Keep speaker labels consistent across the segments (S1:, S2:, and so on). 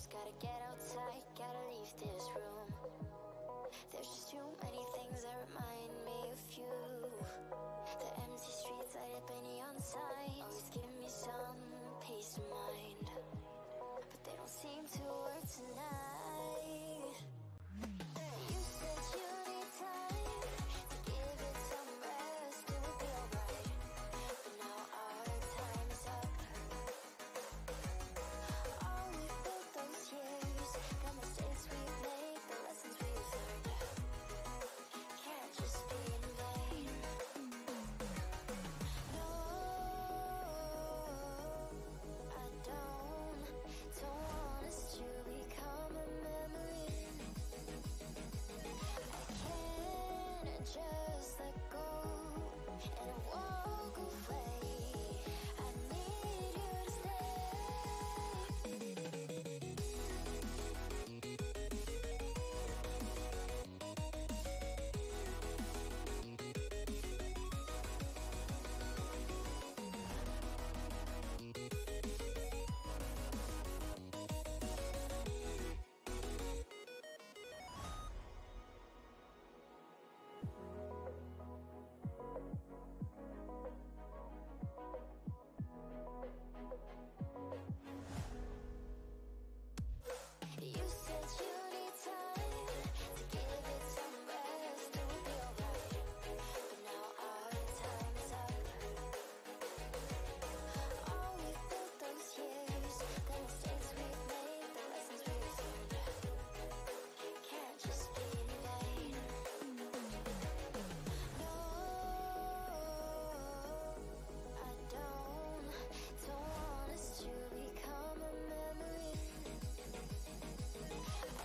S1: just gotta get outside, gotta leave this room. There's just too many things that remind me of you. The empty streets light up any on sign, always give me some peace of mind, but they don't seem to work tonight. You said you need time to give it some rest, it would be alright, but now our time is up. All we built those years, the mistakes we've made, the lessons we've learned, can't just be in vain. No, I don't want us to become a memory. I can't just let go and walk away. I need you to You said you need time to give it some rest, it would be alright, but now our time is up. All we built those years, the mistakes we've made, the lessons we've learned, can't just be in vain. No, I don't want us to become a memory.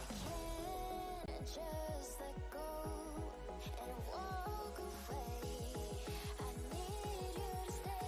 S1: I can't just let go and walk away. I need you to stay.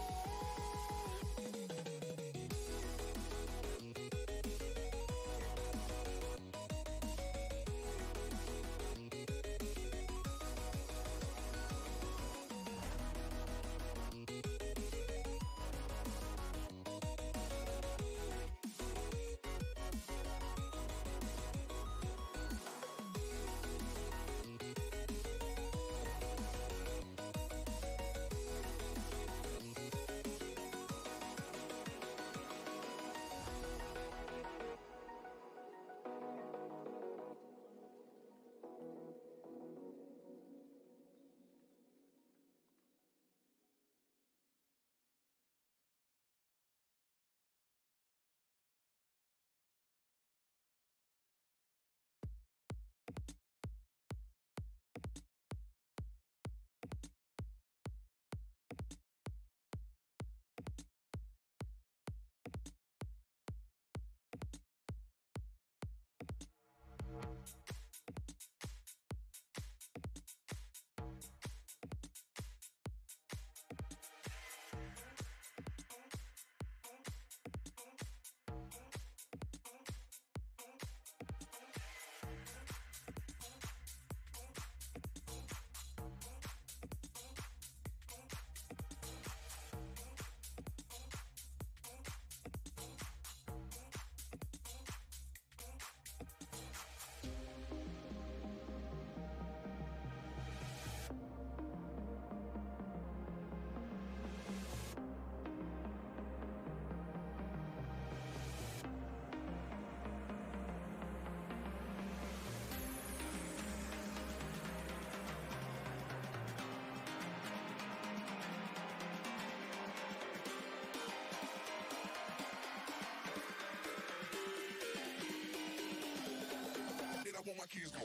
S2: I want my keys go.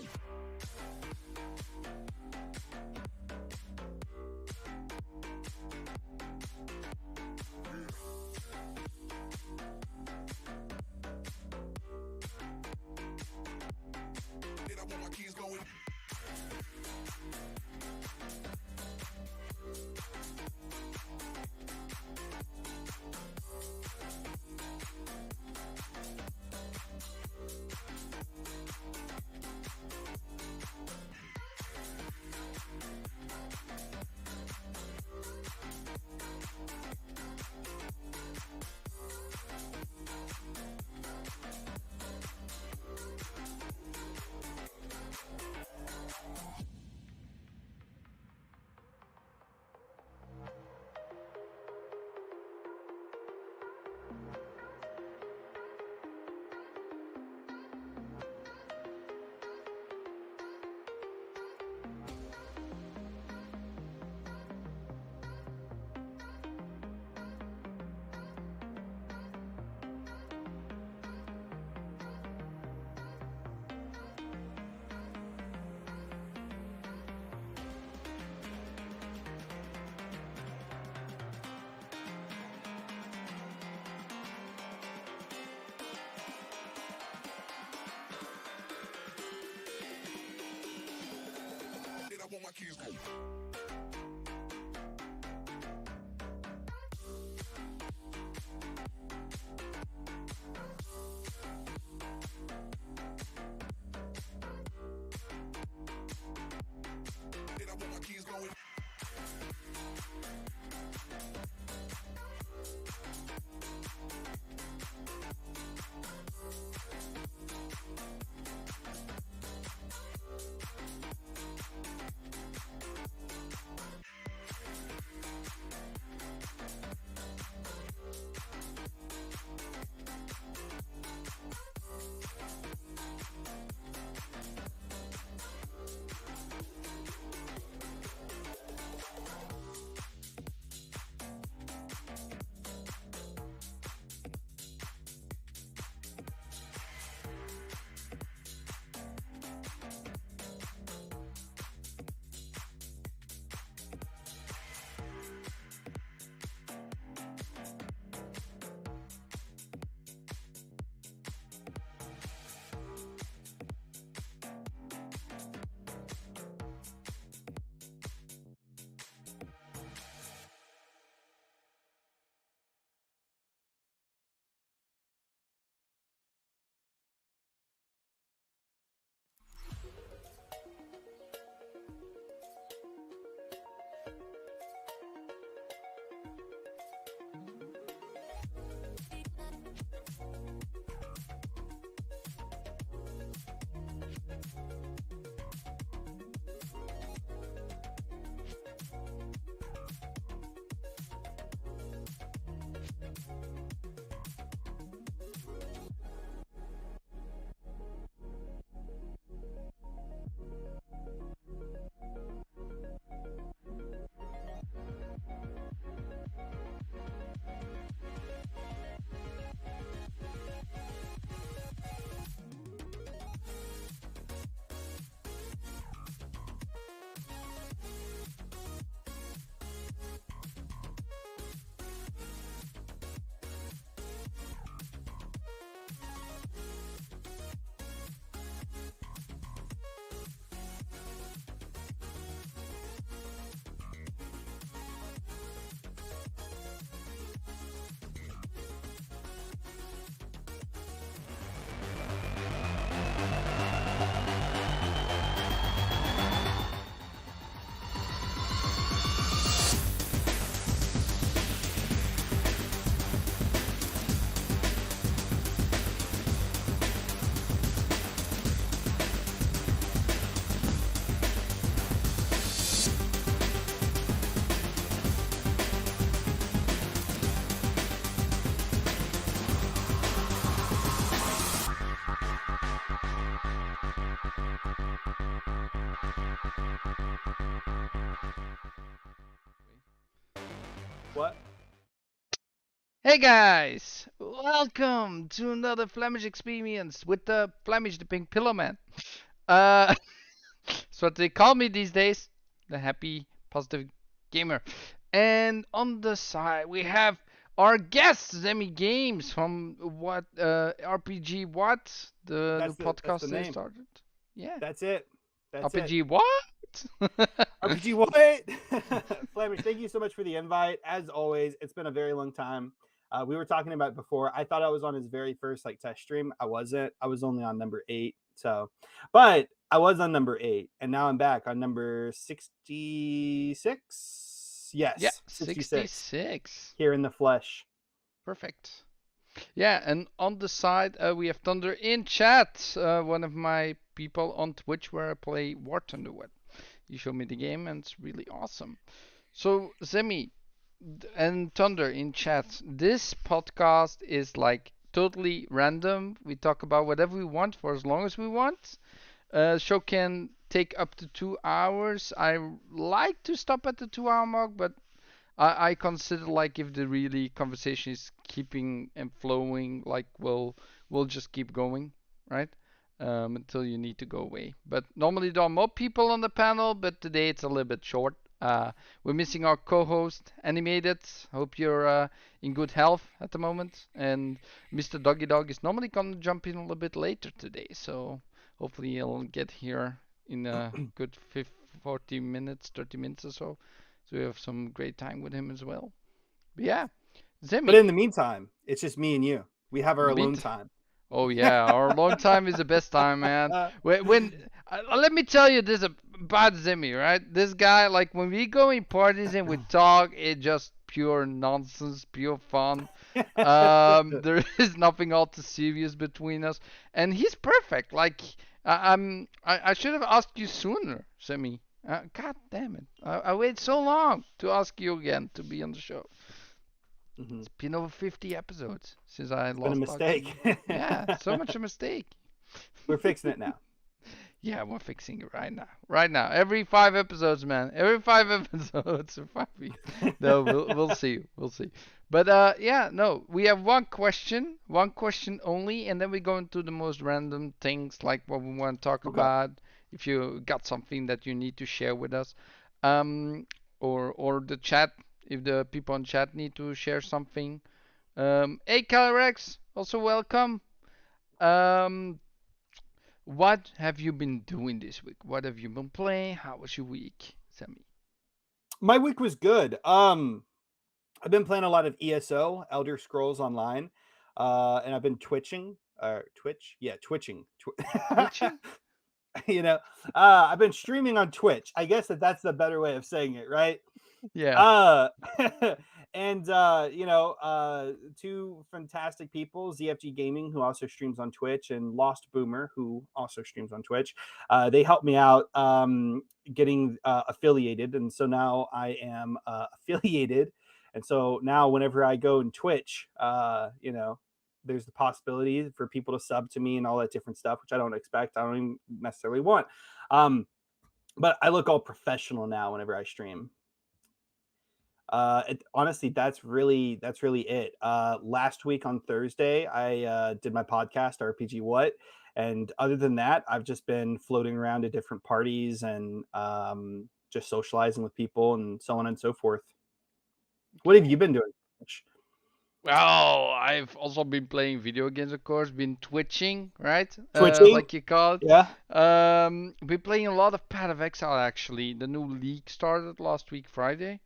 S2: Then I want my keys going. keys go? Did I want my keys going?
S3: What?
S4: Hey guys, welcome to another Flamish Experience with the Flamish the Pink Pillow Man. Uh, that's what they call me these days, the happy, positive gamer. And on the side we have our guest Zemi Games from what rpgWhat, the new
S3: That's the
S4: podcast they
S3: name.
S4: started. Yeah,
S3: That's it. That's it.
S4: RPG what?
S3: rpgWhat? Flamish, thank you so much for the invite. As always, it's been a very long time. We were talking about it before. I thought I was on his very first test stream. I wasn't. I was only on number 8. So, but I was on number 8, and now I'm back on number 66. Yes,
S4: Yeah,
S3: 66
S4: 66.
S3: here in the flesh.
S4: Perfect. Yeah, and on the side we have Thunder in chat, one of my people on Twitch where I play War Thunder with. You showed me the game and it's really awesome. So Zemi and Thunder in chat, this podcast is like totally random. We talk about whatever we want for as long as we want. Show can take up to 2 hours. I like to stop at the 2 hour mark, but I consider like if the really conversation is keeping and flowing, like we'll just keep going, right? Until you need to go away. But normally there are more people on the panel, but today it's a little bit short. We're missing our co-host, Animated. Hope you're in good health at the moment. And Mr. Doggy Dog is normally gonna jump in a little bit later today, so hopefully he'll get here in a good 40 minutes, 30 minutes or so. So we have some great time with him as well. But yeah,
S3: But
S4: Zemi.
S3: in the meantime, it's just me and you. We have our
S4: In the
S3: alone
S4: meantime,
S3: time.
S4: oh yeah, our long time is the best time, man. Let me tell you this about Zimmy, right? This guy, like when we go in parties and we talk, it just pure nonsense, pure fun. There is nothing all too serious between us, and he's perfect. Like I should have asked you sooner, Zimmy. God damn it! I waited so long to ask you again to be on the show.
S3: Mhm.
S4: It's been over 50 episodes since I
S3: It's been a
S4: last talked to
S3: mistake.
S4: you. Yeah, so much a mistake.
S3: We're fixing it now.
S4: Yeah, we're fixing it right now. Right now. Every 5 episodes, man. Every 5 episodes or 5 weeks. No, we'll see. We'll see. But yeah, no. We have one question only, and then we go into the most random things like what we want to talk
S3: Okay.
S4: about. If you got something that you need to share with us, or the chat, if the people in chat need to share something. Hey, Calorex, also welcome. Um, what have you been doing this week? What have you been playing? How was your week, Sammy?
S3: My week was good. I've been playing a lot of ESO, Elder Scrolls Online, and I've been twitching. Twitching.
S4: Twitching?
S3: You know, I've been streaming on Twitch. I guess that's the better way of saying it, right?
S4: Yeah.
S3: Uh, and two fantastic people, ZFG Gaming, who also streams on Twitch, and Lost Boomer, who also streams on Twitch. They helped me out getting affiliated, and so now I am affiliated. And so now, whenever I go in Twitch, there's the possibility for people to sub to me and all that different stuff, which I don't expect. I don't even necessarily want. But I look all professional now whenever I stream. Honestly, that's really it. Last week on Thursday, I did my podcast rpgWhat, and other than that, I've just been floating around to different parties and just socializing with people and so on and so forth. What have you been doing?
S4: Well, I've also been playing video games, of course, been twitching, right?
S3: Twitching?
S4: Like you call it.
S3: Yeah.
S4: Been playing a lot of Path of Exile actually. The new league started last week, Friday.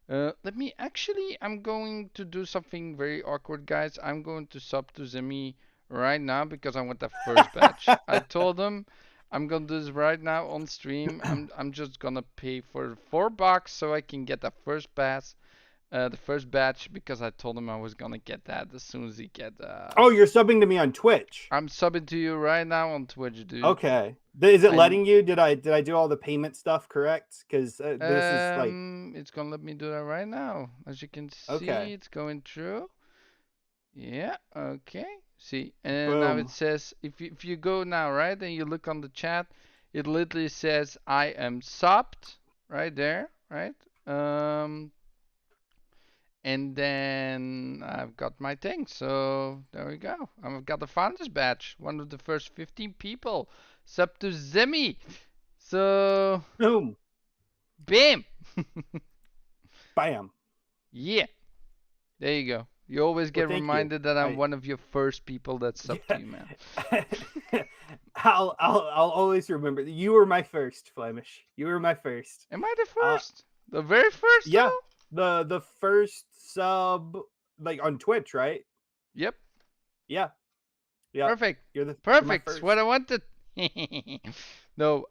S4: I'm going to do something very awkward, guys. I'm going to sub to Zemi right now because I want the first batch. I told them I'm gonna do this right now on stream. I'm just gonna pay for $4 so I can get the first batch because I told him I was gonna get that as soon as he get.
S3: Oh, you're subbing to me on Twitch.
S4: I'm subbing to you right now on Twitch, dude.
S3: Okay. Is it letting you? Did I do all the payment stuff correct? Because this is like.
S4: It's gonna let me do that right now. As you can see,
S3: Okay.
S4: it's going through. Yeah. Okay. See, and now
S3: Boom.
S4: it says if you go now, right, and you look on the chat, it literally says I am subbed right there, right? And then I've got my thing. So there we go. I've got the founders badge. One of the first 15 people. Sub to Zemi. So
S3: Boom.
S4: bam.
S3: Bam.
S4: Yeah. There you go. You always get reminded that I'm
S3: I-
S4: one of your first people that sub to you, man.
S3: I'll always remember that you were my first, Flamish. You were my first.
S4: Am I the first? The very first?
S3: Yeah.
S4: Though?
S3: The first sub, like on Twitch, right?
S4: Yep.
S3: Yeah. Yeah.
S4: Perfect.
S3: You're my
S4: Perfect.
S3: first.
S4: What I wanted. No.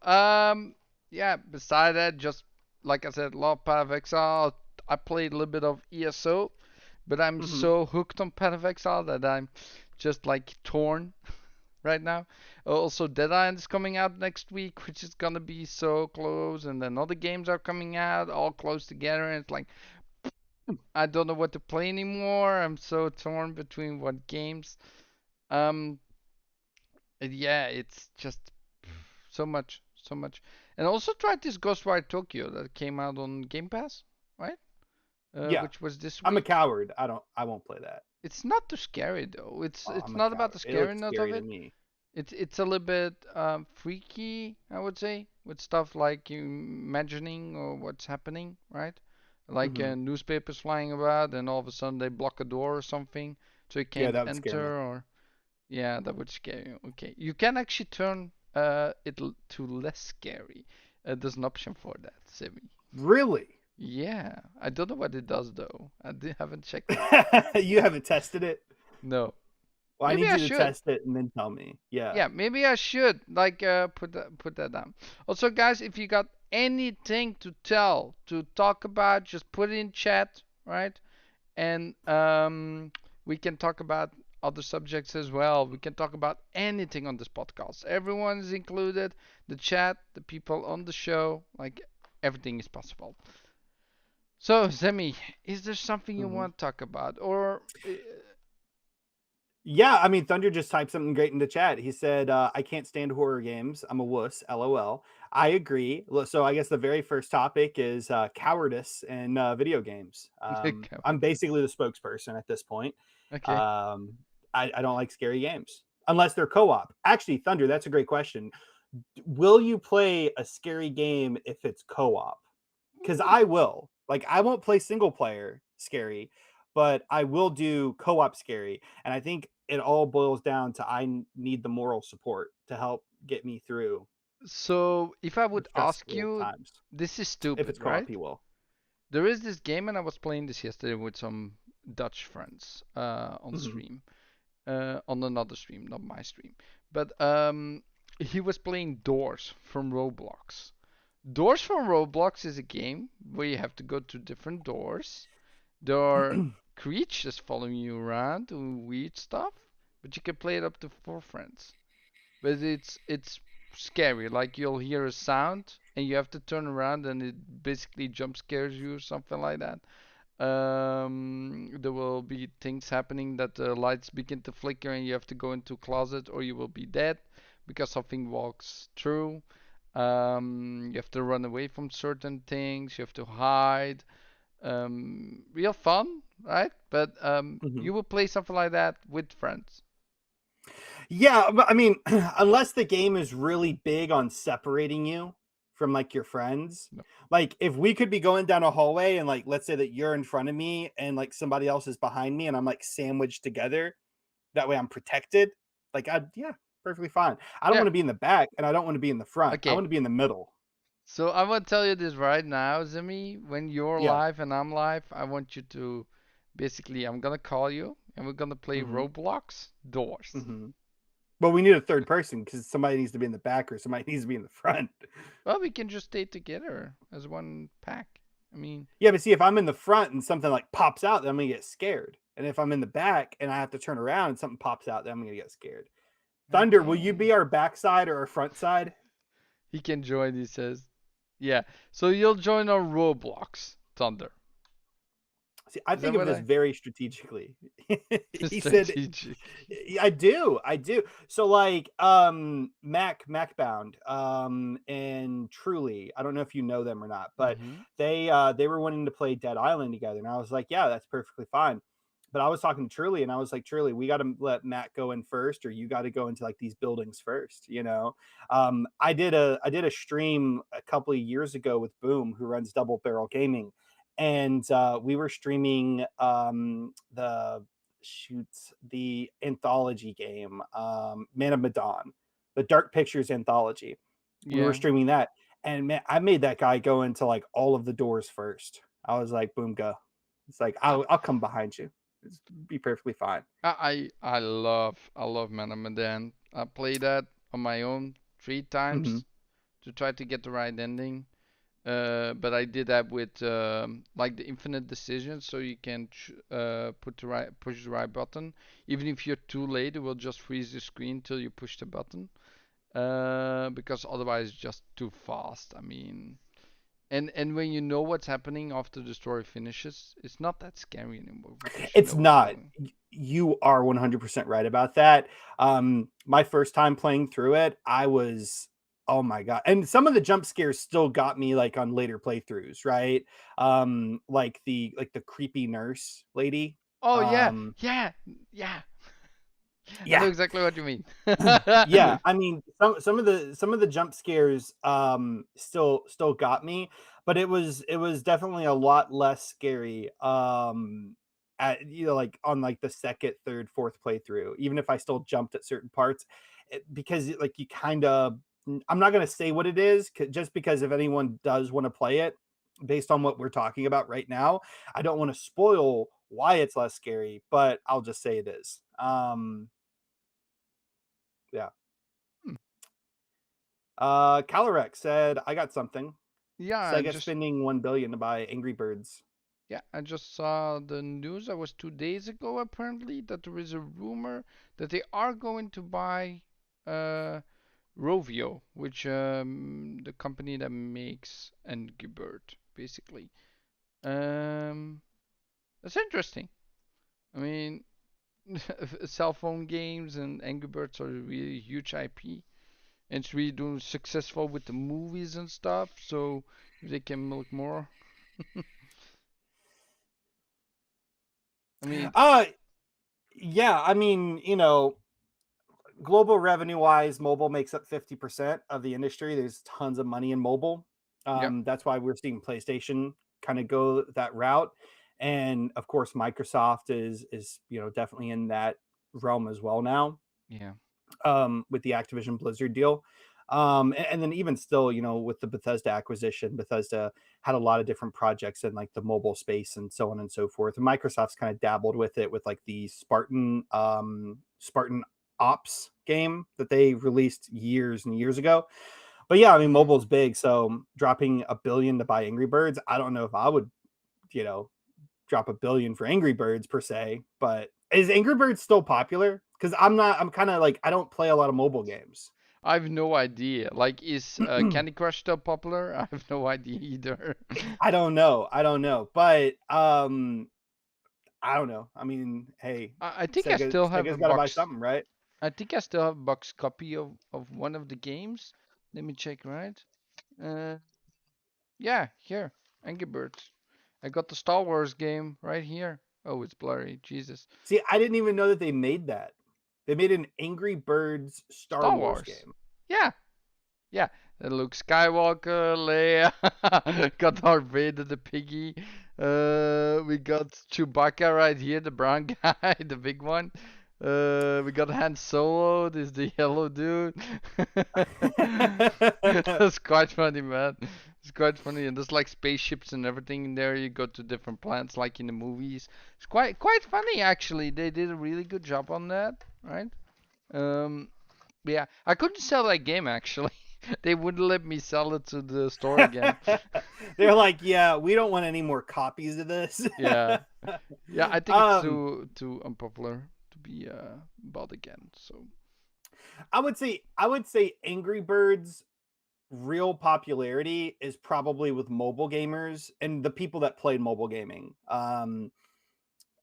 S4: Yeah. Beside that, just like I said, a lot of Path of Exile. I played a little bit of ESO, but I'm so hooked on Path of Exile that I'm just like torn right now. Also, Dead Island is coming out next week, which is gonna be so close, and then other games are coming out all close together, and it's like I don't know what to play anymore. I'm so torn between what games. And yeah, it's just so much, so much. And also tried this Ghostwire Tokyo that came out on Game Pass, right?
S3: Yeah.
S4: Which was this week.
S3: I'm a coward. I won't play that.
S4: It's not too scary though. It's
S3: I'm a
S4: not about the
S3: coward. It looks
S4: scariness
S3: scary
S4: of
S3: to
S4: it.
S3: me.
S4: It's a little bit freaky, I would say, with stuff like you imagining or what's happening, right? Like newspapers flying about, and all of a sudden they block a door or something, so you can't
S3: that would scare me.
S4: enter. Or yeah, that would scare you. Okay, you can actually turn it to less scary. There's an option for that, Zemi.
S3: Really?
S4: Yeah, I don't know what it does though. Haven't checked it.
S3: You haven't tested it?
S4: No.
S3: Well, I
S4: Maybe
S3: need
S4: I
S3: you to
S4: should.
S3: test it and then tell me. Yeah.
S4: Yeah, maybe I should like put that down. Also, guys, if you got anything to tell, to talk about, just put it in chat, right? And we can talk about other subjects as well. We can talk about anything on this podcast. Everyone is included. The chat, the people on the show, like everything is possible. So, Zemi, is there something you
S3: Mhm.
S4: want to talk about, or
S3: Yeah, I mean, Thunder just typed something great into chat. He said, I can't stand horror games. I'm a wuss. LOL. I agree. So I guess the very first topic is cowardice in video games. I'm
S4: cowardice?
S3: basically the spokesperson at this point.
S4: Okay.
S3: Um, I don't like scary games unless they're co-op. Actually, Thunder, that's a great question. Will you play a scary game if it's co-op? Because I will. Like, I won't play single player scary, but I will do co-op scary. And I think it all boils down to need the moral support to help get me through
S4: So, if I
S3: the
S4: would ask
S3: stressful
S4: you,
S3: times.
S4: this is
S3: If it's
S4: stupid,
S3: co-op,
S4: right?
S3: he will.
S4: There is this game, and I was playing this yesterday with some Dutch friends on
S3: Mhm.
S4: stream, on another stream, not my stream. But he was playing Doors from Roblox. Doors from Roblox is a game where you have to go to different doors. There are creatures following you around doing weird stuff, but you can play it up to 4 friends. But it's scary. Like you'll hear a sound and you have to turn around and it basically jump scares you or something like that. There will be things happening that the lights begin to flicker and you have to go into a closet or you will be dead because something walks through. You have to run away from certain things. You have to hide. Real fun, right? But
S3: Mhm.
S4: you will play something like that with friends.
S3: Yeah, but I mean, unless the game is really big on separating you from like your friends,
S4: No.
S3: like if we could be going down a hallway and like let's say that you're in front of me and like somebody else is behind me and I'm like sandwiched together, that way I'm protected. Like yeah, perfectly fine. I don't
S4: Yeah.
S3: want to be in the back and I don't want to be in the front. I
S4: Okay.
S3: want to be in the middle.
S4: So I want to tell you this right now, Zimi. When you're
S3: Yeah.
S4: live and I'm live, I want you to basically, I'm gonna call you and we're gonna play
S3: Hmm.
S4: Roblox Doors.
S3: Hmm. But we need a third person because somebody needs to be in the back or somebody needs to be in the front.
S4: Well, we can just stay together as one pack. I mean,
S3: Yeah, but see, if I'm in the front and something like pops out, then I'm gonna get scared. And if I'm in the back and I have to turn around and something pops out, then I'm gonna get scared. Thunder, will you
S4: okay.
S3: be our backside or our front side?
S4: He can join, he says. Yeah. So you'll join our Roblox, Thunder.
S3: See, I
S4: Is that
S3: think of
S4: what
S3: this
S4: I
S3: very strategically. He said,
S4: strategic?
S3: I do, I do. So like Macbound, and Truly, I don't know if you know them or not, but
S4: Mm-hmm.
S3: they were wanting to play Dead Island together, and I was like, yeah, that's perfectly fine. But I was talking to Truly, and I was like, Truly, we got to let Matt go in first, or you got to go into like these buildings first, you know. I did a stream a couple of years ago with Boom, who runs Double Barrel Gaming, and we were streaming the anthology game, Man of Medan, the Dark Pictures anthology. We were
S4: Yeah.
S3: streaming that, and man, I made that guy go into like all of the doors first. I was like, "Boom, go!" It's like I'll come behind you. It's be perfectly fine.
S4: I love Man of Medan. I played that on my own 3 times
S3: Hmm.
S4: to try to get the right ending. But I did that with like the infinite decisions, so you can push the right button. Even if you're too late, it will just freeze the screen till you push the button. Because otherwise it's just too fast. I mean, and when you know what's happening after the story finishes, it's not that scary anymore because you
S3: It's
S4: know what's
S3: not.
S4: going.
S3: You are 100% right about that. My first time playing through it, I was, oh my god. And some of the jump scares still got me like on later playthroughs, right? Like the creepy nurse lady.
S4: Oh yeah,
S3: Um
S4: yeah, yeah. I know
S3: yeah.
S4: exactly what you mean.
S3: Yeah, I mean, some of the jump scares still got me, but it was definitely a lot less scary at like on like the second, third, fourth playthrough, even if I still jumped at certain parts, because like you kind of I'm not going to say what it is just because if anyone does want to play it, based on what we're talking about right now, I don't want to spoil why it's less scary, but I'll just say it is. Yeah.
S4: Hmm.
S3: Calorex said, I got something.
S4: Yeah, I
S3: Sega
S4: just
S3: spending 1 billion to buy Angry Birds.
S4: yeah, I just saw the news. That was 2 days ago, apparently, that there is a rumor that they are going to buy uh Rovio, which the company that makes Angry Bird, basically. Um, that's interesting. I mean, cell phone games and Angry Birds are a really huge IP, and it's really doing successful with the movies and stuff. So if they can milk more, I mean,
S3: Uh yeah, I mean, global revenue wise, mobile makes up 50% of the industry. There's tons of money in mobile.
S4: yeah,
S3: That's why we're seeing PlayStation kind of go that route. And of course, Microsoft is definitely in that realm as well now,
S4: yeah,
S3: with the Activision Blizzard deal. And then even still, with the Bethesda acquisition, Bethesda had a lot of different projects in like the mobile space and so on and so forth. And Microsoft's kind of dabbled with it with like the Spartan Ops game that they released years and years ago. But yeah, I mean,
S4: mm,
S3: mobile's big, so dropping 1 billion to buy Angry Birds, I don't know if I would, you know, drop 1 billion for Angry Birds per se. But is Angry Birds still popular? Because I'm kind of like I don't play a lot of mobile games.
S4: I have no idea. Like, is Candy Crush still popular? I have no idea either.
S3: I don't know, but I don't know. I mean, hey,
S4: I think I still have a
S3: Sega's got to buy
S4: box.
S3: something, right?
S4: I think I still have a box copy of one of the games. Let me check, right? Uh, yeah, here, Angry Birds. I got the Star Wars game right here. Oh, it's blurry. Jesus.
S3: See, I didn't even know that they made that. They made an Angry Birds Star
S4: Star
S3: Wars
S4: Wars.
S3: game.
S4: Yeah, yeah. Luke Skywalker, Leia, got Darth Vader the piggy. We got Chewbacca right here, the brown guy, the big one. We got Han Solo, this the yellow dude. That's quite funny, man. It's quite funny, and there's like spaceships and everything in there. You go to different planets, like in the movies. It's quite funny actually. They did a really good job on that, right? Um, yeah, I couldn't sell that game actually. They wouldn't let me sell it to the store again.
S3: They're like, yeah, we don't want any more copies of this.
S4: Yeah, yeah. I think it's
S3: um,
S4: too unpopular to be bought again. So
S3: I would say Angry Birds real popularity is probably with mobile gamers and the people that played mobile gaming.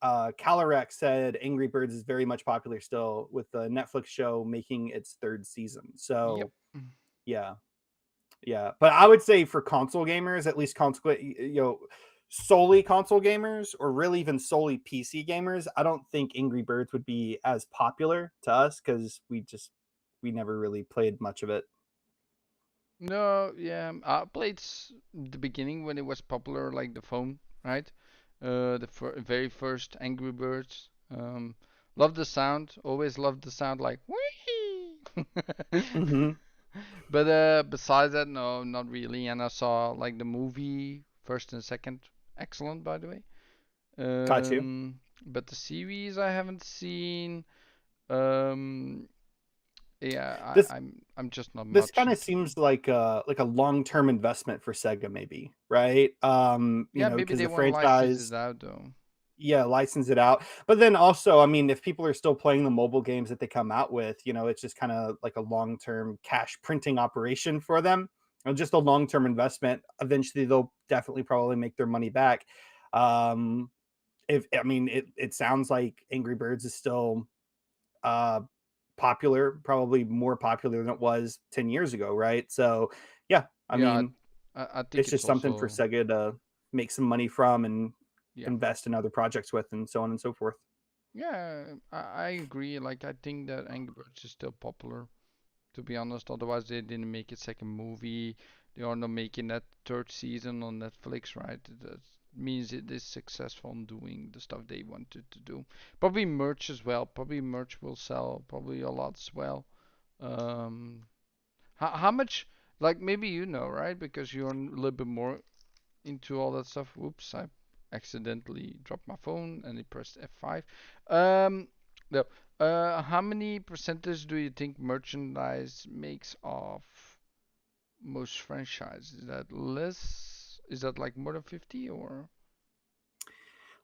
S3: Calorex said Angry Birds is very much popular still, with the Netflix show making its third season.
S4: yep.
S3: So yeah, yeah. But I would say for console gamers, at least solely console gamers, or really even solely PC gamers, I don't think Angry Birds would be as popular to us because we never really played much of it.
S4: No, yeah. I played the beginning when it was popular, like the phone, right? The very first Angry Birds. Love the sound. Always loved the sound, like wee.
S3: Mm-hmm.
S4: But besides that, no, not really. And I saw like the movie first and second, excellent by the way.
S3: Got you.
S4: But the series I haven't seen. Um, yeah,
S3: This
S4: I'm just not
S3: this
S4: much
S3: kind of
S4: into
S3: seems like a long-term investment for Sega, maybe, right?
S4: Yeah, maybe
S3: Because
S4: they
S3: the
S4: want to license
S3: franchise,
S4: it out though.
S3: yeah, license it out. But then also, I mean, if people are still playing the mobile games that they come out with, it's just kind of like a long-term cash printing operation for them, or just a long-term investment. Eventually, they'll definitely probably make their money back. Um, if I mean, it sounds like Angry Birds is still uh popular, probably more popular than it was 10 years ago, right? So, yeah, I
S4: Yeah,
S3: mean,
S4: I think
S3: it's
S4: it's
S3: just something for
S4: also
S3: Sega to make some money from and
S4: yeah.
S3: invest in other projects with and so on and so forth.
S4: Yeah, I agree. Like I think that Angry Birds is still popular, to be honest. Otherwise they didn't make a second movie. They are not making that third season on Netflix, right? That means it is successful in doing the stuff they wanted to do. Probably merch as well. Probably merch will sell probably a lot as well. Um, How much? Like maybe you know, right? Because you're a little bit more into all that stuff. Whoops, I accidentally dropped my phone and it pressed F5. Um, no. How many percentage do you think merchandise makes of most franchise? Is that less? Is that like more than 50 or?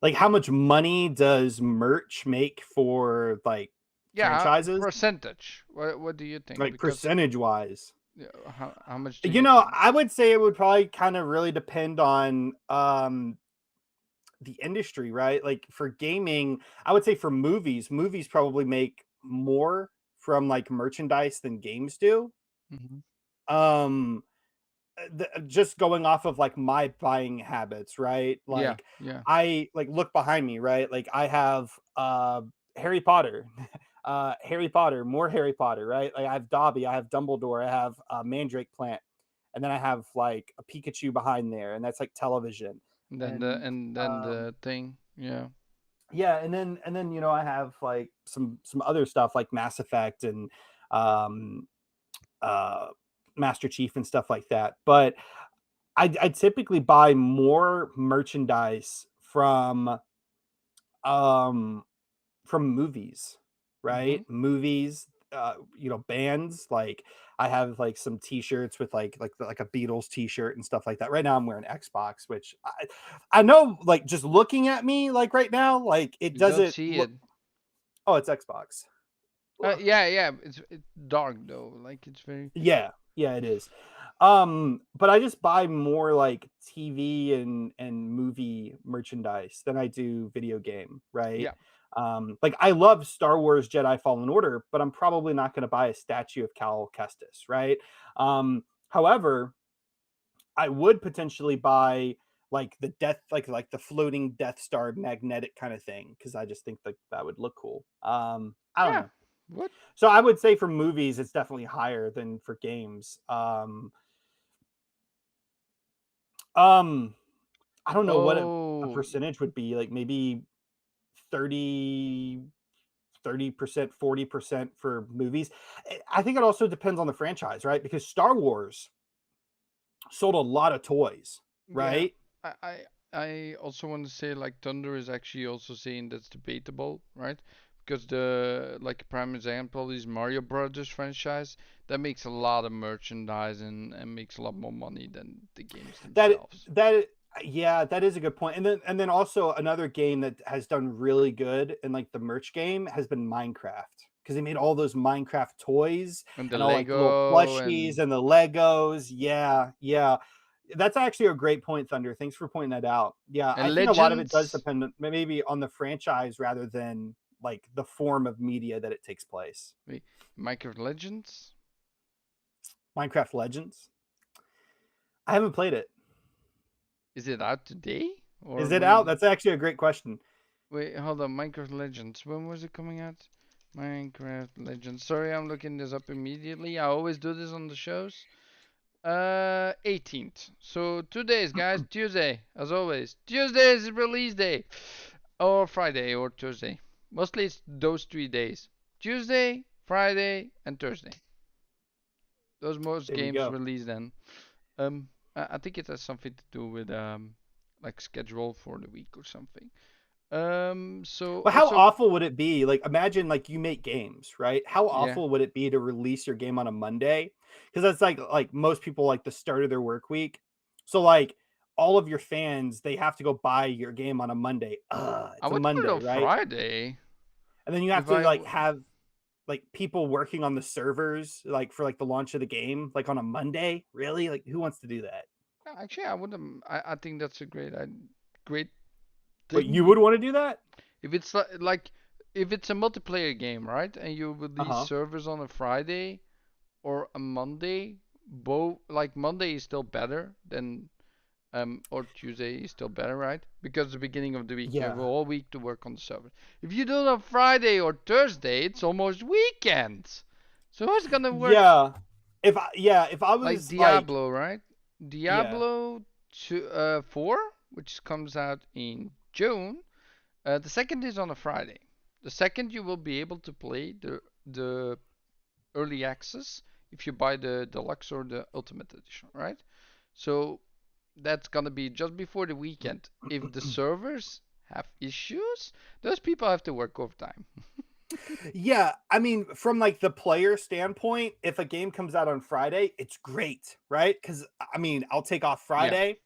S3: Like, how much money does merch make for like
S4: Yeah,
S3: franchises?
S4: percentage. What do you think?
S3: Like
S4: Because
S3: percentage wise?
S4: how much do
S3: You
S4: you
S3: know,
S4: think?
S3: I would say it would probably kind of really depend on the industry, right? Like for gaming, I would say for movies probably make more from like merchandise than games do.
S4: Hmm.
S3: Um just going off of like my buying habits, right?
S4: Yeah,
S3: Like
S4: yeah.
S3: I like look behind me, right? Like I have Harry Potter. Harry Potter, more Harry Potter, right? Like I have Dobby, I have Dumbledore, I have Mandrake Plant, and then I have like a Pikachu behind there, and that's like television. And
S4: And then the thing. Yeah.
S3: yeah, and then you know I have like some other stuff like Mass Effect and um uh Master Chief and stuff like that. But I typically buy more merchandise um from movies,
S4: Hmm.
S3: right? Movies, you know, bands. Like I have like some T-shirts with like a Beatles T-shirt and stuff like that. Right now, I'm wearing Xbox, which I know, like just looking at me, like right now, like it
S4: You don't
S3: doesn't
S4: see
S3: look.
S4: it.
S3: Oh, it's Xbox. Ugh.
S4: Yeah, yeah. It's dark though. Like it's very.
S3: Yeah, yeah, it is. But I just buy more like TV and movie merchandise than I do video game, right?
S4: Yeah.
S3: Like I love Star Wars Jedi Fallen Order, but I'm probably not going to buy a statue of Cal Kestis, right? However, I would potentially buy like the like the floating Death Star magnetic kind of thing because I just think that that would look cool. I don't
S4: Yeah.
S3: know.
S4: What?
S3: So I would say for movies, it's definitely higher than for games. Um, I don't know what a
S4: Oh,
S3: percentage would be, like maybe 30 30%, 40% for movies. I think it also depends on the franchise, right? Because Star Wars sold a lot of toys,
S4: yeah.
S3: right?
S4: I I I also want to say like Thunder is actually also saying that's debatable, right? Because the like prime example is Mario Brothers franchise that makes a lot of merchandise and makes a lot more money than the games
S3: That
S4: themselves.
S3: that yeah, that is a good point. And then also another game that has done really good in like the merch game has been Minecraft because they made all those Minecraft toys
S4: And the
S3: and all like the little
S4: Lego
S3: plushies
S4: and
S3: and the Legos. Yeah, yeah. That's actually a great point, Thunder. Thanks for pointing that out. Yeah, I think a lot of it does
S4: Legends.
S3: depend maybe on the franchise rather than like the form of media that it takes place.
S4: Wait, Minecraft Legends?
S3: Minecraft Legends. I haven't played it.
S4: Is it out today? Or
S3: Is it out?
S4: when?
S3: That's actually a great question.
S4: Wait, hold on. Minecraft Legends. When was it coming out? Minecraft Legends. Sorry, I'm looking this up immediately. I always do this on the shows. 18th. So 2 days, guys. Tuesday, as always. Tuesday is release day. Or Friday or Thursday. Mostly it's those 3 days. Tuesday, Friday, and Thursday. Those most
S3: There we
S4: games
S3: go.
S4: release then. I think it has something to do with like schedule for the week or something. So
S3: But how
S4: also,
S3: awful would it be? Like, imagine like you make games, right? How
S4: yeah,
S3: awful would it be to release your game on a Monday? Because that's like most people like the start of their work week. So like all of your fans, they have to go buy your game on a Monday.
S4: I
S3: It's a
S4: would do it
S3: Monday,
S4: on
S3: right?
S4: Friday
S3: And then you have
S4: if
S3: to
S4: I.
S3: like have like people working on the servers like for like the launch of the game like on a Monday. Really? Like who wants to do that?
S4: Actually, I wouldn't. I think that's a great
S3: But
S4: thing.
S3: you would want to do that?
S4: If it's like if it's a multiplayer game, right, and you release
S3: Uh-huh.
S4: servers on a Friday or a Monday, both like Monday is still better than or Tuesday is still better, right? Because the beginning of the week you have a
S3: Yeah.
S4: whole week to work on the server. If you do it on Friday or Thursday, it's almost weekend. So who's gonna work
S3: Yeah. If I
S4: like
S3: was like
S4: Diablo, right?
S3: yeah.
S4: Diablo 4, which comes out in June. The second is on a Friday. The second you will be able to play the early access if you buy the deluxe or the ultimate edition, right? So that's gonna be just before the weekend. If the servers have issues, those people have to work overtime.
S3: Yeah, I mean, from like the player standpoint, if a game comes out on Friday, it's great, right? Because I mean, I'll take off
S4: Yeah.
S3: Friday,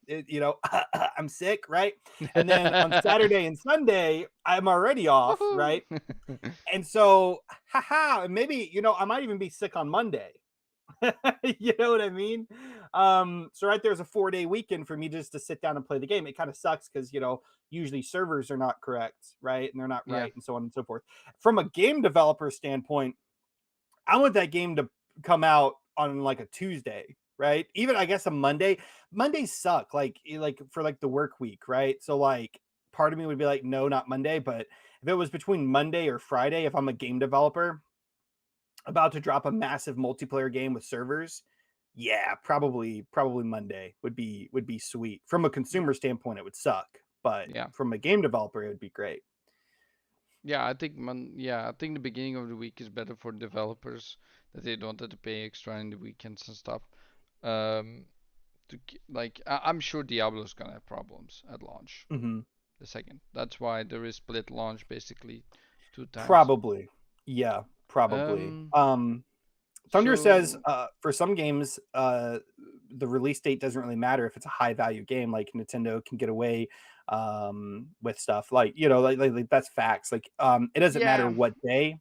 S3: I'm sick, right? And then on Saturday and Sunday, I'm already off,
S4: Woohoo!
S3: right? And so, haha, maybe, I might even be sick on Monday. You know what I mean? So right there's a 4-day weekend for me just to sit down and play the game. It kind of sucks because usually servers are not correct, right? And they're not
S4: Yeah.
S3: right, and so on and so forth. From a game developer standpoint, I want that game to come out on like a Tuesday, right? Even I guess a Monday. Mondays suck, like for like the work week, right? So like part of me would be like, no, not Monday. But if it was between Monday or Friday, if I'm a game developer about to drop a massive multiplayer game with servers, yeah, probably Monday would be sweet. From a consumer standpoint, it would suck, but
S4: Yeah.
S3: from a game developer, it would be great.
S4: Yeah, I think the beginning of the week is better for developers that they don't have to pay extra in the weekends and stuff. Um, I'm sure Diablo's gonna have problems at launch.
S3: Mm-hmm.
S4: The second. That's why there is split launch basically 2 times.
S3: Probably, yeah, probably.
S4: Um,
S3: Thunder says,
S4: so
S3: for some games, the release date doesn't really matter if it's a high value game. Like Nintendo can get away with stuff like like that's facts. Like it doesn't matter
S4: yeah,
S3: what day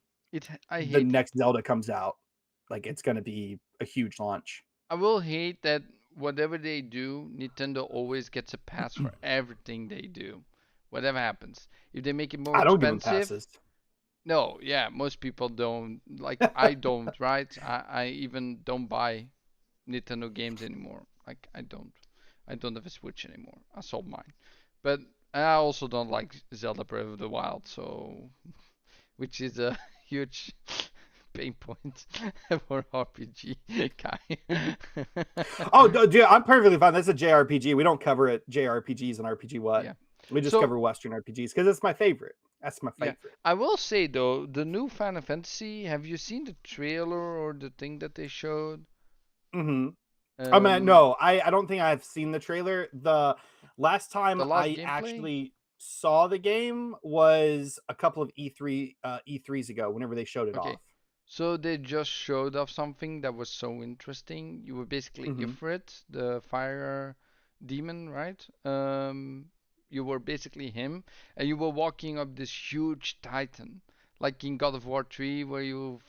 S4: I
S3: the
S4: hate it.
S3: next Zelda comes out. Like it's going to be a huge launch.
S4: I will hate that whatever they do, Nintendo always gets a pass for everything they do. Whatever happens. If they make it more
S3: I don't give them
S4: expensive,
S3: passes.
S4: no, yeah, most people don't. Like I don't, right? I even don't buy Nintendo games anymore. Like I don't have a Switch anymore. I sold mine. But I also don't like Zelda Breath of the Wild, so which is a huge pain point for RPG guy.
S3: Oh, dude, I'm perfectly fine. That's a JRPG. We don't cover it JRPGs and RPGWhat.
S4: Yeah.
S3: We just
S4: So
S3: cover Western RPGs because it's my favorite. That's my
S4: yeah,
S3: favorite.
S4: I will say though, the new Final Fantasy. Have you seen the trailer or the thing that they showed?
S3: Mm-hmm. I mean,
S4: Um,
S3: no, I don't think I've seen the trailer. The last time
S4: the last
S3: I
S4: gameplay.
S3: actually saw the game was a couple of E3s ago, whenever they showed it
S4: Okay,
S3: off.
S4: so they just showed off something that was so interesting. You were basically
S3: Mm-hmm.
S4: Ifrit, the fire demon, right? You were basically him, and you were walking up this huge titan, like in God of War 3, where you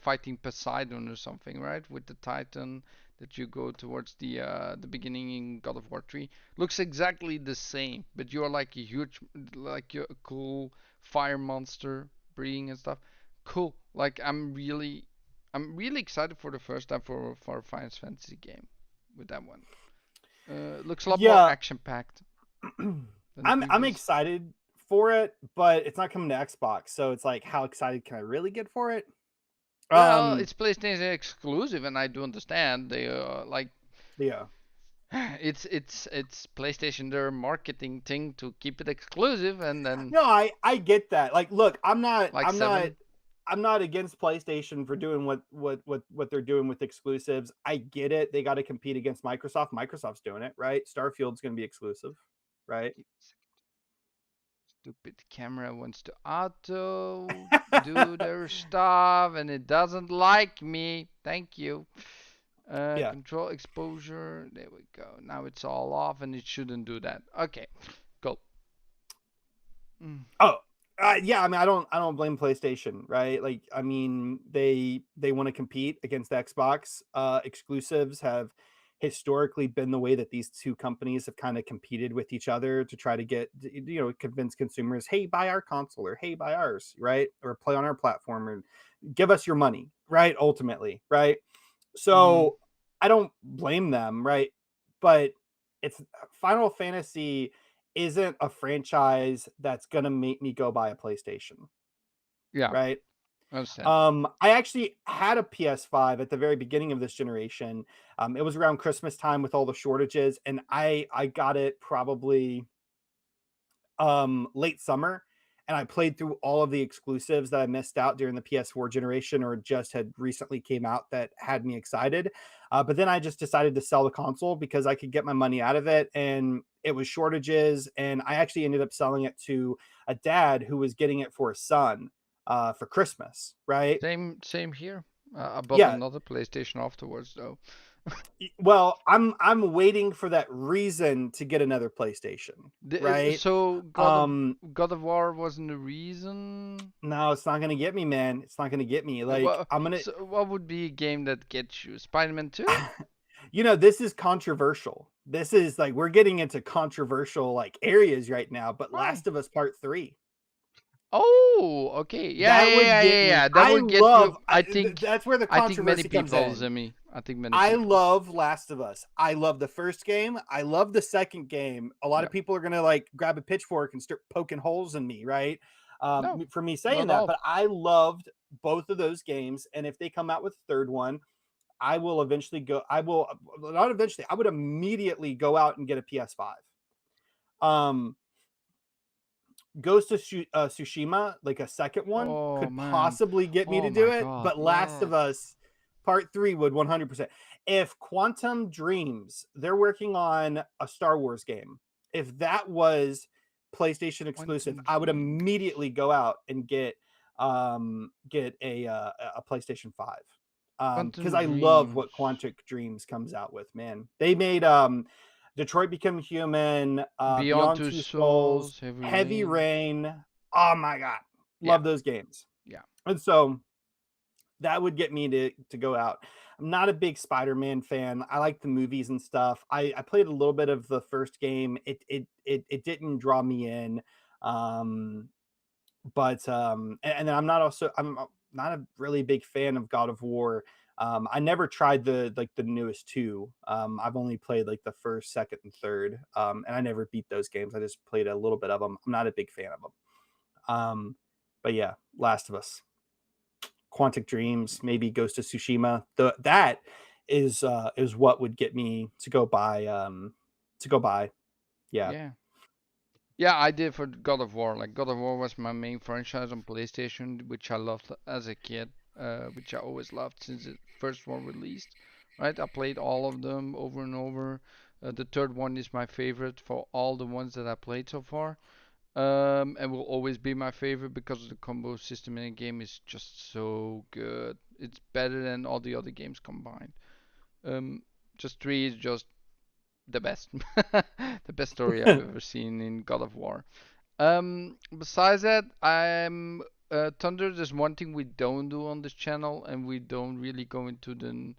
S4: fighting Poseidon or something, right? With the titan that you go towards the beginning in God of War 3. Looks exactly the same, but you're like a huge, like you're a cool fire monster breathing and stuff. Cool. Like I'm really excited for the first time for a Final Fantasy game with that one. Looks a lot more
S3: Yeah,
S4: action packed than the
S3: I'm
S4: previous.
S3: excited for it, but it's not coming to Xbox, so it's like, how excited can I really get for it?
S4: Well,
S3: Um,
S4: it's PlayStation exclusive, and I do understand they like
S3: yeah.
S4: it's PlayStation their marketing thing to keep it exclusive, and then
S3: No, I get that. Like, look,
S4: like seven.
S3: I'm not against PlayStation for doing what they're doing with exclusives. I get it. They got to compete against Microsoft. Microsoft's doing it, right? Starfield's going to be exclusive, right?
S4: Stupid camera wants to auto do their stuff and it doesn't like me. Thank you.
S3: Yeah.
S4: Control exposure. There we go. Now it's all off and it shouldn't do that. Okay, go. Mm.
S3: Oh, yeah. I mean, I don't blame PlayStation, right? Like, I mean, they want to compete against Xbox. Exclusives have historically been the way that these two companies have kind of competed with each other to try to get convince consumers, hey, buy our console, or hey, buy ours, right? Or play on our platform, and give us your money, right? Ultimately, right?
S4: Mm-hmm.
S3: So I don't blame them, right? But it's Final Fantasy isn't a franchise that's gonna make me go buy a PlayStation,
S4: Yeah,
S3: right?
S4: I understand.
S3: I actually had a PS5 at the very beginning of this generation. It was around Christmas time with all the shortages, and I got it probably late summer, and I played through all of the exclusives that I missed out during the PS4 generation or just had recently came out that had me excited. But then I just decided to sell the console because I could get my money out of it, and it was shortages. And I actually ended up selling it to a dad who was getting it for his son for Christmas, right?
S4: Same here. I bought
S3: Yeah.
S4: another PlayStation afterwards, though.
S3: Well, I'm waiting for that reason to get another PlayStation, right?
S4: So
S3: Um,
S4: God of War wasn't the reason.
S3: no, it's not gonna get me, man. It's not gonna get me. Like
S4: Well,
S3: I'm gonna,
S4: so what would be a game that gets you? Spider-Man 2?
S3: this is controversial. This is like we're getting into controversial like areas right now. But
S4: Why?
S3: Last of Us Part 3,
S4: Oh, okay. Yeah,
S3: that
S4: yeah,
S3: would
S4: yeah,
S3: get
S4: yeah,
S3: me.
S4: yeah. That
S3: I
S4: would get
S3: love.
S4: you. I think.
S3: That's where the
S4: I think many
S3: controversy comes
S4: people,
S3: in.
S4: Zemi. I think many
S3: I
S4: people.
S3: love Last of Us. I love the first game. I love the second game. A lot
S4: Yeah.
S3: of people are gonna like grab a pitchfork and start poking holes in me, right?
S4: No,
S3: For me
S4: not
S3: saying
S4: at
S3: that,
S4: all.
S3: but I loved both of those games, and if they come out with a third one, I will eventually go. I will not eventually. I would immediately go out and get a PS5. Um, Ghost of Tsushima, like a second one,
S4: Oh
S3: could
S4: man.
S3: possibly get me
S4: Oh
S3: to do
S4: my
S3: it,
S4: God.
S3: but Last
S4: Yeah.
S3: of Us Part 3 would 100%. If Quantum Dreams, they're working on a Star Wars game. If that was PlayStation exclusive,
S4: Quantum
S3: I would
S4: Dream.
S3: immediately go out and get a PlayStation 5. Because
S4: Quantum
S3: I love
S4: Dreams.
S3: what Quantum Dreams comes out with, man. They made Detroit Become Human,
S4: Beyond
S3: Beyond
S4: Two
S3: Two Souls,
S4: Souls. Heavy
S3: Heavy
S4: Rain.
S3: Rain. Oh my god,
S4: Yeah.
S3: love those games.
S4: Yeah.
S3: And so that would get me to go out. I'm not a big Spider-Man fan. I like the movies and stuff. I played a little bit of the first game. It didn't draw me in. Um, and then I'm not a really big fan of God of War. I never tried the newest two. I've only played like the first, second, and third. And I never beat those games. I just played a little bit of them. I'm not a big fan of them. But yeah, Last of Us, Quantic Dreams, maybe Ghost of Tsushima. That is what would get me to go buy. Yeah.
S4: Yeah. Yeah, I did for God of War. Like God of War was my main franchise on PlayStation, which I loved as a kid, which I always loved since it first one released. Right, I played all of them over and over. The third one is my favorite for all the ones that I played so far, and will always be my favorite because the combo system in the game is just so good. It's better than all the other games combined. Um, just three is just the best, the best story I've ever seen in God of War. Besides that, I'm Thunder. There's one thing we don't do on this channel, and we don't really go into the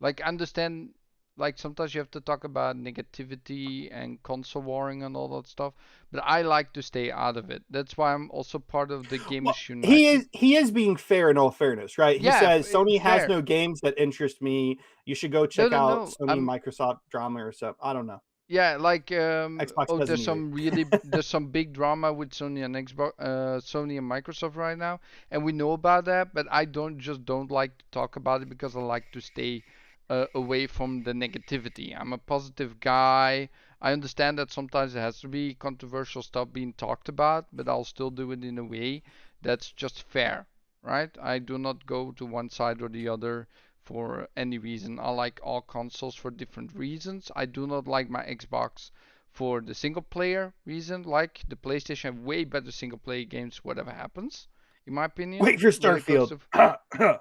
S4: like understand. Like sometimes you have to talk about negativity and console warring and all that stuff, but I like to stay out of it. That's why I'm also part of the
S3: Well,
S4: Gamers United.
S3: he is being fair in all fairness, right? He
S4: Yeah,
S3: says Sony has
S4: fair.
S3: no games that interest me. You should go
S4: No,
S3: check
S4: no,
S3: out
S4: no.
S3: Sony Microsoft drama or something. I don't know.
S4: Yeah, like
S3: Xbox
S4: oh,
S3: doesn't either.
S4: there's some big drama with Sony and Xbox, Sony and Microsoft right now, and we know about that. But I don't like to talk about it because I like to stay away from the negativity. I'm a positive guy. I understand that sometimes there has to be controversial stuff being talked about, but I'll still do it in a way that's just fair, right? I do not go to one side or the other for any reason. I like all consoles for different reasons. I do not like my Xbox for the single player reason. Like the PlayStation have way better single player games, whatever happens, in my opinion,
S3: Wait for
S4: when it goes
S3: Starfield.
S4: to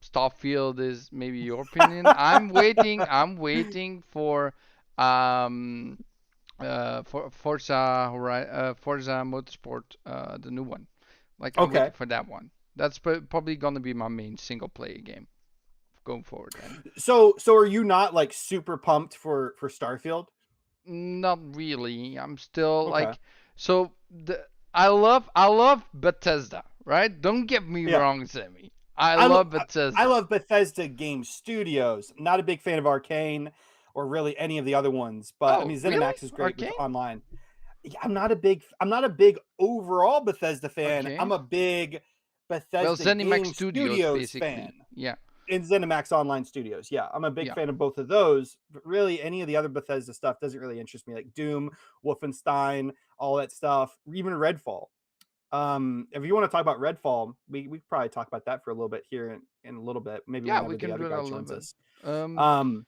S4: Starfield is maybe your opinion. I'm waiting for um for Forza Motorsport, the new one. Like I'm
S3: Okay.
S4: waiting for that one. That's probably gonna be my main single player game going forward. And
S3: So are you not like super pumped for Starfield?
S4: not really. I'm still
S3: Okay.
S4: like so the I love Bethesda, right? Don't get me
S3: Yeah.
S4: wrong, Sammy. I
S3: I
S4: love
S3: lo- I
S4: Bethesda.
S3: love Bethesda Game Studios. I'm not a big fan of Arcane or really any of the other ones, but I
S4: Oh,
S3: mean
S4: really?
S3: ZeniMax is great with
S4: Arcane?
S3: online. Yeah, I'm not a big overall Bethesda fan. I'm
S4: Okay.
S3: a big
S4: Well,
S3: Bethesda
S4: ZeniMax
S3: Game
S4: Studios
S3: Studios fan.
S4: basically. Yeah.
S3: In ZeniMax Online Studios. Yeah, I'm a big
S4: Yeah.
S3: fan of both of those. But really, any of the other Bethesda stuff doesn't really interest me, like Doom, Wolfenstein, all that stuff, even Redfall. If you want to talk about Redfall, we could probably talk about that for a little bit here in a little bit, maybe
S4: Yeah, we
S3: whenever the
S4: can
S3: other
S4: do that
S3: guy
S4: a little
S3: joins
S4: bit.
S3: us.
S4: Um,
S3: Um,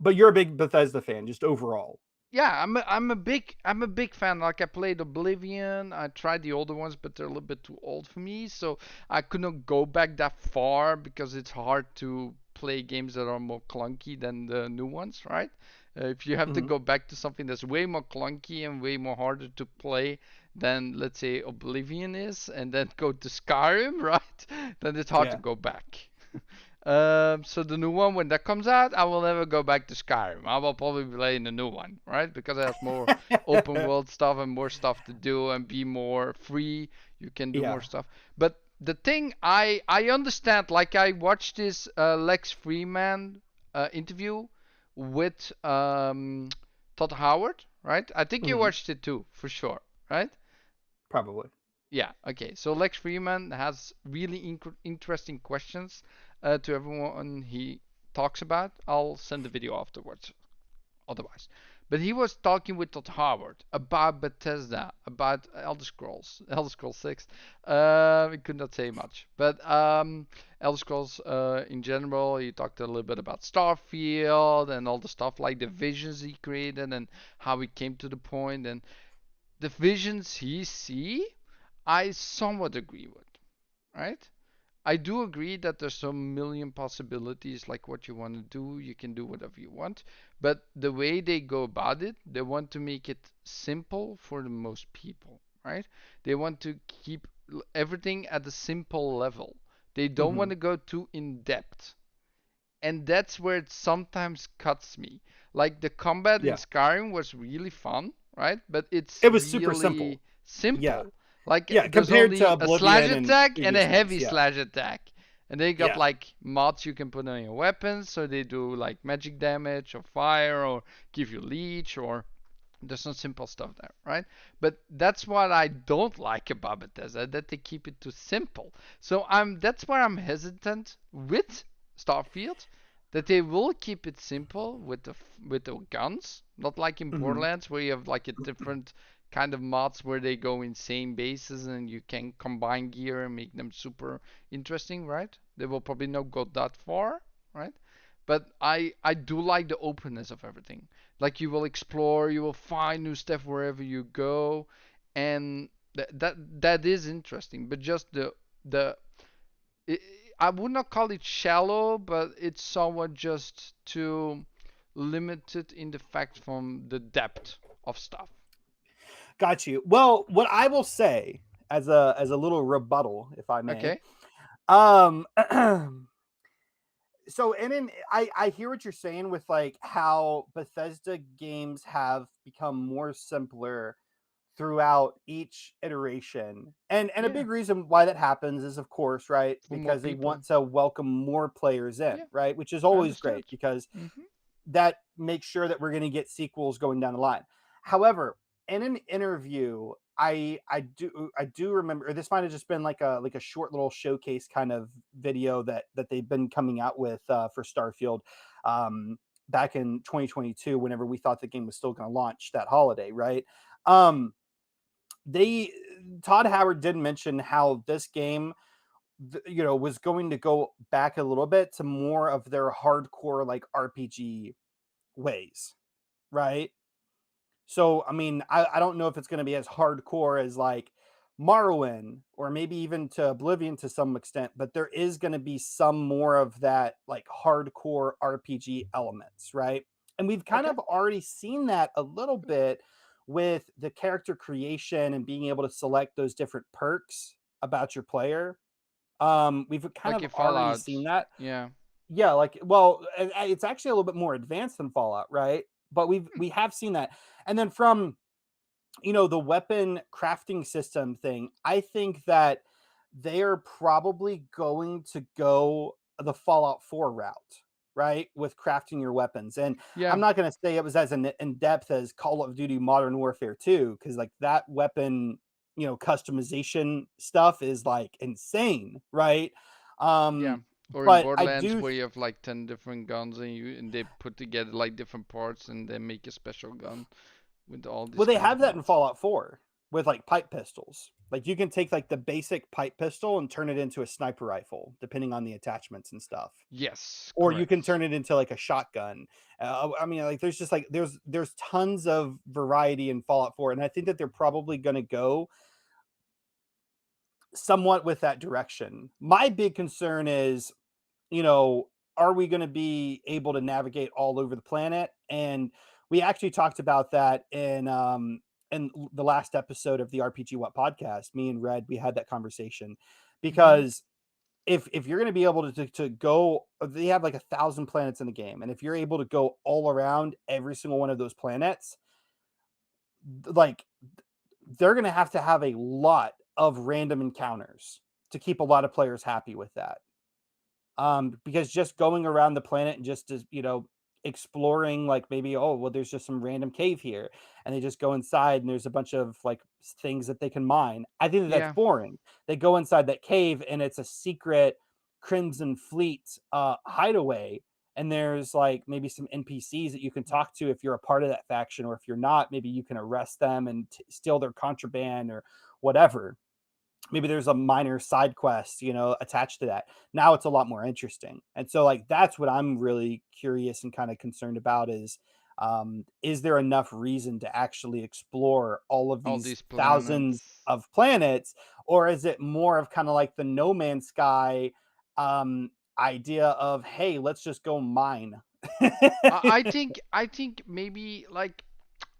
S3: but you're a big Bethesda fan, just overall.
S4: yeah, I'm a big fan. Like I played Oblivion. I tried the older ones, but they're a little bit too old for me, so I couldn't go back that far because it's hard to play games that are more clunky than the new ones, right? If you have to
S3: Hmm.
S4: go back to something that's way more clunky and way more harder to play than, let's say, Oblivion is, and then go to Skyrim, right? Then it's hard to
S3: Yeah.
S4: go back. So the new one, when that comes out, I will never go back to Skyrim. I will probably play in the new one, right? Because it has more open world stuff and more stuff to do and be more free. You can do more
S3: Yeah.
S4: stuff. But the thing I understand, like I watched this Lex Freeman interview with Todd Howard, right? I think you
S3: Hmm.
S4: watched it too, for sure, right?
S3: Probably.
S4: Yeah, okay. So Lex Freeman has really interesting questions to everyone he talks about. I'll send the video afterwards, otherwise. But he was talking with Todd Howard about Bethesda, about Elder Scrolls, Elder Scrolls 6. He could not say much, but Elder Scrolls in general. He talked a little bit about Starfield and all the stuff like the visions he created and how he came to the point and the visions he see. I somewhat agree with, right? I do agree that there's some million possibilities like what you want to do, you can do whatever you want, but the way they go about it, they want to make it simple for the most people, right? They want to keep everything at a simple level. They don't
S3: Hmm.
S4: want to go too in depth. And that's where it sometimes cuts me. Like the combat in
S3: Yeah.
S4: Skyrim was really fun, right? But it's
S3: It was super
S4: really
S3: simple. Yeah.
S4: simple. Like
S3: Yeah.
S4: there's
S3: Compared to
S4: only a slash
S3: Oblivion and
S4: attack and a
S3: previous ones.
S4: heavy
S3: Yeah.
S4: slash attack. And they got
S3: Yeah.
S4: like mods you can put on your weapons, so they do like magic damage or fire or give you leech or there's some simple stuff there, right? But that's what I don't like about Bethesda, that they keep it too simple. So that's where I'm hesitant with Starfield, that they will keep it simple with the guns, not like in
S3: Hmm.
S4: Borderlands where you have like a different kind of mods where they go insane bases and you can combine gear and make them super interesting, right? They will probably not go that far, right? But I do like the openness of everything. Like you will explore, you will find new stuff wherever you go, and that is interesting. But just the I I would not call it shallow, but it's somewhat just too limited in the fact from the depth of stuff.
S3: Got you. Well, what I will say as a little rebuttal, if I may,
S4: Okay.
S3: um, so and in I hear what you're saying with like how Bethesda games have become more simpler throughout each iteration. And a
S4: Yeah.
S3: big reason why that happens is of course, right?
S4: For more
S3: Because they
S4: people.
S3: want to welcome more players in,
S4: Yeah.
S3: right? Which is
S4: I
S3: always great
S4: understand.
S3: because
S4: Mhm.
S3: that makes sure that we're going to get sequels going down the line. However, in an interview, I do remember, or this might have just been like a short little showcase kind of video that they've been coming out with for Starfield back in 2022, whenever we thought the game was still going to launch that holiday, right? Um, they Todd Howard did mention how this game was going to go back a little bit to more of their hardcore like RPG ways, right? So, I mean, I don't know if it's going to be as hardcore as like Morrowind or maybe even to Oblivion to some extent, but there is going to be some more of that like hardcore RPG elements, right? And we've kind
S4: Okay.
S3: of already seen that a little
S4: Good.
S3: bit with the character creation and being able to select those different perks about your player. We've kind
S4: Like
S3: of
S4: in
S3: already
S4: Fallout.
S3: seen that.
S4: Yeah.
S3: Yeah, like, well, it's actually a little bit more advanced than Fallout, right? But
S4: Hmm.
S3: we have seen that. And then from, the weapon crafting system thing, I think that they are probably going to go the Fallout 4 route, right? With crafting your weapons. And
S4: Yeah.
S3: I'm not going to say it was as in depth as Call of Duty Modern Warfare 2 cuz like that weapon, customization stuff is like insane, right?
S4: Yeah.
S3: Um
S4: Or in
S3: but I
S4: Borderlands
S3: do
S4: where you have like 10 different guns and they put together like different parts and they make a special gun with all these
S3: well, they
S4: kind of
S3: have that in
S4: mods.
S3: Fallout 4. with like pipe pistols. Like you can take like the basic pipe pistol and turn it into a sniper rifle, depending on the attachments and stuff.
S4: Yes,
S3: Or you can
S4: correct.
S3: turn it into like a shotgun. I mean, like there's just like there's tons of variety in Fallout 4, and I think that they're probably going to go somewhat with that direction. My big concern is, you know, are we going to be able to navigate all over the planet? And we actually talked about that in the last episode of the rpgWhat podcast. Me and Red, we had that conversation
S4: Hmm.
S3: because if you're going to be able to go, they have like 1,000 planets in the game, and if you're able to go all around every single one of those planets, like they're going to have a lot of random encounters to keep a lot of players happy with that. Because just going around the planet and just as exploring, like maybe, oh well, there's just some random cave here, and they just go inside and there's a bunch of like things that they can mine. I think that that's
S4: Yeah.
S3: boring. They go inside that cave and it's a secret Crimson Fleet hideaway, and there's like maybe some NPCs that you can talk to if you're a part of that faction, or if you're not, maybe you can arrest them and steal their contraband or whatever. Maybe there's a minor side quest, attached to that. Now it's a lot more interesting. And so like that's what I'm really curious and kind of concerned about is there enough reason to actually explore all of
S4: All
S3: these
S4: these
S3: thousands
S4: planets.
S3: of planets, or is it more of kind of like the No Man's Sky idea of, hey, let's just go mine?
S4: I think maybe like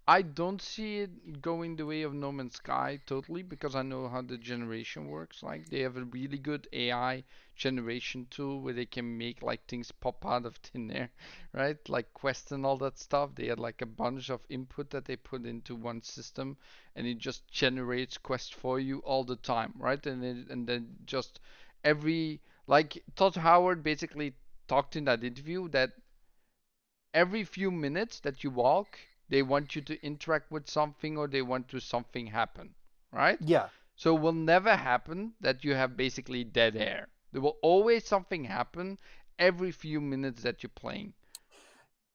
S4: I don't see it going the way of No Man's Sky totally because I know how the generation works. Like they have a really good AI generation tool where they can make like things pop out of thin air, right? Like quests and all that stuff. They had like a bunch of input that they put into one system and it just generates quests for you all the time, right? And then just every like Todd Howard basically talked in that interview that every few minutes that you walk, they want you to interact with something or they want to something happen, right?
S3: Yeah.
S4: So it will never happen that you have basically dead air. There will always something happen every few minutes that you're playing.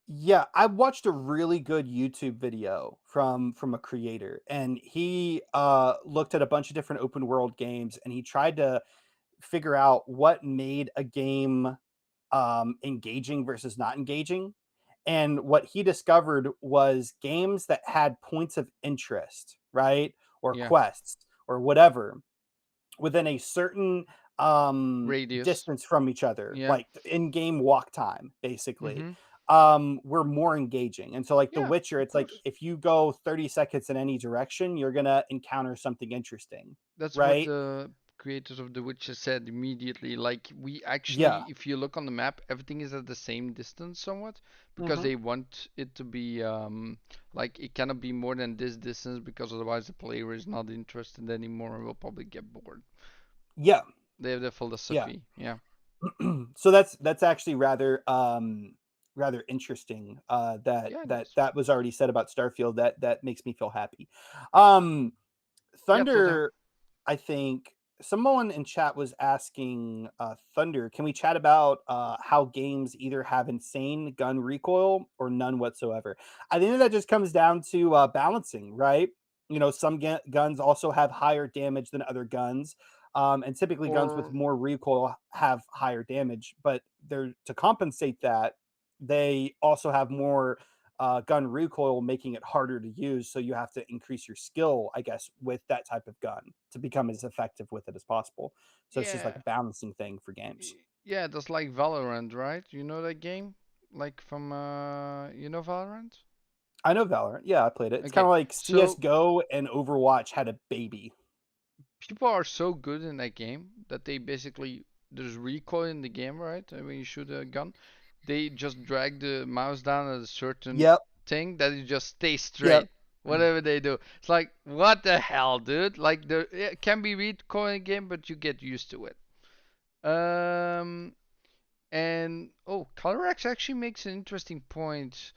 S3: Yeah, I watched a really good YouTube video from a creator, and he looked at a bunch of different open world games, and he tried to figure out what made a game engaging versus not engaging. And what he discovered was games that had points of interest, right? Or
S4: Yeah,
S3: quests or whatever within a certain
S4: radius.
S3: distance from each other,
S4: Yeah.
S3: like in-game walk time, basically,
S4: Mhm.
S3: were more engaging. And so like The
S4: Yeah,
S3: Witcher,
S4: of
S3: it's like
S4: course.
S3: if you go 30 seconds in any direction, you're gonna encounter something interesting,
S4: That's what
S3: right?
S4: the creators of The Witcher said immediately. Like, we actually,
S3: Yeah.
S4: if you look on the map, everything is at the same distance somewhat because
S3: Hmm.
S4: they want it to be like it cannot be more than this distance because otherwise the player is not interested anymore and will probably get bored.
S3: Yeah.
S4: They have the
S3: Yeah.
S4: philosophy. Yeah.
S3: So that's actually rather interesting, that
S4: Yeah, it
S3: that
S4: is.
S3: that was already said about Starfield. That makes me feel happy. um
S4: Yeah, totally.
S3: Thunder, I think someone in chat was asking, Thunder, can we chat about how games either have insane gun recoil or none whatsoever? I think that just comes down to balancing, right? Some guns also have higher damage than other guns. And typically guns with
S4: Or
S3: more recoil have higher damage, but they're to compensate that, they also have more gun recoil, making it harder to use. So you have to increase your skill, I guess, with that type of gun to become as effective with it as possible. So it's just like
S4: yeah.
S3: a balancing thing for games.
S4: Yeah, that's like Valorant, right? You know that game? Like from you know Valorant?
S3: I know Valorant. Yeah, I played it. It's kind
S4: Okay.
S3: of like
S4: So
S3: CS:GO and Overwatch had a baby.
S4: people are so good in that game that they basically there's recoil in the game, right? When you shoot a gun, they just drag the mouse down at a certain
S3: Yep.
S4: thing that it just stays
S3: Yep.
S4: straight. Whatever they do, it's like what the hell, dude? Like there it can be recoil in the game, but you get used to it. Um, and oh, ColorX actually makes an interesting point.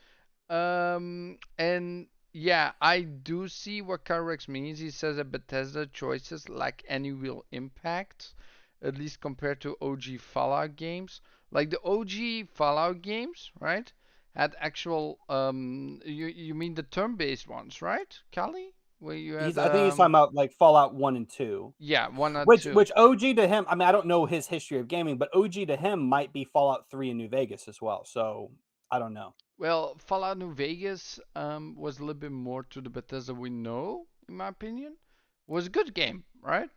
S4: And yeah, I do see what Carrex means. He says that Bethesda choices lack any real impact, at least compared to OG Fallout games. Like the OG Fallout games, right? Had actual you mean the turn-based ones, right, Kali? where you
S3: He's
S4: had
S3: I think he's talking about like Fallout 1 and 2.
S4: yeah, 1 or 2.
S3: Which OG to him, I mean, I don't know his history of gaming, but OG to him might be Fallout 3 in New Vegas as well. So I don't know.
S4: Well, Fallout New Vegas was a little bit more to the Bethesda we know, in my opinion. Was a good game, right?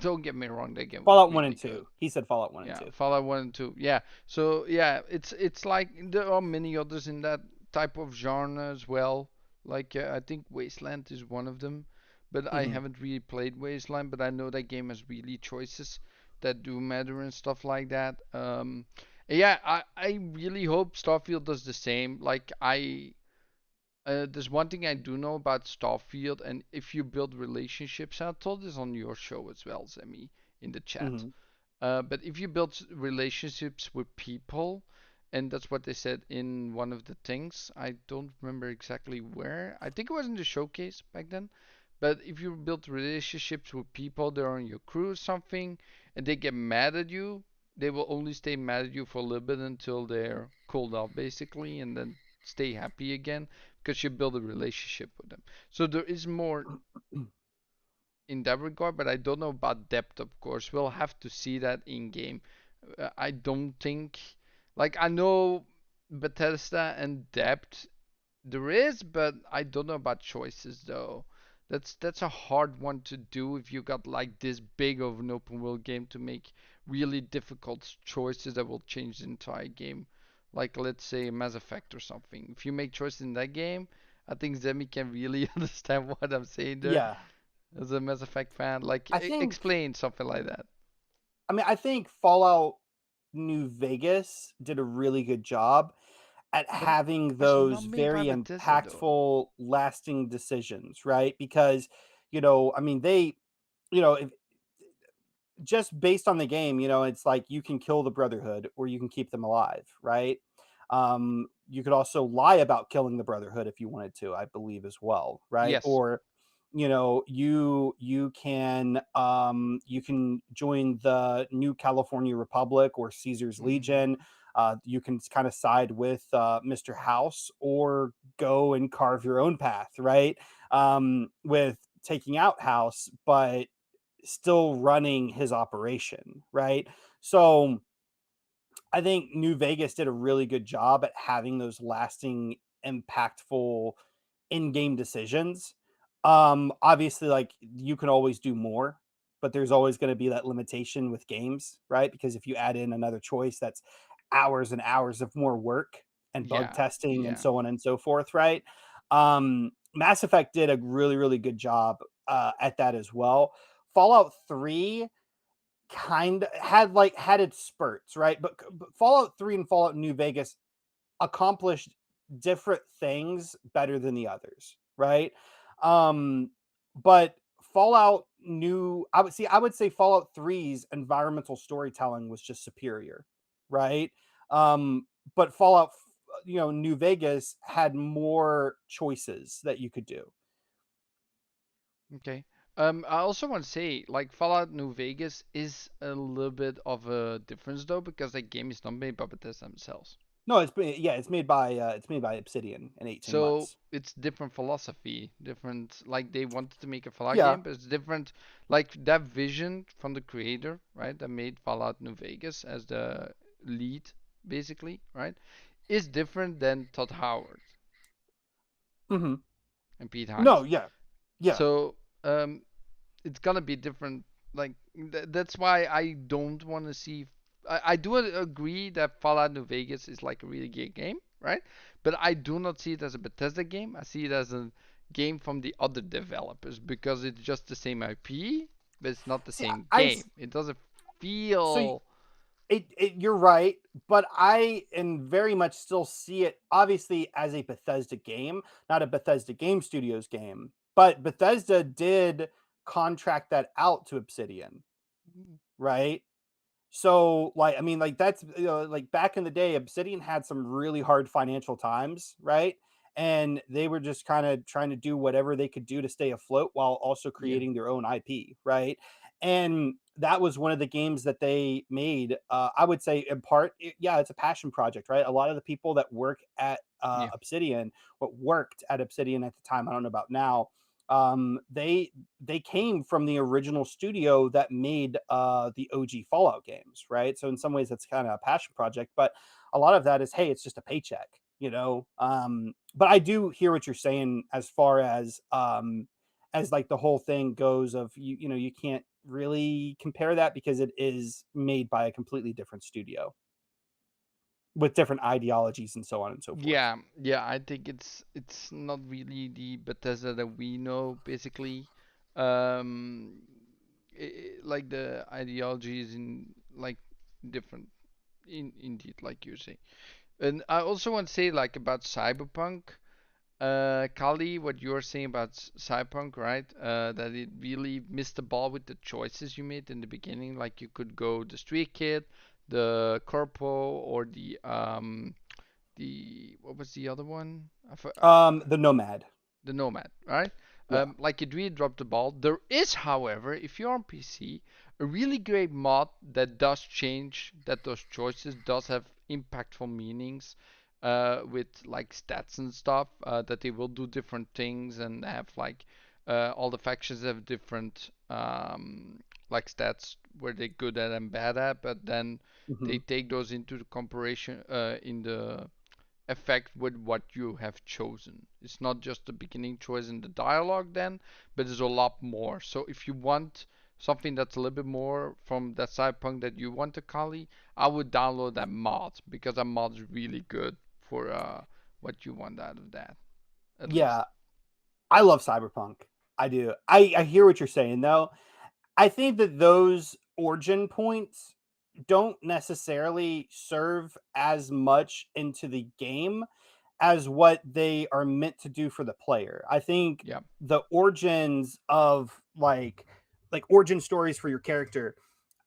S4: Don't get me wrong, that game was
S3: Fallout 1
S4: really
S3: and
S4: good.
S3: 2. He said Fallout 1 and
S4: Yeah,
S3: 2.
S4: Fallout 1 and 2. Yeah. So yeah, it's like there are many others in that type of genre as well. Like I think Wasteland is one of them, but I
S3: Hmm.
S4: haven't really played Wasteland. But I know that game has really choices that do matter and stuff like that. Yeah, I really hope Starfield does the same. Like there's one thing I do know about Starfield, and if you build relationships, and I told this on your show as well, Zemi, in the chat.
S3: Hmm.
S4: But if you build relationships with people, and that's what they said in one of the things, I don't remember exactly where. I think it was in the showcase back then. But if you build relationships with people that are on your crew or something, and they get mad at you, they will only stay mad at you for a little bit until they're cooled off, basically, and then stay happy again because you build a relationship with them. So there is more in that regard, but I don't know about depth, of course. We'll have to see that in game. I don't think, like, I know Bethesda and depth there is, but I don't know about choices though. That's a hard one to do if you got like this big of an open world game to make really difficult choices that will change the entire game. Like let's say Mass Effect or something. If you make choices in that game, I think Zemi can really understand what I'm saying there
S3: Yeah.
S4: as a Mass Effect fan. Like,
S3: I think,
S4: explain something like that.
S3: I think Fallout New Vegas did a really good job at
S4: But it
S3: having
S4: was not
S3: those
S4: made by
S3: very
S4: Bethesda, though.
S3: impactful, lasting decisions, right? Because, I mean, if, just based on the game, it's like you can kill the Brotherhood or you can keep them alive, right? You could also lie about killing the Brotherhood if you wanted to, I believe as well, right?
S4: Yes.
S3: Or you can join the New California Republic or Caesar's
S4: Hmm.
S3: Legion. You can kind of side with Mr. House or go and carve your own path, right? With taking out House, but still running his operation, right? So I think New Vegas did a really good job at having those lasting, impactful in-game decisions. Obviously, like you can always do more, but there's always going to be that limitation with games, right? Because if you add in another choice, that's hours and hours of more work and bug
S4: Yeah.
S3: testing and
S4: Yeah.
S3: so on and so forth, right? Mass Effect did a really, really good job at that as well. Fallout 3 kind of had its spurts, right? But Fallout 3 and Fallout New Vegas accomplished different things better than the others, right? But Fallout New I would say Fallout Three's environmental storytelling was just superior, right? But Fallout New Vegas had more choices that you could do.
S4: Okay. I also want to say, like, Fallout New Vegas is a little bit of a difference though, because that game is not made by Bethesda themselves.
S3: No, it's made by Obsidian in 18
S4: So
S3: months.
S4: it's different philosophy, different. Like they wanted to make a Fallout
S3: Yeah.
S4: game, but it's different. Like that vision from the creator, right, that made Fallout New Vegas as the lead, basically, right, is different than Todd Howard
S3: Hmm.
S4: and Pete
S3: No,
S4: Hines.
S3: yeah. Yeah.
S4: So it's gonna be different. Like that's why I don't want to see. I do agree that Fallout New Vegas is like a really good game, right? But I do not see it as a Bethesda game. I see it as a game from the other developers because it's just the same IP, but it's not the
S3: See,
S4: same
S3: I
S4: game. It doesn't
S3: so
S4: feel.
S3: you're right, but I am very much still see it obviously as a Bethesda game, not a Bethesda Game Studios game. But Bethesda did contract that out to Obsidian, right? So, like, I mean, like that's like back in the day, Obsidian had some really hard financial times, right? And they were just kind of trying to do whatever they could do to stay afloat while also
S4: Yeah,
S3: creating their own IP, right? And that was one of the games that they made. I would say, in part, yeah, it's a passion project, right? A lot of the people that work at
S4: yeah,
S3: Obsidian, what worked at Obsidian at the time, I don't know about now, They came from the original studio that made the OG Fallout games, right? So in some ways that's kind of a passion project, but a lot of that is, hey, it's just a paycheck, you know. But I do hear what you're saying as like the whole thing goes of you know, you can't really compare that because it is made by a completely different studio with different ideologies and so on and so forth.
S4: Yeah, yeah, I think it's not really the Bethesda that we know, basically. Um, like the ideologies in like different, indeed, like you say. And I also want to say like about Cyberpunk, Kali, what you're saying about Cyberpunk, right? That it really missed the ball with the choices you made in the beginning. Like you could go the street kid, the corpo, or the what was the other one?
S3: The Nomad.
S4: The Nomad, right?
S3: Yeah.
S4: Like it really dropped the ball. There is, however, if you're on PC, a really great mod that does change that those choices does have impactful meanings, with like stats and stuff, that they will do different things and have like all the factions have different like stats where they're good at and bad at, but then
S3: Hmm.
S4: they take those into the comparison in the effect with what you have chosen. It's not just the beginning choice in the dialogue then, but there's a lot more. So if you want something that's a little bit more from that cyberpunk that you want to Kali, I would download that mod because that mod is really good for what you want out of that, at
S3: Yeah,
S4: least.
S3: I love Cyberpunk. I do. I hear what you're saying though. I think that those origin points don't necessarily serve as much into the game as what they are meant to do for the player. I think
S4: Yeah.
S3: the origins of like origin stories for your character,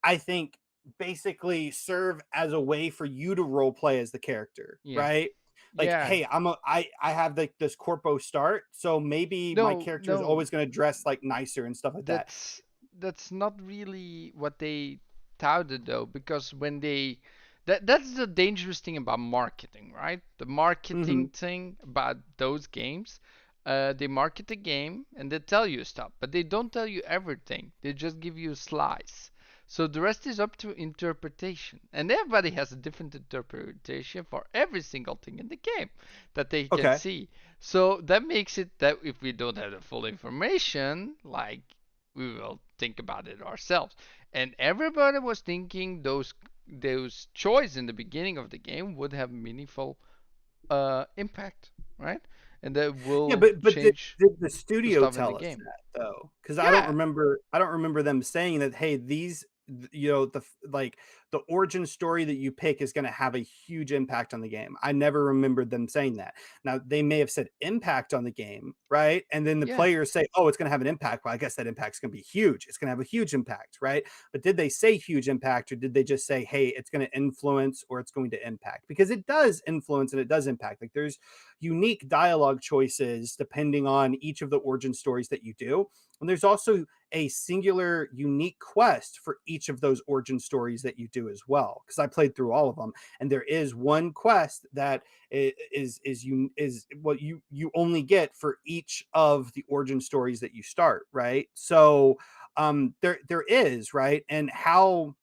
S3: I think basically serve as a way for you to role play as the character,
S4: Yeah.
S3: right? Like,
S4: Yeah.
S3: hey, I have like this corpo start, so maybe my
S4: No,
S3: character is
S4: no.
S3: always going to dress like nicer and stuff like that.
S4: That's that's not really what they touted though, because when they that's the dangerous thing about marketing, right? The
S3: Hmm.
S4: marketing thing about those games, they market the game and they tell you stuff, but they don't tell you everything. They just give you a slice. So the rest is up to interpretation, and everybody has a different interpretation for every single thing in the game that they can
S3: Okay.
S4: see. So that makes it that if we don't have the full information, like we will think about it ourselves. And everybody was thinking those choices in the beginning of the game would have meaningful impact, right? And that
S3: Yeah,
S4: will
S3: but
S4: change
S3: did the
S4: the
S3: studio
S4: stuff in the
S3: tell us
S4: game.
S3: that though? Because
S4: Yeah,
S3: I don't remember them saying that. Hey, you know, like the origin story that you pick is going to have a huge impact on the game. I never remembered them saying that. Now they may have said impact on the game, right? And then the
S4: yeah,
S3: players say, oh, it's going to have an impact. Well, I guess that impact's going to be huge. It's going to have a huge impact, right? But did they say huge impact, or did they just say, hey, it's going to influence or it's going to impact? Because it does influence and it does impact. Like there's unique dialogue choices depending on each of the origin stories that you do. And there's also a singular unique quest for each of those origin stories that you do as well, because I played through all of them, and there is one quest that is what you only get for each of the origin stories that you start, right? So there is, right, and how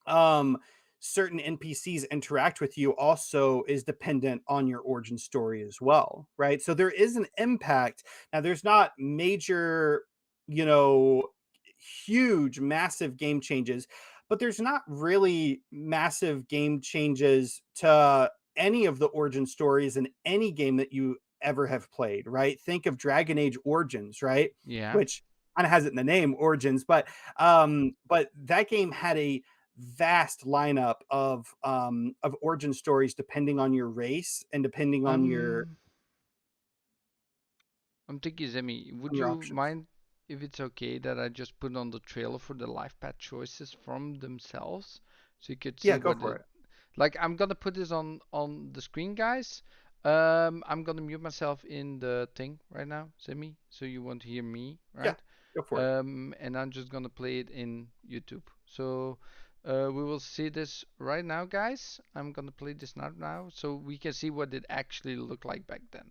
S3: um certain NPCs interact with you also is dependent on your origin story as well, right? So there is an impact. Now there's not major, you know, huge massive game changes, but there's not really massive game changes to any of the origin stories in any game that you ever have played, right? Think of Dragon Age Origins, right?
S4: yeah.
S3: Which kind of has it in the name Origins, but that game had a vast lineup of origin stories depending on your race and depending
S4: Um, I'm thinking, Zemi,
S3: on
S4: would
S3: your
S4: you
S3: options.
S4: mind if it's okay that I just put on the trailer for the life path choices from themselves, so you could
S3: Yeah,
S4: see
S3: go
S4: what
S3: for
S4: it
S3: it.
S4: like? I'm gonna put this on the screen, guys. I'm gonna mute myself in the thing right now, Zemi, so you won't hear me,
S3: Yeah,
S4: right?
S3: go for it.
S4: And I'm just gonna play it in YouTube. So we will see this right now, guys. I'm gonna play this now, so we can see what it actually looked like back then.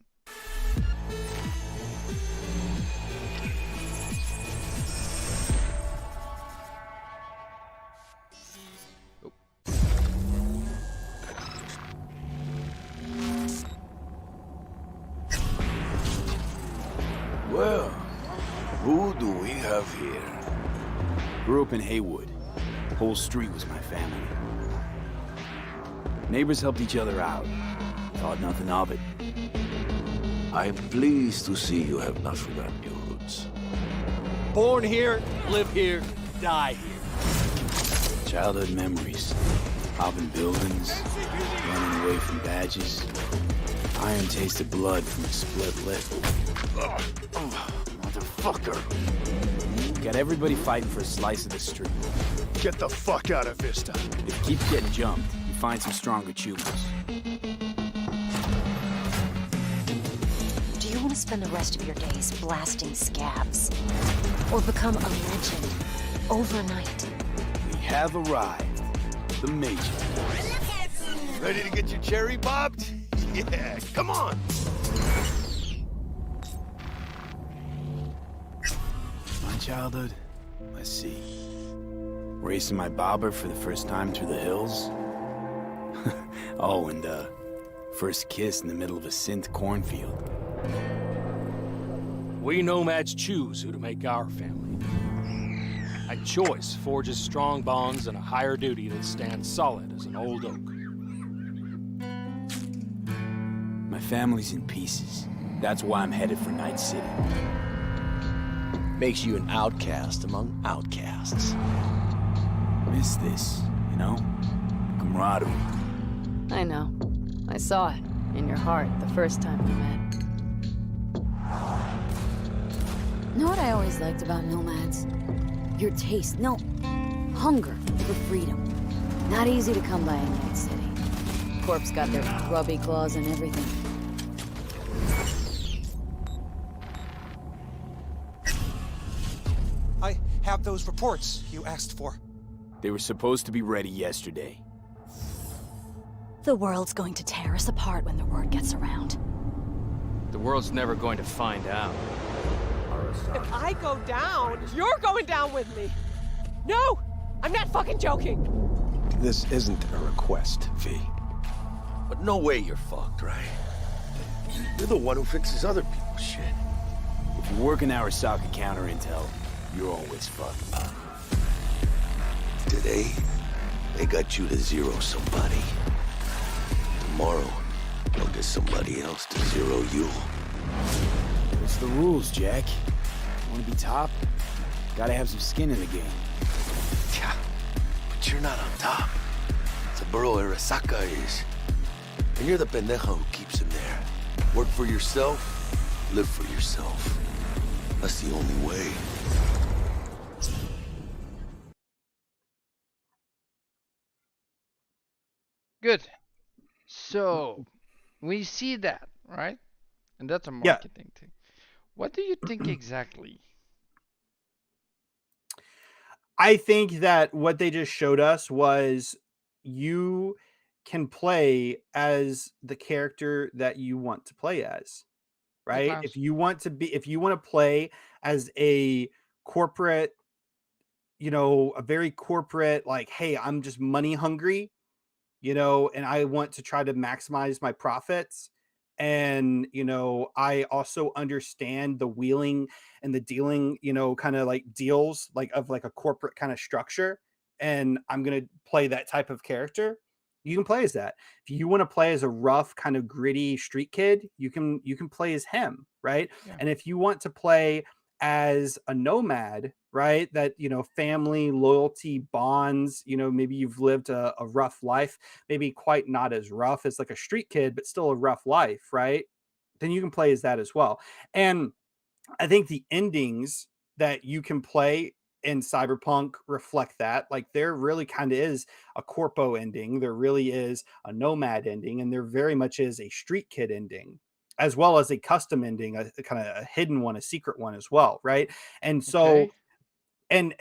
S5: Well, who do we have here?
S6: Grew up in Haywood. Whole street was my family. Neighbors helped each other out. Thought nothing of it.
S5: I'm pleased to see you have not forgotten your roots.
S7: Born here, live here, die here.
S6: Childhood memories. Robbing buildings, running away from badges. Iron taste of blood from a split lip.
S5: Motherfucker!
S6: Got everybody fighting for a slice of the street.
S7: Get the fuck out of Vista.
S6: If you keep getting jumped, you find some stronger choosers.
S8: Do you want to spend the rest of your days blasting scabs? Or become a legend overnight?
S6: We have arrived. The Major.
S5: Ready to get your cherry bobbed? Yeah, come on!
S6: My childhood? Let's see. Racing my bobber for the first time through the hills? Oh, and first kiss in the middle of a synth cornfield.
S7: We nomads choose who to make our family. A choice forges strong bonds and a higher duty that stands solid as an old oak.
S6: My family's in pieces. That's why I'm headed for Night City.
S9: Makes you an outcast among outcasts.
S6: Miss this, you know? Camaraderie.
S10: I know. I saw it in your heart the first time we met. Know what I always liked about nomads? Your taste, no, hunger for freedom. Not easy to come by in Night City. Corp's got their grubby claws and everything.
S11: I have those reports you asked for.
S6: They were supposed to be ready yesterday.
S8: The world's going to tear us apart when the word gets around.
S12: The world's never going to find out.
S13: If I go down, you're going down with me. No! I'm not fucking joking!
S9: This isn't a request, V.
S5: But no way you're fucked, right? You're the one who fixes other people's shit.
S6: If you work in Arasaka counter intel, you're always fucked.
S5: Today, they got you to zero somebody. Tomorrow, they'll get somebody else to zero you.
S6: It's the rules, Jack. Want to be top? Gotta have some skin in the game.
S5: Yeah, but you're not on top. Saburo Arasaka is. And you're the pendeja who keeps him there. Work for yourself, live for yourself. That's the only way.
S4: Good. So, we see that, right? And that's a marketing thing. What do you think exactly?
S3: I think that what they just showed us was you can play as the character that you want to play as, right? If you want to play as a corporate, a very corporate, like, hey, I'm just money hungry, and I want to try to maximize my profits. And, I also understand the wheeling and the dealing, kind of like deals of a corporate kind of structure. And I'm going to play that type of character. You can play as that. If you want to play as a rough kind of gritty street kid, you can play as him. Right. Yeah. And if you want to play as a nomad, right, that, family loyalty bonds, maybe you've lived a rough life, maybe quite not as rough as like a street kid, but still a rough life, right? Then you can play as that as well. And I think the endings that you can play in Cyberpunk reflect that. Like, there really kind of is a corpo ending, there really is a nomad ending, and there very much is a street kid ending, as well as a custom ending, a kind of a hidden one, a secret one as well, right? And so, and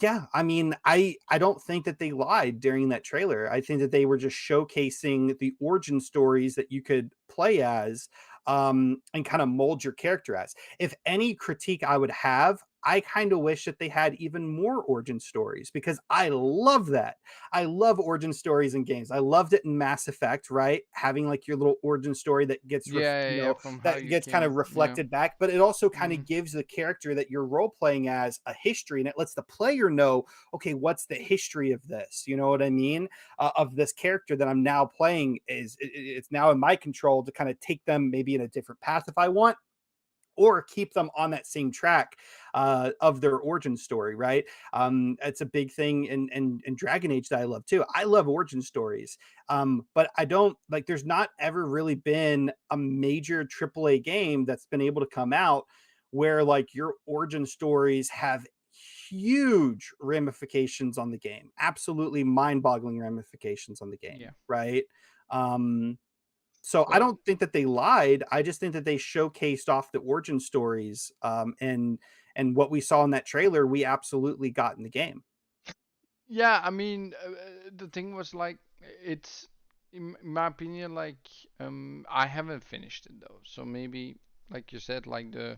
S3: yeah, I mean, I don't think that they lied during that trailer. I think that they were just showcasing the origin stories that you could play as, and kind of mold your character as. If any critique I would have I kind of wish that they had even more origin stories, because I love that. I love origin stories in games. I loved it in Mass Effect, right? Having like your little origin story that gets
S4: From how
S3: that
S4: you
S3: gets kind of
S4: came.
S3: reflected back, but it also kind
S4: Mhm.
S3: of gives the character that you're role playing as a history, and it lets the player know, okay, what's the history of this? You know what I mean? Of this character that I'm now playing, it's now in my control to kind of take them maybe in a different path if I want, or keep them on that same track of their origin story, right? It's a big thing in Dragon Age that I love too. I love origin stories, but I don't like. There's not ever really been a major AAA game that's been able to come out where like your origin stories have huge ramifications on the game, absolutely mind-boggling ramifications on the game,
S4: Yeah.
S3: right? So I
S4: Well,
S3: don't think that they lied. I just think that they showcased off the origin stories, and what we saw in that trailer, we absolutely got in the game.
S4: yeah, I mean, the thing was like, it's in my opinion, like, I haven't finished it though, so maybe, like you said, like the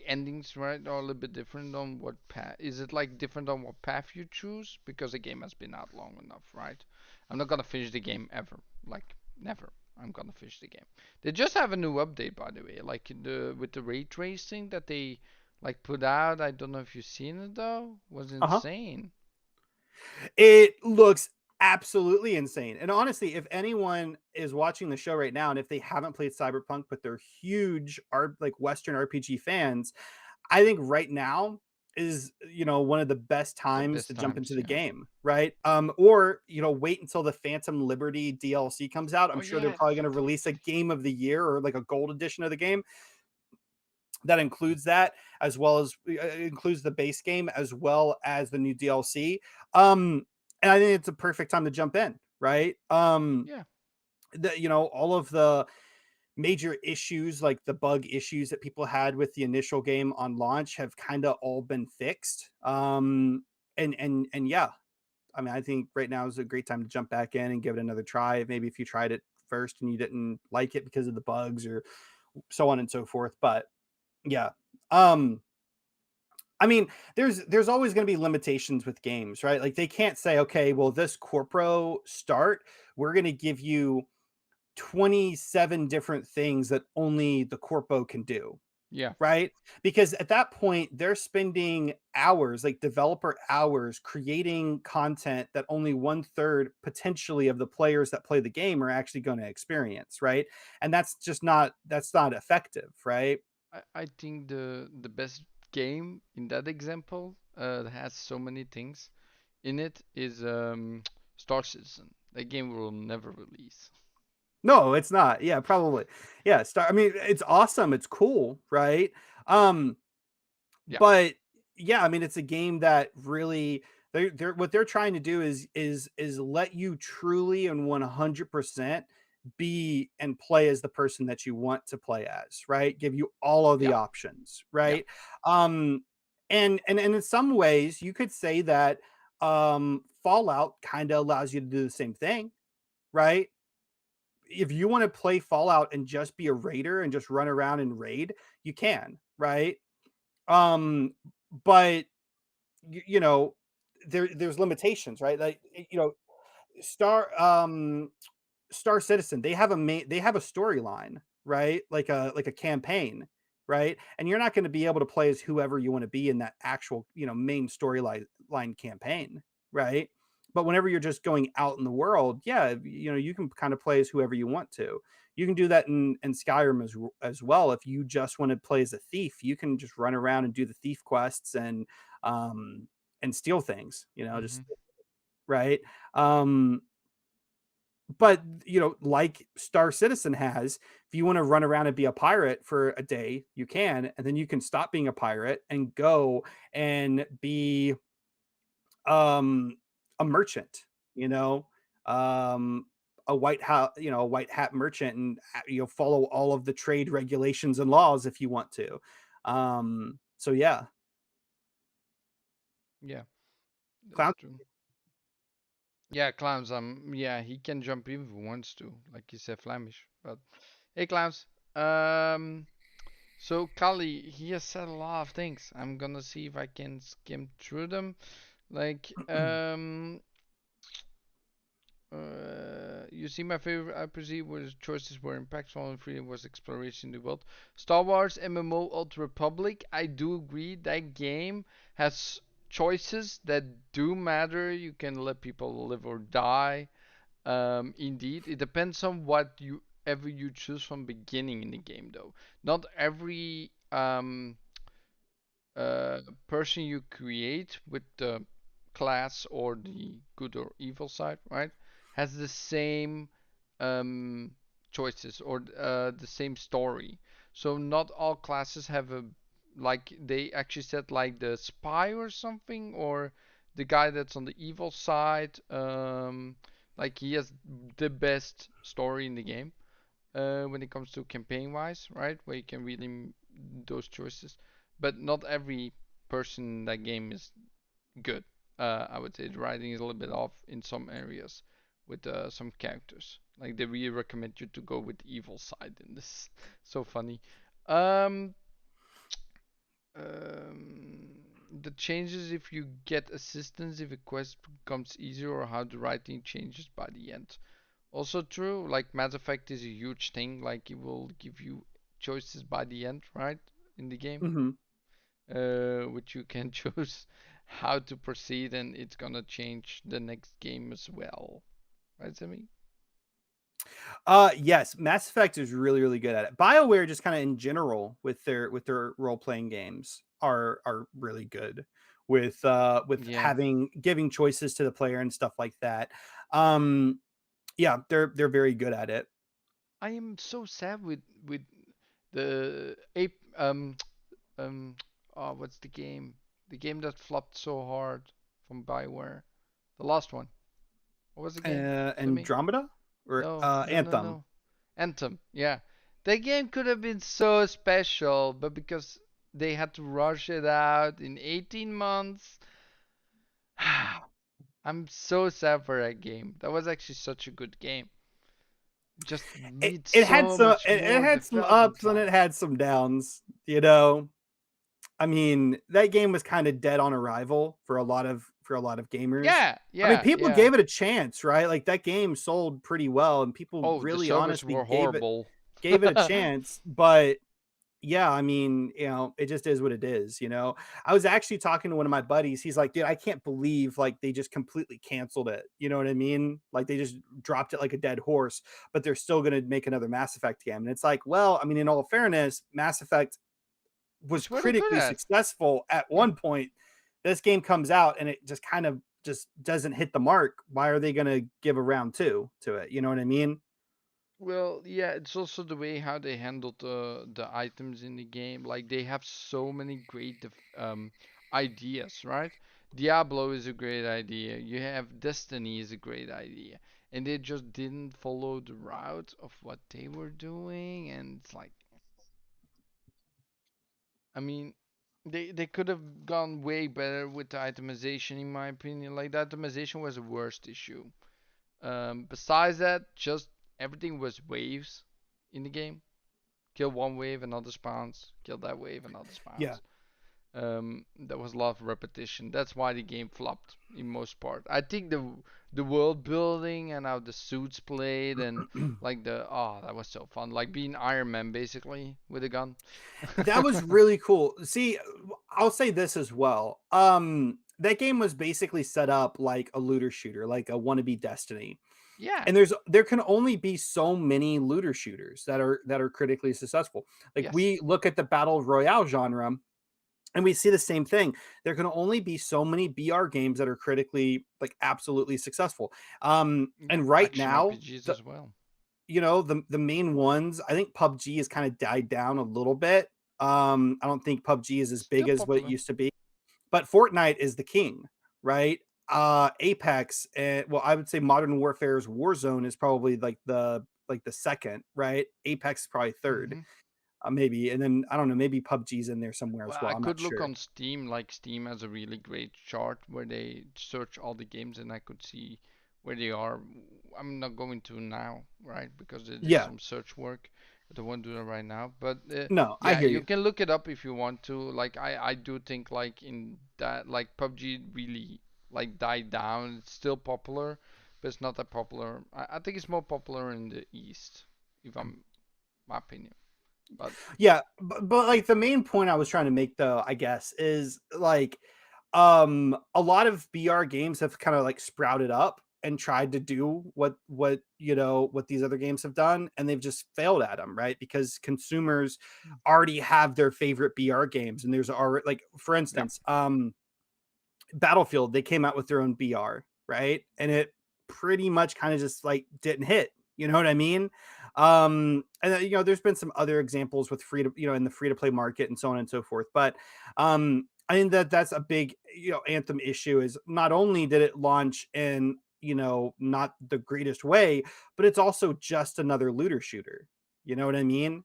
S4: endings, right, are a little bit different on what path. Is it like different on what path you choose? Because the game has been out long enough, right? I'm not gonna finish the game ever, like never. I'm gonna finish the game. They just have a new update, by the way, like with the ray tracing that they like put out. I don't know if you've seen it though. Was
S3: Uh-huh.
S4: insane.
S3: It looks absolutely insane. And honestly, if anyone is watching the show right now, and if they haven't played Cyberpunk, but they're huge like Western RPG fans, I think right now is, one of the best
S4: The
S3: times to
S4: best
S3: jump
S4: times,
S3: into the
S4: yeah.
S3: game, right? Or wait until the Phantom Liberty DLC comes out. I'm
S4: Oh
S3: sure they're
S4: yeah.
S3: probably going to release a game of the year or like a gold edition of the game that includes that, as well as includes the base game as well as the new DLC. And I think it's a perfect time to jump in, right?
S4: Yeah.
S3: All of the major issues, like the bug issues that people had with the initial game on launch, have kind of all been fixed. And yeah, I mean, I think right now is a great time to jump back in and give it another try. Maybe if you tried it first and you didn't like it because of the bugs or so on and so forth. But yeah. I mean, there's always going to be limitations with games, right? Like they can't say, okay, well, this corpro start, we're going to give you 27 different things that only the corpo can do,
S4: Yeah.
S3: right? Because at that point, they're spending hours, like developer hours, creating content that only 1/3 potentially of the players that play the game are actually going to experience, right? And that's not effective, right?
S4: I think the best game in that example that has so many things in it is Star Citizen. That game will never release.
S3: No, it's not. Yeah, probably. Yeah, I mean, it's awesome. It's cool, right? Um,
S4: Yeah.
S3: but yeah, I mean, it's a game that really they're what they're trying to do is let you truly and 100% be and play as the person that you want to play as, right? Give you all of the
S4: Yeah.
S3: options,
S4: Yeah.
S3: right? Um, and in some ways, you could say that Fallout kind of allows you to do the same thing, right? If you want to play Fallout and just be a raider and just run around and raid, you can, right? Um, but you know, there's limitations, right? Like Star Star Citizen, they have a storyline, right? Like a campaign, right? And you're not going to be able to play as whoever you want to be in that actual, main storyline line campaign, right? But whenever you're just going out in the world, yeah, you can kind of play as whoever you want to. You can do that in Skyrim as well. If you just want to play as a thief, you can just run around and do the thief quests and steal things, just
S4: Mm-hmm.
S3: right. But like Star Citizen has, if you want to run around and be a pirate for a day, you can, and then you can stop being a pirate and go and be a merchant, you know, um a white hat merchant, and follow all of the trade regulations and laws if you want to. So yeah.
S4: Yeah. That's
S3: Clown.
S4: true. Yeah, Clowns. Yeah, he can jump in if he wants to, like you said, Flamish. But hey, Clowns. Um, So Kali, he has said a lot of things. I'm gonna see if I can skim through them. Like, you see, my favorite RPG was choices were impactful and freedom was exploration in the world. Star Wars MMO Old Republic. I do agree that game has choices that do matter. You can let people live or die. Indeed, it depends on what you ever you choose from beginning in the game, though. Not every person you create with the class or the good or evil side, right, has the same um, choices or the same story. So not all classes have a like they actually said like the spy or something or the guy that's on the evil side. Like he has the best story in the game when it comes to campaign wise, right? Where you can really those choices, but not every person in that game is good. I would say the writing is a little bit off in some areas with some characters. Like they really recommend you to go with the evil side in this. So funny. Um, the changes if you get assistance if a quest becomes easier or how the writing changes by the end. Also true, like Mass Effect is a huge thing, like it will give you choices by the end, right? In the game.
S3: Mm-hmm.
S4: Which you can choose how to proceed and it's gonna change the next game as well. Right, Zemi?
S3: Yes, Mass Effect is really, really good at it. BioWare just kind of in general with their role playing games are really good with
S4: Yeah.
S3: having giving choices to the player and stuff like that. Yeah, they're very good at it.
S4: I am so sad with the ape oh what's the game? The game that flopped so hard from BioWare. The last one. What was the game? Zemi?
S3: Andromeda or
S4: No, no, no,
S3: Anthem.
S4: no. Anthem, yeah. That game could have been so special, but because they had to rush it out in 18 months, I'm so sad for that game. That was actually such a good game. Just need
S3: It had
S4: so much
S3: it
S4: more
S3: had some
S4: development
S3: ups and it
S4: time.
S3: had some downs, you know. I mean, that game was kind of dead on arrival for a lot of gamers.
S4: Yeah,
S3: I mean,
S4: yeah,
S3: people
S4: yeah.
S3: gave it a chance, right? Like that game sold pretty well and people
S4: Oh, the
S3: really
S4: servers
S3: honestly
S4: were horrible.
S3: gave it a chance, but yeah, I mean, you know, it just is what it is, you know. I was actually talking to one of my buddies. He's like, "Dude, I can't believe like they just completely canceled it." You know what I mean? Like they just dropped it like a dead horse, but they're still going to make another Mass Effect game. And it's like, well, I mean, in all fairness, Mass Effect was
S4: It's what they're good
S3: critically
S4: at.
S3: successful at
S4: Yeah.
S3: one point. This game comes out and it just kind of just doesn't hit the mark. Why are they going to give a round two to it? You know what I mean?
S4: Well, yeah, it's also the way how they handled the items in the game. Like they have so many great ideas, right? Diablo is a great idea. You have Destiny is a great idea. And they just didn't follow the route of what they were doing and it's like I mean they could have gone way better with the itemization in my opinion. Like the itemization was the worst issue. Besides that, just everything was waves in the game. Kill one wave, another spawns. Kill that wave, another
S3: Yeah.
S4: spawns. There was a lot of repetition. That's why the game flopped in most part. I think the world building and how the suits played and like the oh that was so fun. Like being Iron Man basically with a gun.
S3: That was really cool. See, I'll say this as well. That game was basically set up like a looter shooter, like a wannabe Destiny.
S4: Yeah.
S3: And there can only be so many looter shooters that are critically successful. Like
S4: Yes.
S3: we look at the battle royale genre and we see the same thing. There can only be so many BR games that are critically like absolutely successful. And right
S4: Action
S3: now,
S4: RPGs as well.
S3: you know, the main ones, I think PUBG has kind of died down a little bit. I don't think PUBG is as big
S4: Still
S3: as what it
S4: popular.
S3: used to be, but Fortnite is the king, right? Apex, well, I would say Modern Warfare's Warzone is probably like the second, right? Apex is probably 3rd, maybe, and then I don't know, maybe PUBG's in there somewhere as
S4: Well,
S3: well.
S4: I
S3: I'm not
S4: could look
S3: sure.
S4: on Steam, like Steam has a really great chart where they search all the games and I could see where they are. I'm not going to now, right? Because it is
S3: Yeah,
S4: some search work. I don't want to do that right now, but
S3: No, I
S4: yeah,
S3: hear
S4: you
S3: you.
S4: can look it up if you want to. Like I do think like in that like PUBG really like died down. It's still popular, but it's not that popular. I think it's more popular in the East, if I'm my opinion. But
S3: Yeah, but like the main point I was trying to make though, I guess, is like a lot of BR games have kind of like sprouted up and tried to do what what these other games have done, and they've just failed at them, right? Because consumers already have their favorite BR games, and there's already like, for
S4: yeah,
S3: instance, Battlefield, they came out with their own BR, right? And it pretty much kind of just like didn't hit. You know what I mean? And there's been some other examples with free to, in the free to play market and so on and so forth. But I think that's a big, Anthem issue is not only did it launch in, not the greatest way, but it's also just another looter shooter. You know what I mean?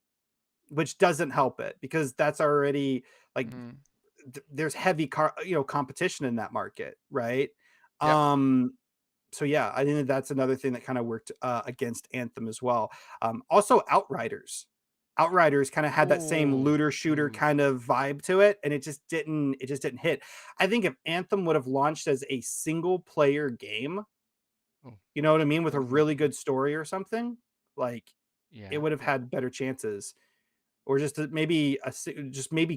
S3: Which doesn't help it because that's already like
S4: mm,
S3: there's heavy competition in that market, right?
S4: yeah.
S3: um so yeah, I think that's another thing that kind of worked against Anthem as well. Also Outriders kind of had that same
S4: Oh,
S3: looter shooter kind of vibe to it, and it just didn't hit. I think if Anthem would have launched as a single player game,
S4: oh,
S3: you know what I mean, with a
S4: would have been
S3: really good story or something, like it
S4: yeah,
S3: would have
S4: yeah.
S3: had better chances. Or just maybe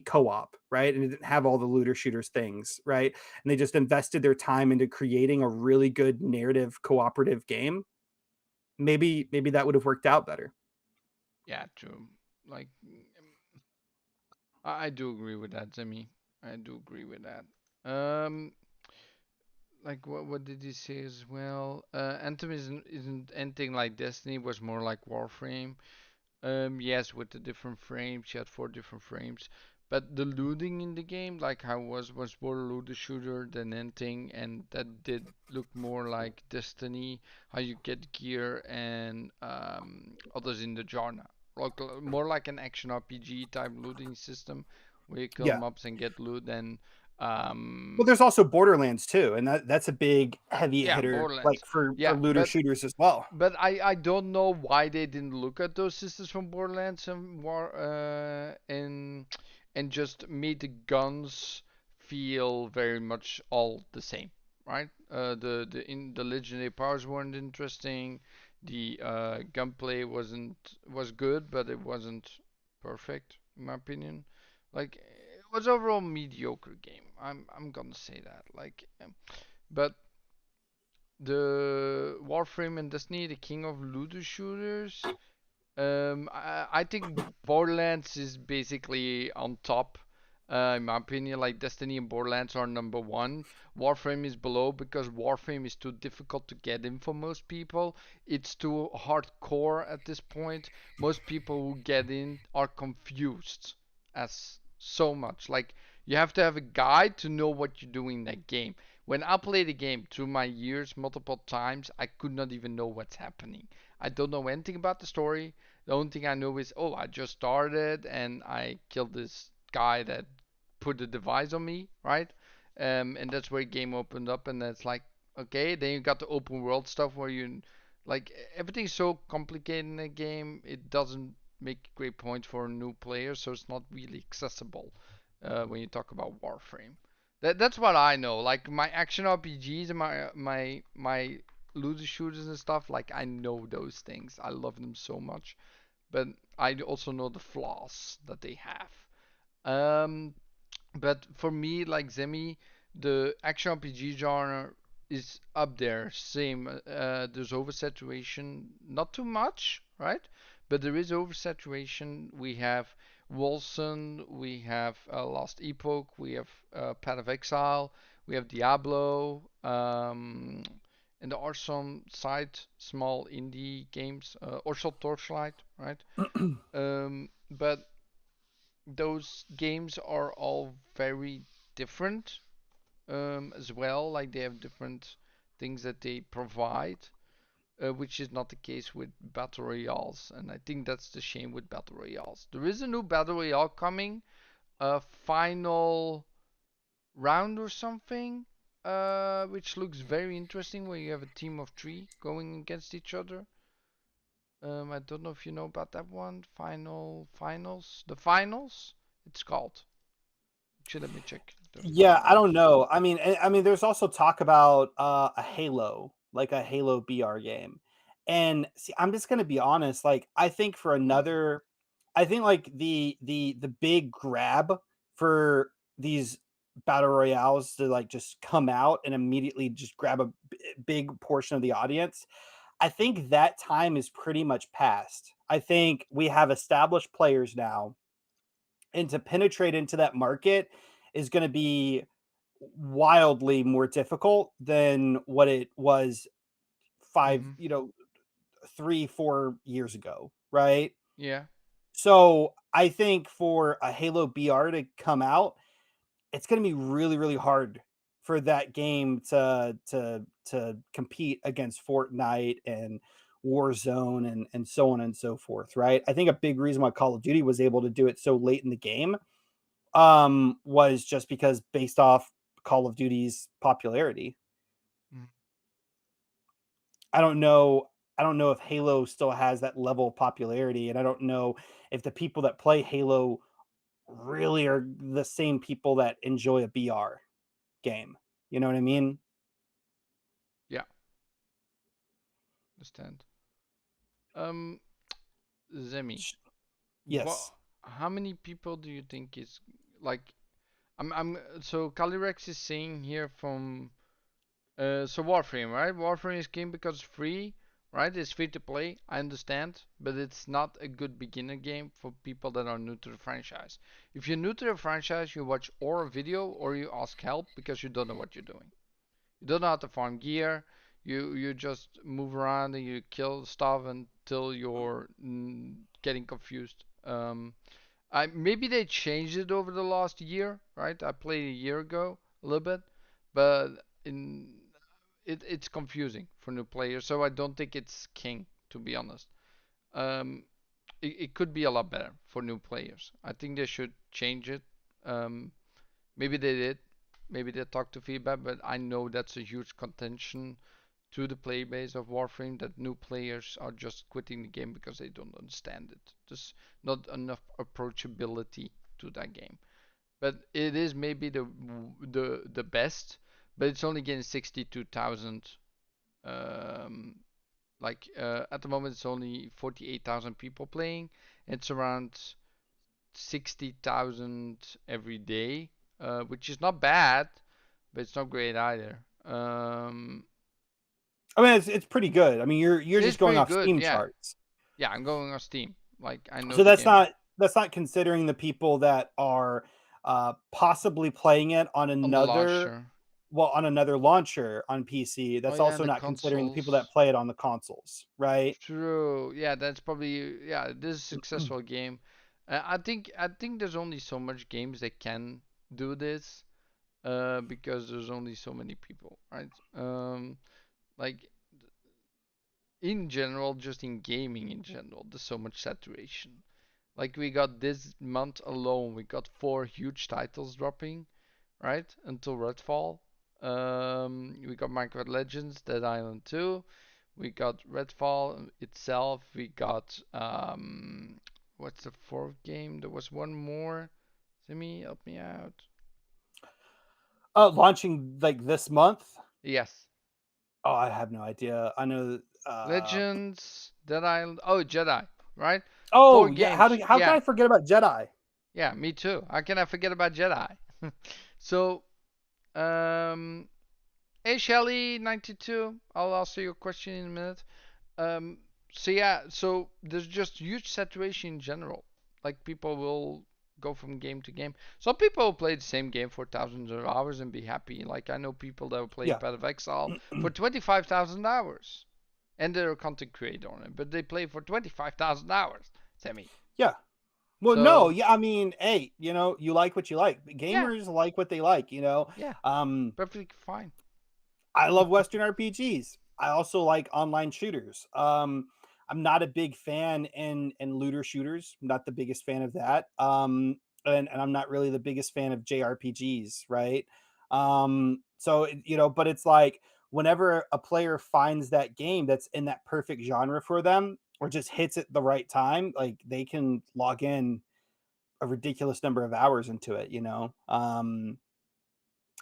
S3: co-op, right? And it didn't have all the looter shooters things, right? And they just invested their time into creating a really good narrative cooperative game. Maybe that would have worked out better.
S4: Yeah, true. Like I do agree with that, Zemi. I do agree with that. Um, like what did he say as well? Anthem isn't anything like Destiny. Was more like Warframe. Yes, with the different frames, you had 4 different frames. But the looting in the game, like how was more looter shooter than anything, and that did look more like Destiny, how you get gear and others in the genre. Like more like an action RPG type looting system where you kill
S3: Yeah.
S4: mobs and get loot and
S3: Well, there's also Borderlands too, and that's a big heavy
S4: yeah,
S3: hitter like
S4: Borderlands.
S3: for
S4: Yeah,
S3: looter shooters as well.
S4: but I don't know why they didn't look at those systems from Borderlands and and just made the guns feel very much all the same, right? The legendary powers weren't interesting. The gunplay was good, but it wasn't perfect in my opinion. Like it was overall mediocre game. I'm gonna say that. Like, but the Warframe and Destiny, the king of looter shooters. I think Borderlands is basically on top. In my opinion, like Destiny and Borderlands are number one. Warframe is below because Warframe is too difficult to get in for most people. It's too hardcore at this point. Most people who get in are confused as so much. Like you have to have a guide to know what you're doing in that game. When I play the game through my years multiple times, I could not even know what's happening. I don't know anything about the story. The only thing I know is, oh, I just started and I killed this guy that put the device on me, right? And that's where the game opened up, and that's like, okay. Then you got the open world stuff where you, like, everything's so complicated in the game. It doesn't make great points for a new player, so it's not really accessible when you talk about Warframe. That's what I know. Like my action RPGs and my looter shooters and stuff. Like I know those things. I love them so much, but I also know the flaws that they have. Um, but for me, like Zemi, the action RPG genre is up there. Same. There's oversaturation, not too much, right? But there is oversaturation. We have Wolcen, we have Lost Epoch, we have Path of Exile, we have Diablo, and there are some side small indie games, also Torchlight, right? But those games are all very different as well. Like they have different things that they provide, which is not the case with battle royales. And I think that's the shame with battle royales. There is a new battle royale coming, a final round or something, which looks very interesting, where you have a team of 3 going against each other. I don't know if you know about that one. The finals. It's called. Actually, let me check.
S3: Yeah, I don't know. I mean, there's also talk about a Halo, like a Halo BR game. And see, I'm just gonna be honest. Like, I think for another, I think like the big grab for these battle royales to like just come out and immediately just grab a big portion of the audience. I think that time is pretty much past. I think we have established players now, and to penetrate into that market is going to be wildly more difficult than what it was five,
S4: Mhm.
S3: 3-4 years ago, right?
S4: Yeah.
S3: So I think for a Halo BR to come out, it's going to be really, really hard for that game to compete against Fortnite and Warzone and so on and so forth, right? I think a big reason why Call of Duty was able to do it so late in the game was just because based off Call of Duty's popularity.
S4: Mm.
S3: I don't know if Halo still has that level of popularity, and I don't know if the people that play Halo really are the same people that enjoy a BR game. You know what I mean?
S4: Yeah. Understand. Um, Zemi. What?
S3: Yes.
S4: How many people do you think is like? So Calyrex is saying here from so Warframe, right? Warframe is game because it's free, right? It's free to play. I understand, but it's not a good beginner game for people that are new to the franchise. If you're new to the franchise, you watch or a video or you ask help because you don't know what you're doing. You don't know how to farm gear. You just move around and you kill stuff until you're getting confused. I maybe they changed it over the last year, right? I played a year ago a little bit, but it's confusing for new players. So I don't think it's king, to be honest. Um, it could be a lot better for new players. I think they should change it. Um, maybe they did. Maybe they talked to feedback, but I know that's a huge contention to the player base of Warframe that new players are just quitting the game because they don't understand it. There's not enough approachability to that game. But it is maybe the best, but it's only getting 62,000. Um, at the moment, it's only 48,000 people playing. It's around 60,000 every day, which is not bad, but it's not great either.
S3: I mean, it's pretty good. I mean, you're
S4: It's
S3: just going
S4: pretty
S3: off
S4: good,
S3: Steam
S4: yeah.
S3: charts.
S4: Yeah, I'm going on Steam. Like I know
S3: So
S4: the
S3: that's
S4: game
S3: not considering the people that are possibly playing it on
S4: on the
S3: another
S4: launcher.
S3: well on another launcher on PC.
S4: Oh
S3: That's
S4: yeah, and
S3: also
S4: the
S3: not considering the people that
S4: consoles.
S3: play it on the consoles, right?
S4: True. Yeah, that's probably yeah. This is a successful game. I think there's only so much games that can do this. Because there's only so many people, right? Like in general, just in gaming in general, there's so much saturation. Like we got this month alone, we got 4 huge titles dropping, right? Until Redfall. We got Minecraft Legends, Dead Island 2. We got Redfall itself. We got what's the fourth game? There was one more. Simi, help me out.
S3: Launching like this month.
S4: Yes.
S3: Oh, I have no idea. I know.
S4: Legends, Dead Island. Oh, Jedi, right?
S3: Oh
S4: Four
S3: yeah.
S4: games.
S3: How can
S4: Yeah,
S3: I forget about Jedi?
S4: yeah, me too. How can I forget about Jedi? So, um, hey Shelly 92. I'll answer your question in a minute. Um, so yeah, so there's just huge saturation in general. Like people will go from game to game. Some people will play the same game for thousands of hours and be happy. Like I know people that will play
S3: Yeah.
S4: Path of Exile for 25,000 hours, and they're a content creator on it, but they play for 25,000 hours. Semi.
S3: Yeah. Well, no,
S4: So
S3: yeah, I mean, hey, you like what you like.
S4: yeah,
S3: Gamers like what they like,
S4: yeah, perfectly fine.
S3: I love Western RPGs. I also like online shooters. I'm not a big fan in looter shooters. I'm not the biggest fan of that. And I'm not really the biggest fan of JRPGs, right? So but it's like whenever a player finds that game that's in that perfect genre for them, or just hits at the right time, like they can log in a ridiculous number of hours into it, you know. And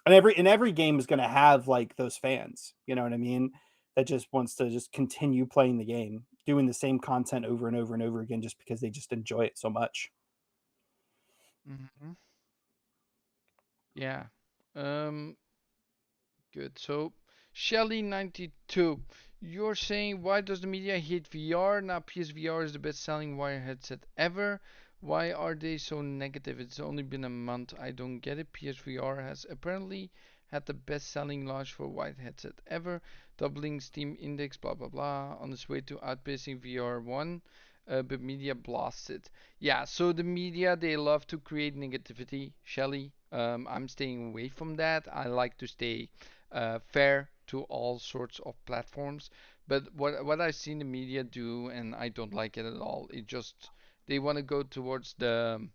S3: every game is going to have like those fans, you know what I mean, that just wants to just continue playing the game, doing the same content over and over and over again just because they just enjoy it so much.
S4: Mm-hmm. Yeah. Um, Good. So, Shelly92, you're saying, why does the media hate VR? Now PSVR is the best-selling wire headset ever. Why are they so negative? It's only been a month. I don't get it. PSVR has apparently had the best-selling launch for wired headset ever, doubling Steam index, blah blah blah, on its way to outpacing VR1. But media blasts it. Yeah, so the media, they love to create negativity, Shelly. I'm staying away from that. I like to stay fair to all sorts of platforms. But what I've seen the media do, and I don't like it at all, it just they want to go towards the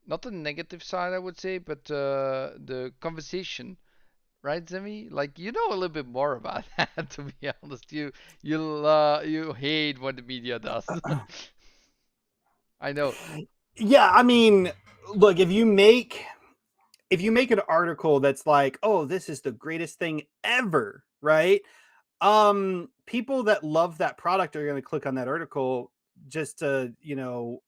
S4: not the negative side, I would say, but the conversation, right, Zemi? Like you know a little bit more about that, to be honest. You hate what the media does. I know.
S3: Yeah, I mean, look, if you make an article that's like, oh, this is the greatest thing ever, right? People that love that product are going to click on that article just to, you know,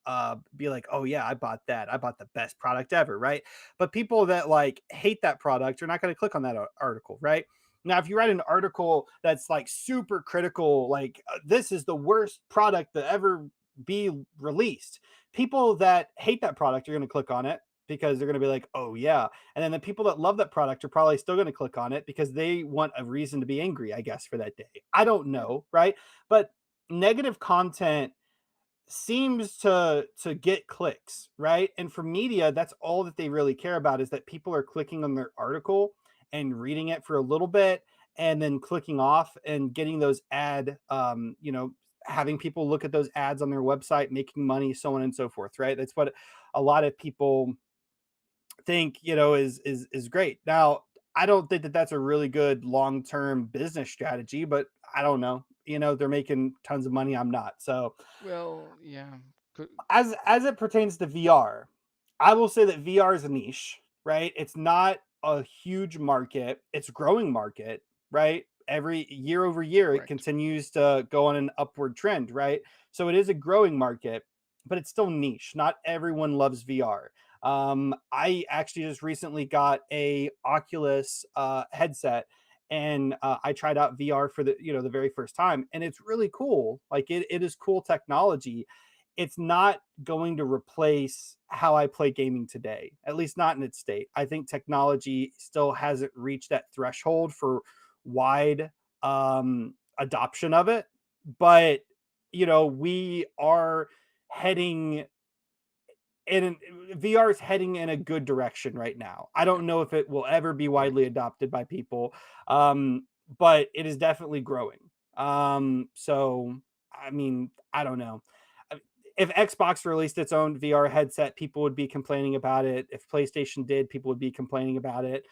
S3: be like, oh yeah, I bought the best product ever, right? But people that like hate that product are not going to click on that article, right? Now if you write an article that's like super critical, like this is the worst product that ever be released, people that hate that product are going to click on it because they're going to be like, oh yeah. And then the people that love that product are probably still going to click on it because they want a reason to be angry, I guess, for that day. I don't know, right? But negative content seems to get clicks, right? And for media, that's all that they really care about, is that people are clicking on their article and reading it for a little bit and then clicking off and getting those you know, having people look at those ads on their website, making money, so on and so forth, right? That's what a lot of people think, you know, is great. Now, I don't think that that's a really good long-term business strategy, but I don't know. You know, they're making tons of money. I'm not. So,
S4: Well, yeah.
S3: as it pertains to VR, I will say that VR is a niche, right? It's not a huge market. It's a growing market, right? Every year over year, it continues to go on an upward trend, right? So it is a growing market, but it's still niche. Not everyone loves VR. I actually just recently got a Oculus headset, and I tried out VR for the, you know, the very first time, and it's really cool. Like it is cool technology. It's not going to replace how I play gaming today, at least not in its state. I think technology still hasn't reached that threshold for wide adoption of it. But, you know, we are heading in VR is heading in a good direction right now. I don't know if it will ever be widely adopted by people, but it is definitely growing. So I mean, I don't know. If Xbox released its own VR headset, people would be complaining about it. If PlayStation did, people would be complaining about it.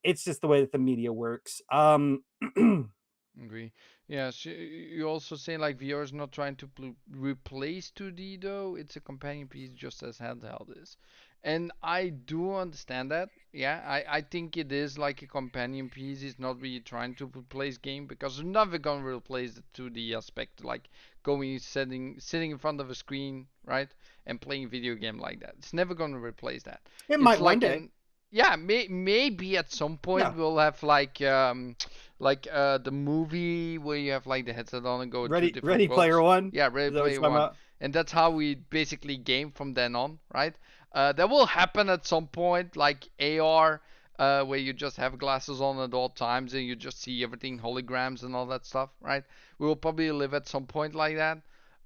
S3: It's just the way that the media works.
S4: Agree. Yeah, so you also say like VR is not trying to replace 2D though. It's a companion piece just as handheld is. And I do understand that. Yeah, I think it is like a companion piece. It's not really trying to replace game because it's never gonna replace the 2D aspect, like going sitting in front of a screen, right? And playing video game like that. It's never gonna replace that.
S3: It
S4: It's
S3: might one
S4: like
S3: day.
S4: an yeah, maybe at some point
S3: Yeah.
S4: we'll have like the movie where you have like the headset on and go to different
S3: Ready Player
S4: worlds.
S3: One.
S4: Yeah, Ready
S3: Is that what
S4: Player
S3: you're talking
S4: One,
S3: about?
S4: and that's how we basically game from then on, right? That will happen at some point, like AR, where you just have glasses on at all times and you just see everything holograms and all that stuff, right? We will probably live at some point like that,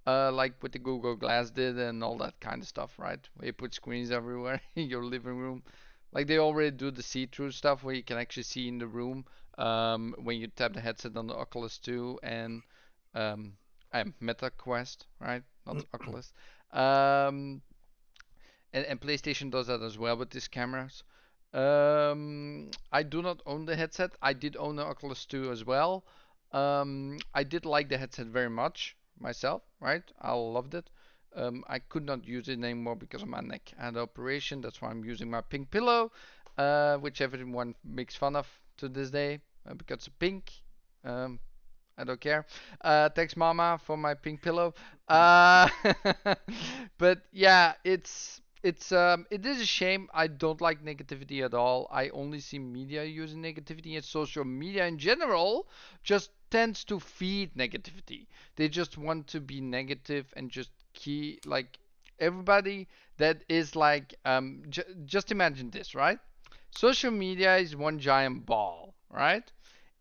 S4: like what the Google Glass did and all that kind of stuff, right? Where you put screens everywhere in your living room. Like they already do the see-through stuff where you can actually see in the room when you tap the headset on the Oculus 2 um, and Meta Quest, right? Not Oculus. Um, and PlayStation does that as well with these cameras. I do not own the headset. I did own the Oculus 2 as well. I did like the headset very much, myself, right? I loved it. I could not use it anymore because of my neck. I had an operation. That's why I'm using my pink pillow, which everyone makes fun of to this day because it's pink. Um, I don't care. Thanks, Mama, for my pink pillow. Uh, but yeah, it is a shame. I don't like negativity at all. I only see media using negativity, and social media in general just tends to feed negativity. They just want to be negative and just key like everybody that is like just imagine this, right? Social media is one giant ball, right?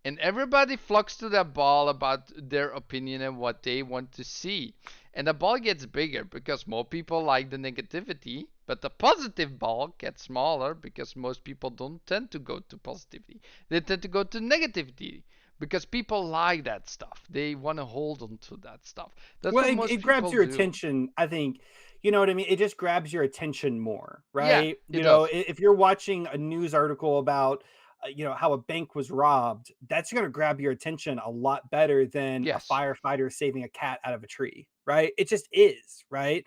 S4: And everybody flocks to that ball about their opinion and what they want to see. And the ball gets bigger because more people like the negativity, but the positive ball gets smaller because most people don't tend to go to positivity. They tend to go to negativity because people like that stuff. They want to hold on to that stuff. That's
S3: Well,
S4: what
S3: it
S4: most
S3: grabs
S4: people
S3: your
S4: do.
S3: attention, I think. You know what I mean? It just grabs your attention more,
S4: Yeah,
S3: right?
S4: it
S3: You know,
S4: does.
S3: if you're watching a news article about, how a bank was robbed, that's going to grab your attention a lot better than a
S4: Yes,
S3: firefighter saving a cat out of a tree, right? It just is, right?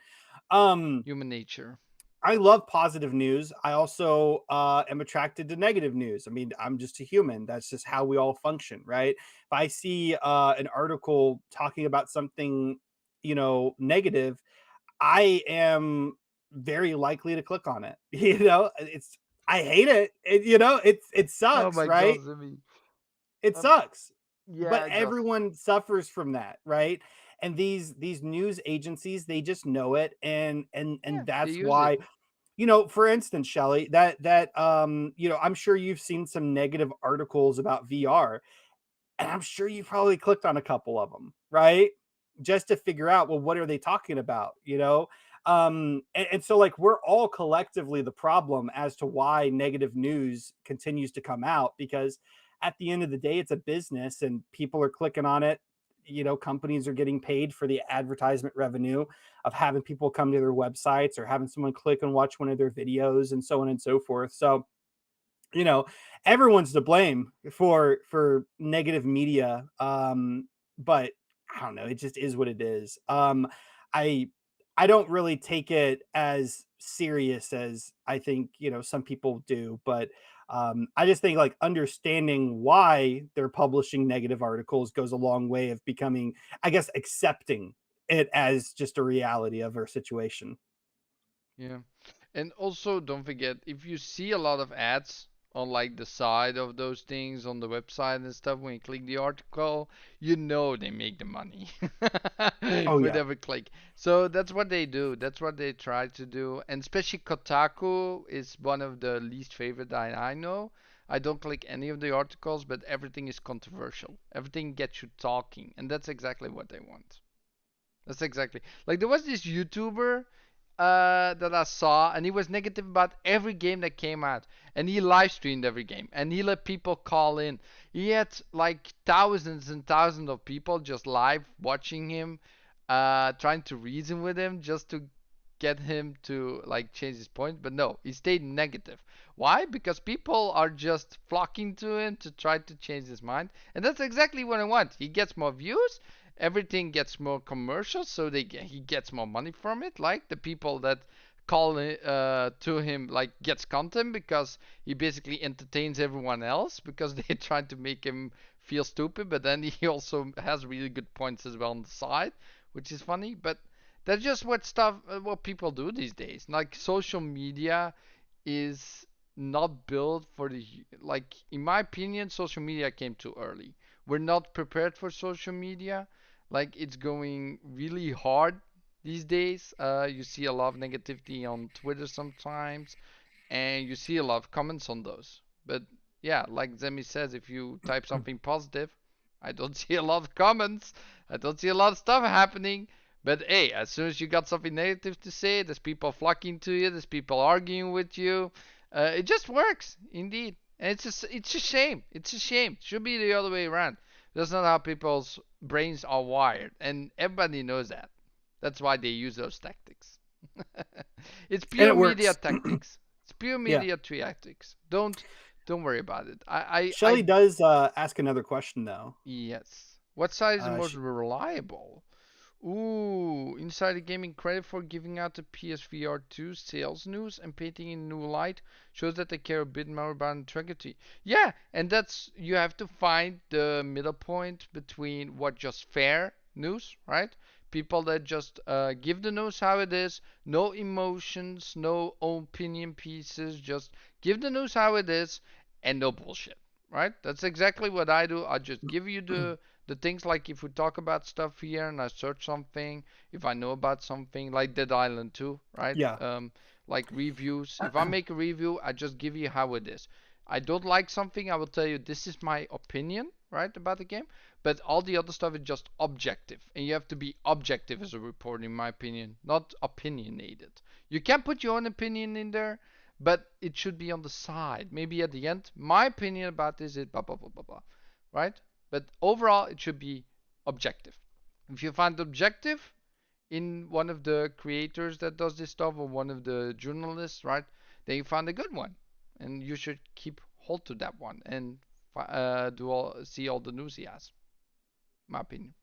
S3: Um,
S4: human nature.
S3: I love positive news. I also am attracted to negative news. I mean, I'm just a human. That's just how we all function, right? If I see an article talking about something, negative, I am very likely to click on it. I hate it. It
S4: Oh
S3: sucks,
S4: my
S3: right?
S4: God, Zemi.
S3: It
S4: Um,
S3: sucks.
S4: yeah,
S3: But
S4: it does.
S3: everyone suffers from that, right? And these news agencies, they just know it, and
S4: Yeah, they
S3: that's
S4: use it.
S3: why, for instance, Shelly, I'm sure you've seen some negative articles about VR, and I'm sure you probably clicked on a couple of them, right? Just to figure out, well, what are they talking about? And so like we're all collectively the problem as to why negative news continues to come out, because at the end of the day, it's a business and people are clicking on it. Companies are getting paid for the advertisement revenue of having people come to their websites or having someone click and watch one of their videos and so on and so forth. So you know everyone's to blame for negative media, but I don't know, it just is what it is. I don't really take it as serious as I think some people do, but I just think like understanding why they're publishing negative articles goes a long way of becoming, I guess, accepting it as just a reality of our situation.
S4: Yeah. And also don't forget if you see a lot of ads on like the side of those things on the website and stuff when you click the article, you know they make the money
S3: Oh
S4: with
S3: yeah.
S4: every click. So that's what they do. That's what they try to do. And especially Kotaku is one of the least favorite I know. I don't click any of the articles, but everything is controversial. Everything gets you talking, and that's exactly what they want. That's exactly like there was this YouTuber that I saw, and he was negative about every game that came out, and he live streamed every game, and he let people call in. He had like thousands and thousands of people just live watching him, trying to reason with him just to get him to like change his point. But no, he stayed negative. Why? Because people are just flocking to him to try to change his mind, and that's exactly what I want. He gets more views, everything gets more commercial, so he gets more money from it. Like the people that call to him like gets content because he basically entertains everyone else because they try to make him feel stupid, but then he also has really good points as well on the side, which is funny. But that's just what people do these days. Like social media is not built for the like in my opinion social media came too early. We're not prepared for social media, like it's going really hard these days. You see a lot of negativity on Twitter sometimes, and you see a lot of comments on those. But yeah, like Zemi says, if you type something positive, I don't see a lot of comments. I don't see a lot of stuff happening. But hey, as soon as you got something negative to say, there's people flocking to you, there's people arguing with you. It just works, indeed. And it's a shame. It's a shame. It should be the other way around. That's not how people's brains are wired, and everybody knows that. That's why they use those tactics. It's
S3: And
S4: pure
S3: it
S4: media
S3: works.
S4: tactics. It's pure
S3: Yeah.
S4: media tactics. Don't worry about it.
S3: Shelly does ask another question though.
S4: Yes. What side is the most
S3: She,
S4: reliable? Ooh, Insider Gaming credit for giving out the PSVR 2 sales news and painting in new light shows that they care a bit more about integrity. Yeah, and that's you have to find the middle point between what just fair news, right? People that just give the news how it is, no emotions, no opinion pieces, just give the news how it is and no bullshit, right? That's exactly what I do. I just give you the things like if we talk about stuff here and I search something, if I know about something like Dead Island 2, right?
S3: Yeah.
S4: Like reviews. If I make a review, I just give you how it is. I don't like something, I will tell you this is my opinion, right, about the game. But all the other stuff is just objective. And you have to be objective as a reporter, in my opinion, not opinionated. You can put your own opinion in there, but it should be on the side. Maybe at the end, my opinion about this is blah, blah, blah, blah, blah, right? But overall, it should be objective. If you find objective in one of the creators that does this stuff or one of the journalists, right, then you find a good one. And you should keep hold to that one and see all the news he has. My opinion.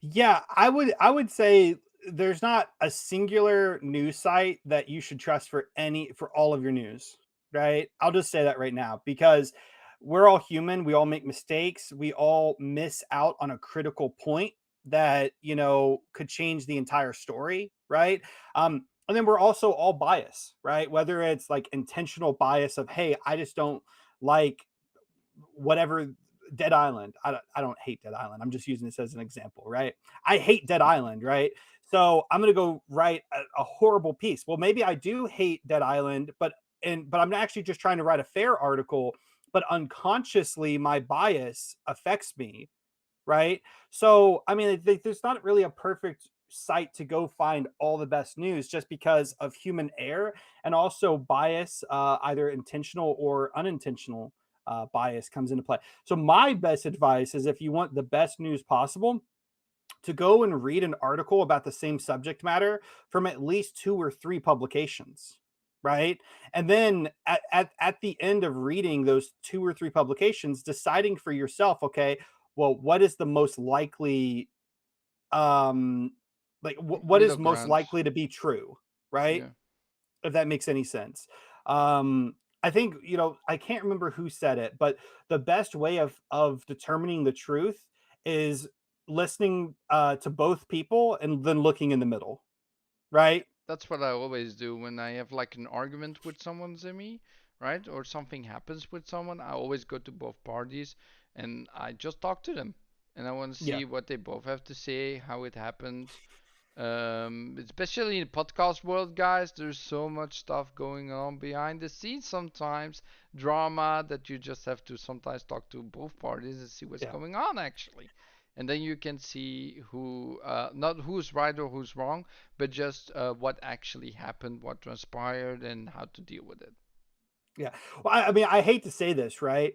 S3: Yeah, I would say there's not a singular news site that you should trust for all of your news, right? I'll just say that right now because we're all human, we all make mistakes, we all miss out on a critical point that, could change the entire story, right? And then we're also all biased, right? Whether it's like intentional bias of, hey, I just don't like whatever Dead Island. I don't hate Dead Island. I'm just using this as an example, right? I hate Dead Island, right? So I'm gonna go write a horrible piece. Well, maybe I do hate Dead Island, but I'm actually just trying to write a fair article, but unconsciously my bias affects me, right? So I mean, there's not really a perfect site to go find all the best news just because of human error and also bias, either intentional or unintentional bias comes into play. So my best advice is if you want the best news possible, to go and read an article about the same subject matter from at least 2 or 3 publications, right? And then at the end of reading those 2 or 3 publications, deciding for yourself, okay, well, what is the most likely, what is most likely to be true, right?
S4: Yeah.
S3: If that makes any sense. I think, I can't remember who said it, but the best way of determining the truth is listening to both people and then looking in the middle, right?
S4: That's what I always do when I have like an argument with someone, Zemi, right? Or something happens with someone. I always go to both parties and I just talk to them. And I want to see what they both have to say, how it happened. Especially in the podcast world, guys, there's so much stuff going on behind the scenes sometimes. Drama that you just have to sometimes talk to both parties and see what's going on actually. And then you can see not who's right or who's wrong, but just what actually happened, what transpired, and how to deal with it.
S3: Yeah. Well, I mean, I hate to say this, right?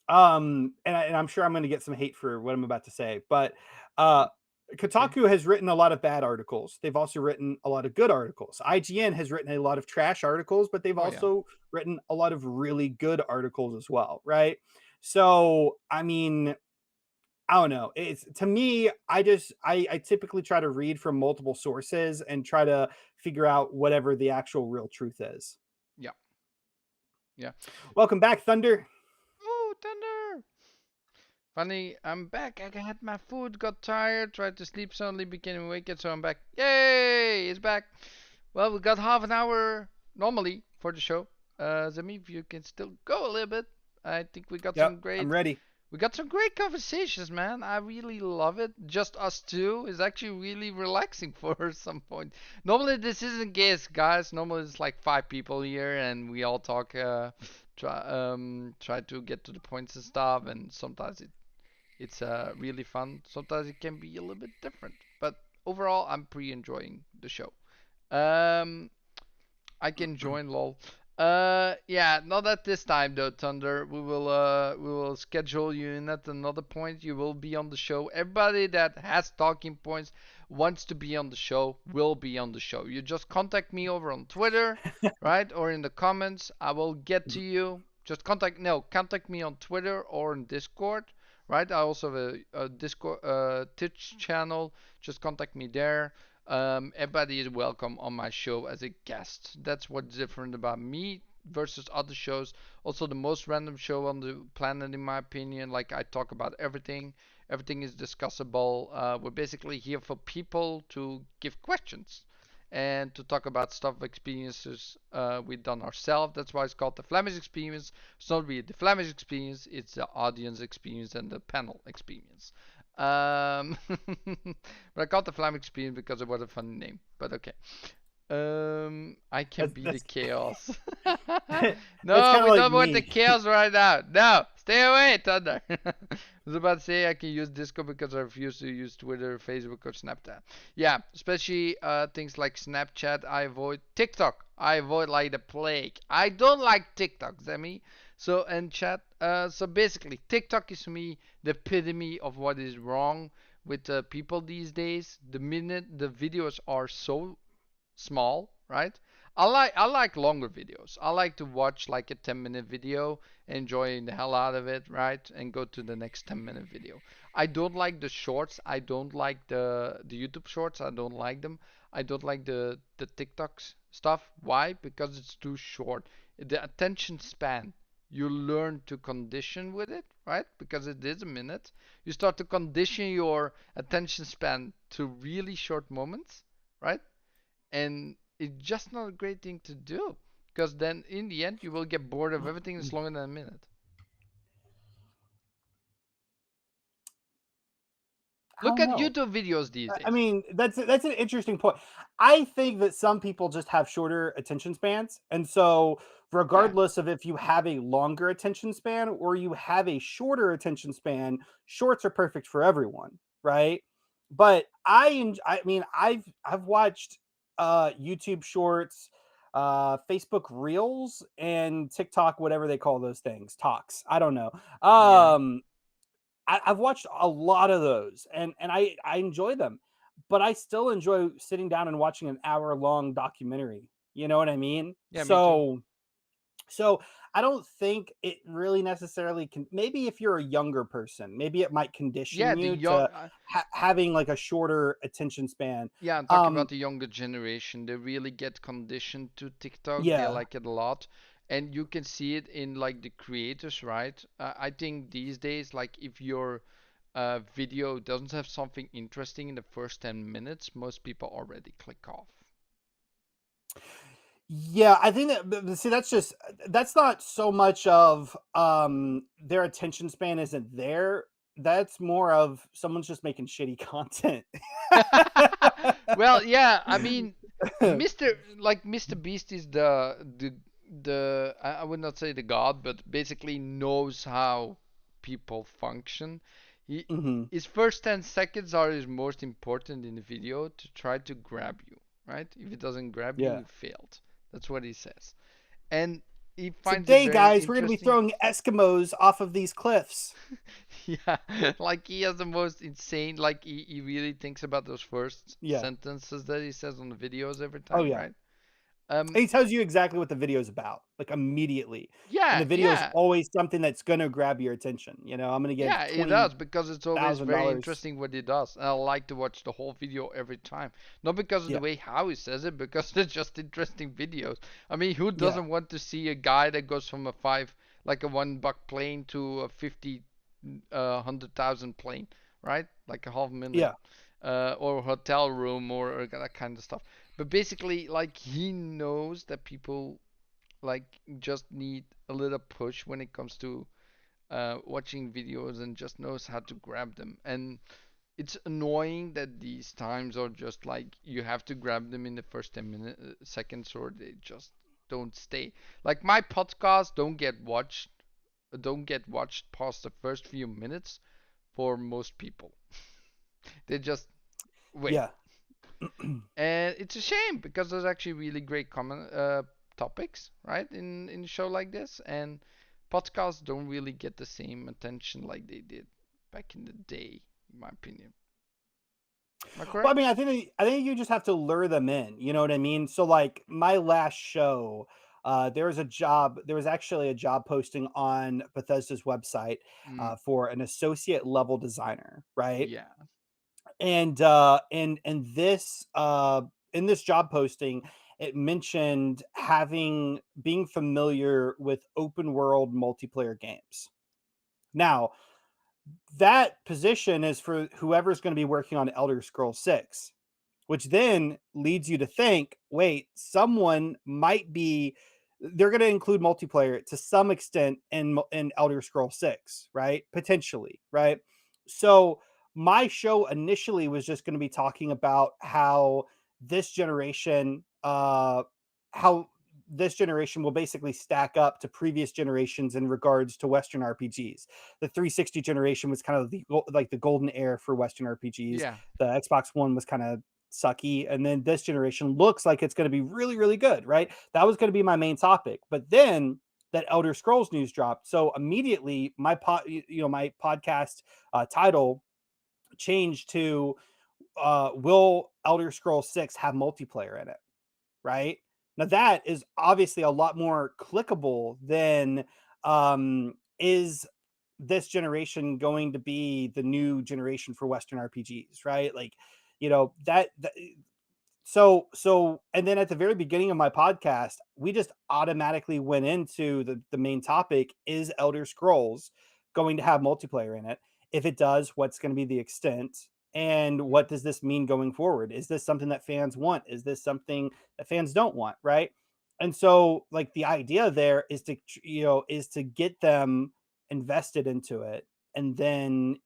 S3: And I'm sure I'm going to get some hate for what I'm about to say, but Kotaku has written a lot of bad articles. They've also written a lot of good articles. IGN has written a lot of trash articles, but they've also written a lot of really good articles as well, right? So, I mean, I don't know. It's to me, I typically try to read from multiple sources and try to figure out whatever the actual real truth is.
S4: Yeah. Yeah.
S3: Welcome back, Thunder.
S4: Oh, Thunder. Funny, I'm back. I had my food, got tired, tried to sleep, suddenly became awake, so I'm back. Yay! It's back. Well, we got half an hour normally for the show. Zemi, if you can still go a little bit. I think we got some great.
S3: I'm ready.
S4: We got some great conversations, man. I really love it. Just us two is actually really relaxing for some point. Normally this isn't guys. Normally it's like 5 people here and we all talk, try to get to the points and stuff. And sometimes it's really fun. Sometimes it can be a little bit different. But overall, I'm pretty enjoying the show. I can join lol. Yeah, not at this time though, Thunder. We will schedule you in at another point. You will be on the show. Everybody that has talking points wants to be on the show will be on the show. You just contact me over on Twitter, right? Or in the comments. I will get to you. Just contact me on Twitter or in Discord, right? I also have a Discord, Twitch channel. Just contact me there. Everybody is welcome on my show as a guest. That's what's different about me versus other shows. Also, the most random show on the planet, in my opinion. Like, I talk about everything. Everything is discussable. We're basically here for people to give questions and to talk about stuff, experiences we've done ourselves. That's why it's called the Flamish Experience. It's not really the Flamish Experience, it's the audience experience and the panel experience. But I called the Flamish Experience because it was a funny name. But okay. I can be the chaos. No, we don't want the chaos right now. No, stay away, Thunder. I was about to say I can use Discord because I refuse to use Twitter, Facebook, or Snapchat. Yeah, especially things like Snapchat. I avoid TikTok. I avoid like the plague. I don't like TikTok, Zemi. So and chat. So basically, TikTok is for me the epitome of what is wrong with people these days. The minute the videos are so small, right? I like longer videos. I like to watch like a 10-minute video, enjoying the hell out of it, right? And go to the next 10-minute video. I don't like the shorts. I don't like the YouTube shorts. I don't like them. I don't like the TikToks stuff. Why? Because it's too short. The attention span, you learn to condition with it, right? Because it is a minute. You start to condition your attention span to really short moments, right? And it's just not a great thing to do, because then in the end you will get bored of everything that's longer than a minute. Look at YouTube videos these days.
S3: I mean, that's an interesting point. I think that some people just have shorter attention spans, and so regardless of if you have a longer attention span or you have a shorter attention span, shorts are perfect for everyone, right? But I mean, I've watched YouTube Shorts, Facebook Reels, and TikTok, whatever they call those things, talks. I don't know. I've watched a lot of those, and I enjoy them, but I still enjoy sitting down and watching an hour-long documentary. You know what I mean?
S4: Yeah, me
S3: too. So I don't think it really necessarily can. Maybe if you're a younger person, maybe it might condition you to having like a shorter attention span.
S4: Yeah, I'm talking about the younger generation. They really get conditioned to TikTok. They like it a lot. And you can see it in like the creators, right? I think these days, like if your video doesn't have something interesting in the first 10 minutes, most people already click off.
S3: Yeah, I think that, see, that's not so much of their attention span isn't there. That's more of someone's just making shitty content.
S4: Well, yeah, I mean, Mr. Beast is the I would not say the god, but basically knows how people function. His first 10 seconds are his most important in the video to try to grab you, right? If it doesn't grab you, you failed. That's what he says. And he finds
S3: today, guys, we're going to be throwing Eskimos off of these cliffs.
S4: Yeah, like he has the most insane, like he really thinks about those first sentences that he says on the videos every time, right?
S3: He tells you exactly what the video is about, like immediately.
S4: Yeah,
S3: and the video is always something that's going to grab your attention. You know, I'm going to get
S4: it does, because it's always very interesting what he does. And I like to watch the whole video every time, not because of the way how he says it, because it's just interesting videos. I mean, who doesn't want to see a guy that goes from a $1 plane to a 100,000 plane, right? Like a $500,000, or hotel room or that kind of stuff. But basically, like, he knows that people like just need a little push when it comes to watching videos, and just knows how to grab them. And it's annoying that these times are just like you have to grab them in the first 10 seconds, or they just don't stay. Like my podcast don't get watched past the first few minutes for most people. They just wait.
S3: Yeah.
S4: And it's a shame, because there's actually really great topics, right, in a show like this, and podcasts don't really get the same attention like they did back in the day, in my opinion. Am I correct?
S3: Well, I mean, I think you just have to lure them in. You know what I mean? So, like my last show, there was actually a job posting on Bethesda's website for an associate level designer, right?
S4: Yeah.
S3: And in this job posting, it mentioned being familiar with open world multiplayer games. Now, that position is for whoever's going to be working on Elder Scrolls 6, which then leads you to think, wait, they're going to include multiplayer to some extent in Elder Scrolls 6, right? Potentially, right? So my show initially was just going to be talking about how this generation will basically stack up to previous generations in regards to Western RPGs. The 360 generation was kind of the golden era for Western RPGs.
S4: Yeah.
S3: The Xbox One was kind of sucky, and then this generation looks like it's going to be really, really good, right? That was going to be my main topic. But then that Elder Scrolls news dropped, so immediately my podcast title changed to will Elder Scrolls 6 have multiplayer in it, right? Now that is obviously a lot more clickable than is this generation going to be the new generation for Western RPGs, right? Like, so and then at the very beginning of my podcast, we just automatically went into the main topic: is Elder Scrolls going to have multiplayer in it? If it does, what's going to be the extent? And what does this mean going forward? Is this something that fans want? Is this something that fans don't want? Right. And so like the idea there is to get them invested into it. And then,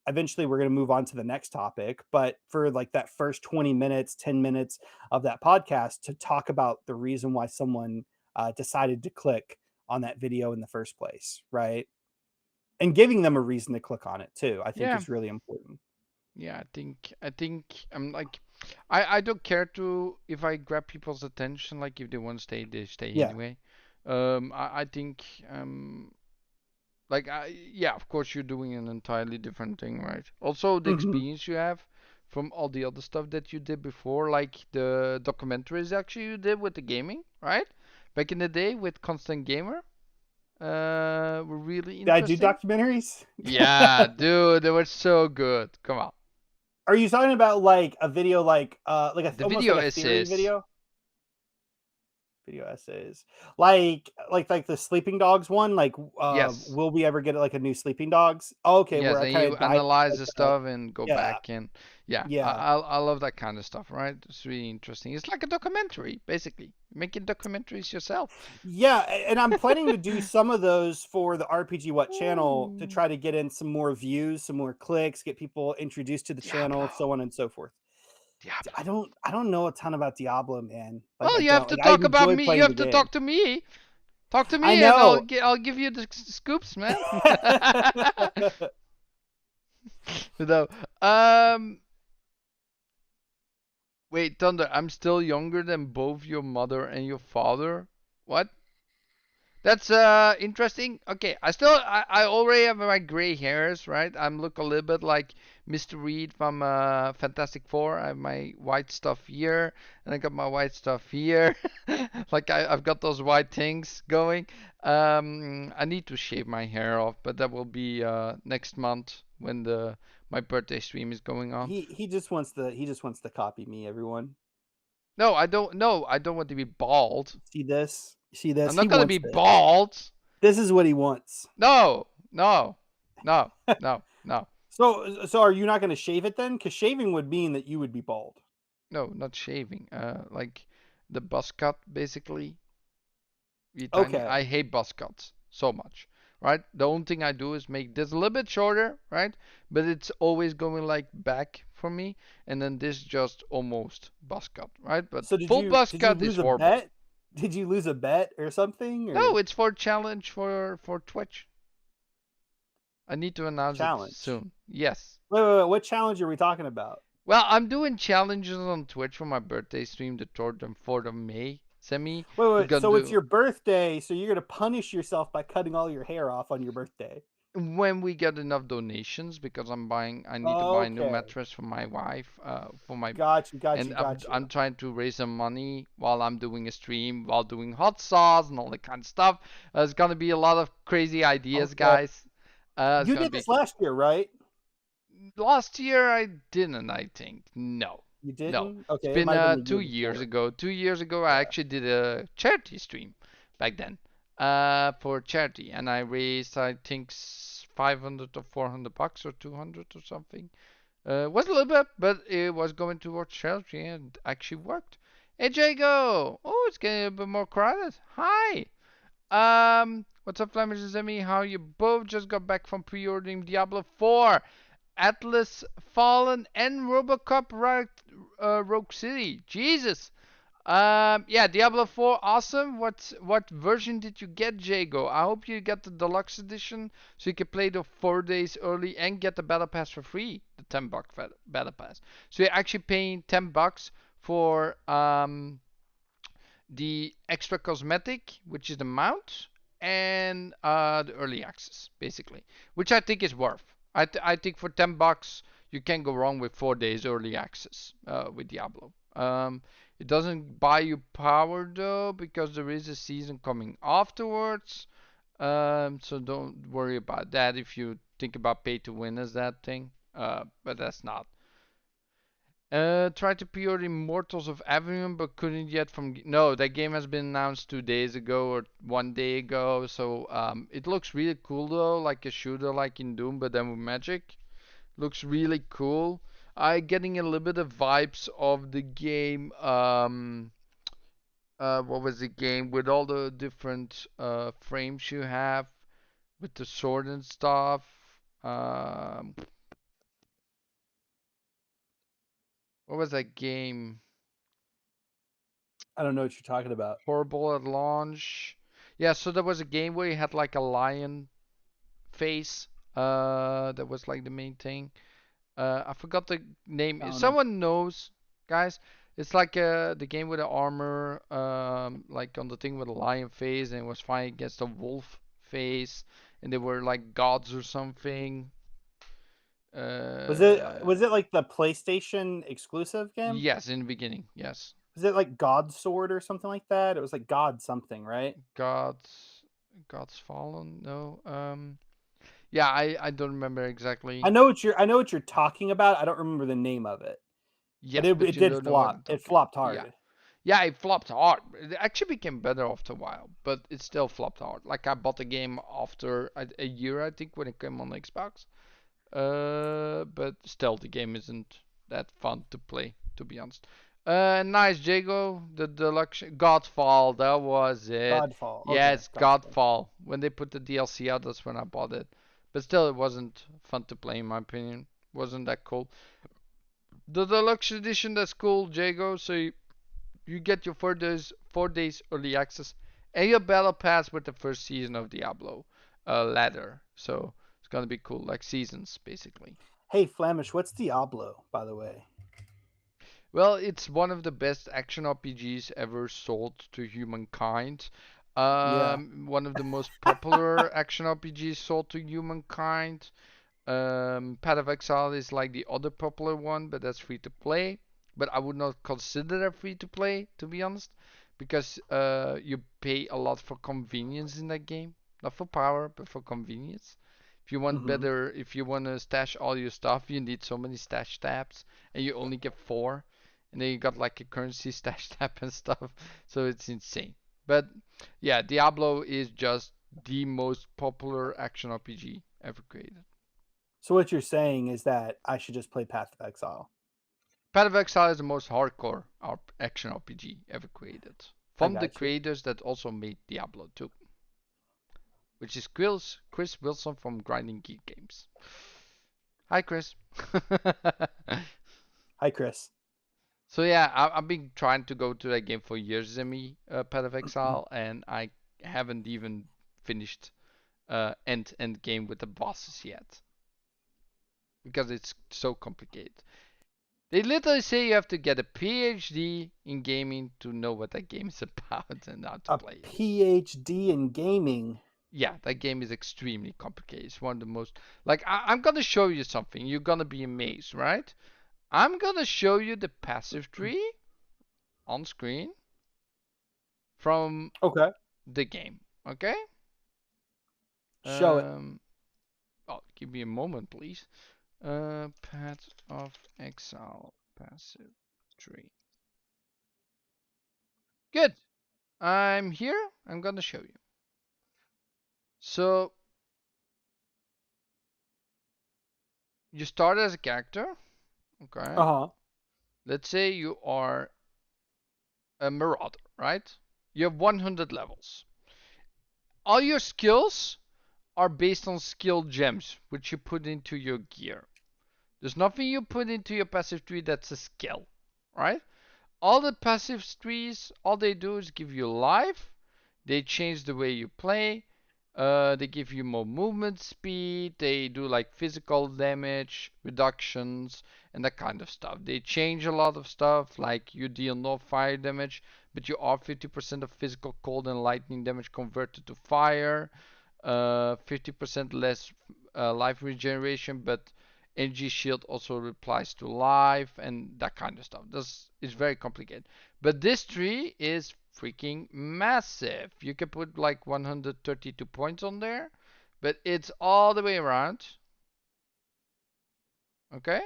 S3: eventually we're going to move on to the next topic, but for like that first 20 minutes, 10 minutes of that podcast to talk about the reason why someone decided to click on that video in the first place. Right. And giving them a reason to click on it too, I think is really important.
S4: Yeah, I think I'm like, I don't care if I grab people's attention. Like if they want to stay, they stay anyway. I think of course you're doing an entirely different thing, right? Also the experience you have from all the other stuff that you did before, like the documentaries actually you did with the gaming, right? Back in the day with Constant Gamer. Were really interesting.
S3: Did I do documentaries?
S4: Yeah, dude, they were so good. Come on.
S3: Are you talking about like a video like a
S4: video
S3: like a
S4: essays?
S3: Video essays, like the Sleeping Dogs one, like
S4: yes.
S3: Will we ever get like a new Sleeping Dogs? Oh, okay,
S4: yes,
S3: where
S4: and you analyze the stuff and go back and I love that kind of stuff, right? It's really interesting. It's like a documentary, basically. Making documentaries yourself.
S3: Yeah, and I'm planning to do some of those for the rpgWhat channel to try to get in some more views, some more clicks, get people introduced to the channel, so on and so forth.
S4: Diablo.
S3: I don't know a ton about Diablo, man.
S4: Like, well, you have to talk about me. You have to talk to me. Talk to me, and I'll give you the scoops, man. Wait, Thunder. I'm still younger than both your mother and your father. What? That's interesting. Okay, I already have my gray hairs, right? I'm look a little bit like Mr. Reed from Fantastic Four. I have my white stuff here, and I got my white stuff here. Like I've got those white things going. I need to shave my hair off, but that will be next month when my birthday stream is going on.
S3: He just wants to copy me, everyone.
S4: No, I don't. No, I don't want to be bald.
S3: See this?
S4: I'm not gonna be bald.
S3: This is what he wants.
S4: No.
S3: So are you not going to shave it then? Because shaving would mean that you would be bald.
S4: No, not shaving. Like the buzz cut, basically.
S3: Okay.
S4: I hate buzz cuts so much. Right? The only thing I do is make this a little bit shorter, right? But it's always going like back for me, and then this just almost buzz cut, right? But
S3: so
S4: full buzz cut is horrible.
S3: Did you lose a bet or something? Or?
S4: No, it's for challenge for Twitch. I need to announce it soon. Yes.
S3: Wait. What challenge are we talking about?
S4: Well, I'm doing challenges on Twitch for my birthday stream, the 3rd and 4th of May. Zemi.
S3: Wait. So it's your birthday, so you're going to punish yourself by cutting all your hair off on your birthday.
S4: when we get enough donations, because I need to buy a new
S3: Okay.
S4: mattress for my wife,
S3: Got you.
S4: and I'm trying to raise some money while I'm doing a stream, while doing hot sauce and all that kind of stuff. It's gonna be a lot of crazy ideas, guys.
S3: You did this last year, right?
S4: Last year I didn't, I think. No.
S3: You didn't?
S4: No.
S3: Okay,
S4: It's
S3: it
S4: been
S3: might have been the
S4: 2
S3: year
S4: years
S3: before.
S4: ago. 2 years ago I actually did a charity stream back then. For charity, and I raised, I think, 500 or 400 bucks or 200 or something. Was a little bit, but it was going towards charity and actually worked. Hey Jago! Oh, it's getting a bit more crowded. Hi. What's up, Flamish and Zemi? How you both just got back from pre-ordering Diablo 4, Atlas Fallen, and RoboCop Rogue City. Jesus. Yeah, Diablo 4, awesome. What version did you get, Jago? I hope you get the deluxe edition so you can play the 4 days early and get the battle pass for free, the $10 battle pass. So you're actually paying $10 for the extra cosmetic, which is the mount, and the early access, basically, which I think is worth. I think for $10 you can't go wrong with 4 days early access with Diablo. It doesn't buy you power though, because there is a season coming afterwards. So don't worry about that if you think about pay to win as that thing. But that's not. Tried to pre-order Immortals of Avium, but couldn't yet no, that game has been announced 2 days ago or 1 day ago. So it looks really cool though, like a shooter like in Doom, but then with magic. Looks really cool. I getting a little bit of vibes of the game. What was the game with all the different frames you have with the sword and stuff? What was that game?
S3: I don't know what you're talking about.
S4: Horrible at launch. Yeah, so there was a game where you had like a lion face. That was like the main thing. I forgot the name. If someone knows, guys, it's like the game with the armor, like on the thing with a lion face, and it was fighting against a wolf face, and they were like gods or something.
S3: Was it like the PlayStation exclusive game?
S4: Yes, in the beginning, yes.
S3: Was it like God Sword or something like that? It was like God something, right?
S4: God's Fallen? No. Yeah, I don't remember exactly.
S3: I know what you're talking about. I don't remember the name of it.
S4: Yes,
S3: but it did flop. It flopped hard.
S4: Yeah, it flopped hard. It actually became better after a while, but it still flopped hard. Like I bought the game after a year, I think, when it came on Xbox. But still, the game isn't that fun to play, to be honest. Nice, Jago. The deluxe Godfall, that was it.
S3: Godfall.
S4: Yes, okay, Godfall. When they put the DLC out, that's when I bought it. But still, it wasn't fun to play, in my opinion. Wasn't that cool. The deluxe edition, that's cool, Jago. So you get your 4 days early access and your battle pass with the first season of Diablo ladder. So it's gonna be cool, like seasons, basically.
S3: Hey, Flamish, what's Diablo, by the way?
S4: Well, it's one of the best action RPGs ever sold to humankind. One of the most popular action RPGs sold to humankind. Path of Exile is like the other popular one, but that's free to play. But I would not consider that free to play, to be honest, because you pay a lot for convenience in that game. Not for power, but for convenience. If you want better, if you want to stash all your stuff, you need so many stash tabs, and you only get 4. And then you got like a currency stash tab and stuff, so it's insane. But yeah, Diablo is just the most popular action RPG ever created.
S3: So what you're saying is that I should just play Path of Exile.
S4: Path of Exile is the most hardcore action RPG ever created. From the creators that also made Diablo 2. Which is Chris Wilson from Grinding Geek Games. Hi, Chris.
S3: Hi, Chris.
S4: So yeah, I've been trying to go to that game for years, Zemi, Path of Exile, and I haven't even finished end game with the bosses yet. Because it's so complicated. They literally say you have to get a PhD in gaming to know what that game is about and how to play it.
S3: PhD in gaming?
S4: Yeah, that game is extremely complicated. It's one of the most like I'm gonna show you something. You're gonna be amazed, right? I'm gonna show you the passive tree on screen from
S3: Okay.
S4: the game. Okay?
S3: Show it.
S4: Oh, give me a moment, please. Path of Exile passive tree. Good. I'm here. I'm gonna show you. So you start as a character. Okay.
S3: Uh-huh.
S4: Let's say you are a marauder, right? You have 100 levels. All your skills are based on skill gems, which you put into your gear. There's nothing you put into your passive tree that's a skill, right? All the passive trees, all they do is give you life. They change the way you play. They give you more movement speed. They do like physical damage reductions and that kind of stuff. They change a lot of stuff, like you deal no fire damage, but you are 50% of physical cold and lightning damage converted to fire. 50% less life regeneration, but energy shield also replies to life and that kind of stuff. This is very complicated. But this tree is freaking massive. You can put like 132 points on there, but it's all the way around. Okay?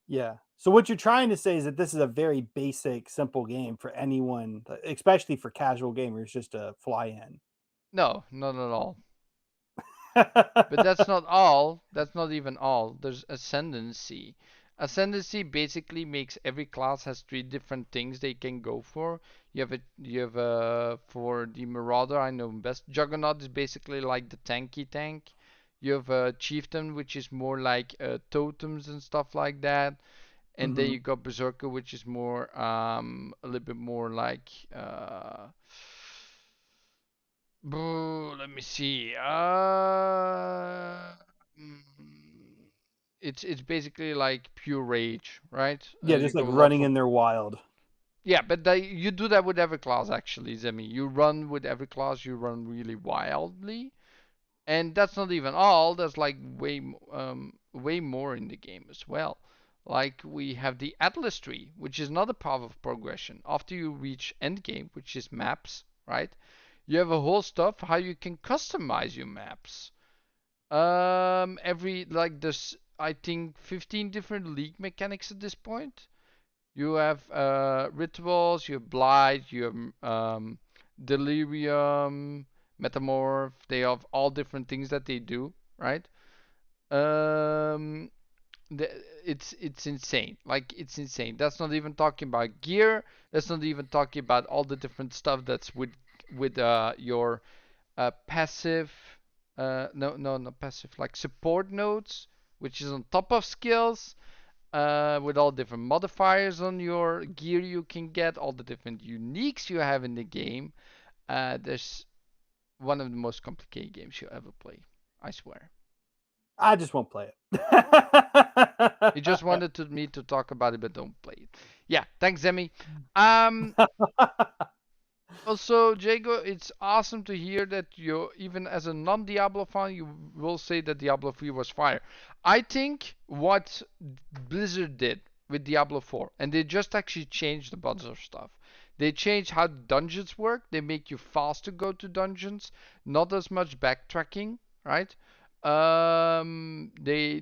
S3: Yeah. So what you're trying to say is that this is a very basic, simple game for anyone, especially for casual gamers, just to fly in.
S4: No, not at all. But that's not all. That's not even all. There's ascendancy. Ascendancy basically makes every class has 3 different things they can go for. You have for the Marauder, I know best. Juggernaut is basically like the tanky tank. You have a Chieftain, which is more like totems and stuff like that. And then you got Berserker, which is more a little bit more like let me see. It's basically like pure rage, right?
S3: Yeah,
S4: You
S3: just like
S4: go
S3: running
S4: for
S3: in there wild.
S4: yeah, but you do that with every class actually, Zemi. You run with every class. You run really wildly, and that's not even all. There's like way more in the game as well. Like we have the Atlas tree, which is another path of progression. After you reach endgame, which is maps, right? You have a whole stuff how you can customize your maps. Every like there's I think 15 different league mechanics at this point. You have rituals, you have blight, you have delirium, metamorph. They have all different things that they do, right? Um, it's insane. Like it's insane. That's not even talking about gear. That's not even talking about all the different stuff that's with your passive. No, not passive. Like support nodes, which is on top of skills. With all different modifiers on your gear you can get, all the different uniques you have in the game. There's one of the most complicated games you ever play. I swear.
S3: I just won't play it.
S4: You just wanted me to talk about it, but don't play it. Yeah, thanks, Zemi. Also, Jago, it's awesome to hear that you, even as a non-Diablo fan, you will say that Diablo 3 was fire. I think what Blizzard did with Diablo 4, and they just actually changed a bunch of stuff. They changed how dungeons work. They make you fast to go to dungeons, not as much backtracking, right? They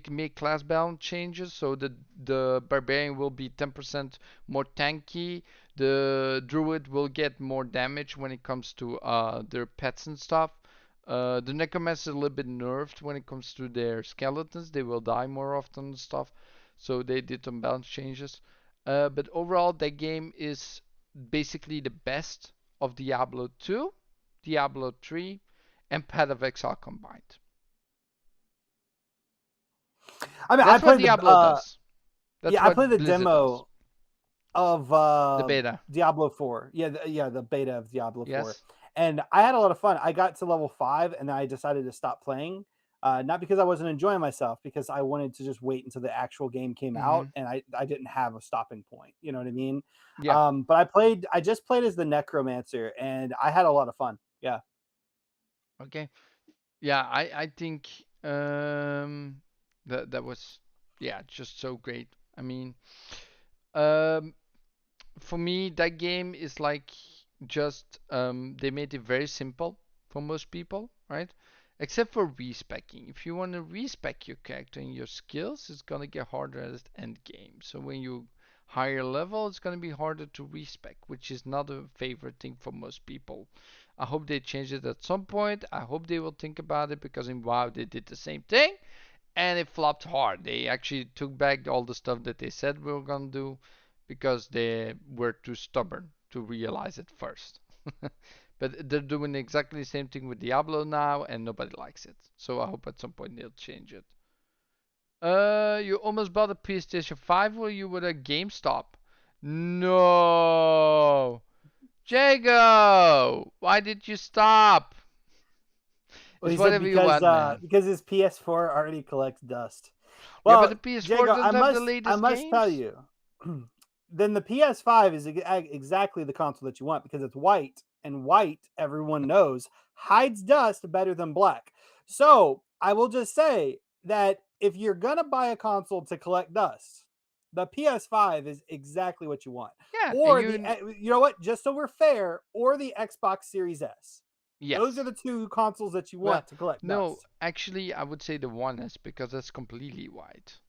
S4: can make class balance changes, so the barbarian will be 10% more tanky. The druid will get more damage when it comes to their pets and stuff. The necromancer is a little bit nerfed when it comes to their skeletons. They will die more often and stuff. So they did some balance changes. But overall, that game is basically the best of Diablo 2, Diablo 3, and Path of Exile combined.
S3: I mean,
S4: That's
S3: I played
S4: what Diablo does. That's
S3: yeah, I played the
S4: Blizzard
S3: demo
S4: does.
S3: of
S4: the beta.
S3: Diablo 4. Yeah, the beta of Diablo 4.
S4: Yes.
S3: And I had a lot of fun. I got to level 5 and then I decided to stop playing. Not because I wasn't enjoying myself, because I wanted to just wait until the actual game came out, and I didn't have a stopping point. You know what I mean?
S4: Yeah.
S3: But I just played as the Necromancer, and I had a lot of fun. Yeah.
S4: Okay. Yeah, I think that was, yeah, just so great. I mean, um for me that game is like just they made it very simple for most people, right? Except for respecking. If you want to respec your character and your skills, it's gonna get harder at the end game. So when you higher level, it's gonna be harder to respec, which is not a favorite thing for most people. I hope they change it at some point. I hope they will think about it because in WoW they did the same thing and it flopped hard. They actually took back all the stuff that they said we were gonna do because they were too stubborn to realize it first. But they're doing exactly the same thing with Diablo now, and nobody likes it. So I hope at some point they'll change it. You almost bought a PlayStation 5 or you were at GameStop? No, Jago, why did you stop?
S3: Well,
S4: It's
S3: he said
S4: whatever you want, man.
S3: because his PS4 already collects dust.
S4: Yeah,
S3: Well,
S4: but the PS4
S3: Jago,
S4: doesn't have the latest
S3: I must tell
S4: games.
S3: you, then the PS5 is exactly the console that you want because it's white, and white, everyone knows, hides dust better than black. So I will just say that if you're gonna buy a console to collect dust, the PS5 is exactly what you want.
S4: Yeah, and
S3: Or you know what? Just so we're fair, or the Xbox Series S.
S4: yes.
S3: Those are the two consoles that you
S4: Well,
S3: want to collect
S4: no,
S3: dust.
S4: actually, I would say the One S because that's completely white.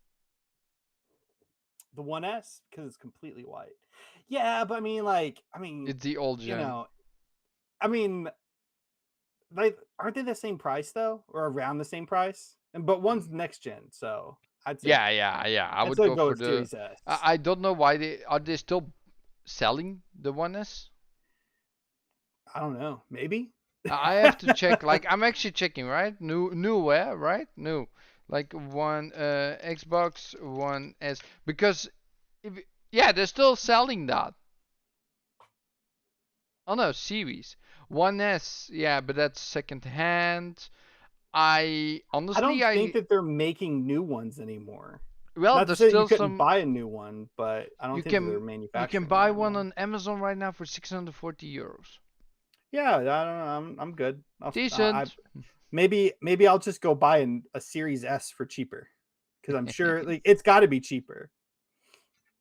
S3: The 1S because it's completely white. Yeah, but I mean,
S4: It's the old gen.
S3: You know, I mean, aren't they the same price though, or around the same price? But one's next gen, so I'd say
S4: Yeah. I would
S3: go
S4: go for
S3: with
S4: the.
S3: Series S.
S4: I don't know why they still selling the One S.
S3: I don't know. Maybe.
S4: I have to check. Like I'm actually checking, right? New where, right? New. Like one Xbox One S because if yeah, they're still selling that. Oh no, series. One S, yeah, but that's second hand. I honestly
S3: don't think that they're making new ones anymore.
S4: Well,
S3: not to
S4: there's
S3: say
S4: still
S3: you couldn't
S4: some
S3: buy a new one, but I don't think that they're manufacturing.
S4: You can buy one on Amazon right now for 640 euros.
S3: Yeah, I don't know. I'm good.
S4: Decent.
S3: Maybe I'll just go buy a Series S for cheaper because I'm sure like it's got to be cheaper.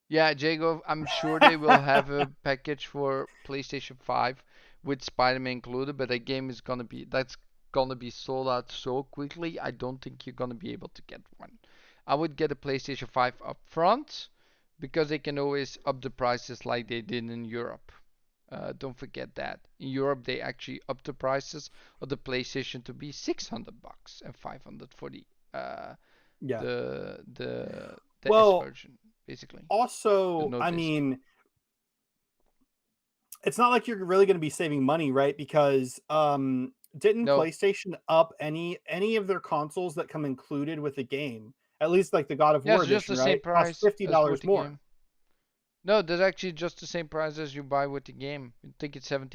S4: Yeah, Jago, I'm sure they will have a package for PlayStation 5 with Spider-Man included, but that game is that's gonna be sold out so quickly. I don't think you're gonna be able to get one. I would get a PlayStation 5 up front because they can always up the prices like they did in Europe. Don't forget that. In Europe, they actually up the prices of the PlayStation to be $600 and 500 for the S version, basically.
S3: Also, I mean, it's not like you're really going to be saving money, right? Because didn't PlayStation up any of their consoles that come included with the game? At least like the God of War edition, right? Cost $50 more.
S4: No, that's actually just the same price as you buy with the game. I think it's $70.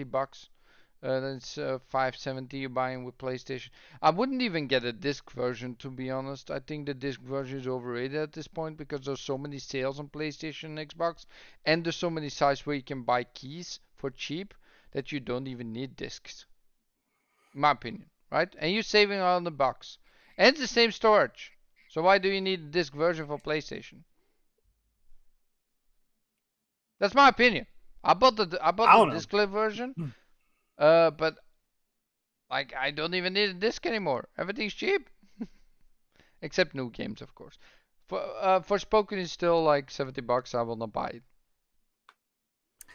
S4: That's $570 you're buying with PlayStation. I wouldn't even get a disc version, to be honest. I think the disc version is overrated at this point because there's so many sales on PlayStation and Xbox, and there's so many sites where you can buy keys for cheap that you don't even need discs. In my opinion, right? And you're saving on the box, and it's the same storage. So why do you need a disc version for PlayStation? That's my opinion. I bought the disc-less version, but like I don't even need a disc anymore. Everything's cheap, except new games, of course. For Spoken is still like $70. I will not buy it.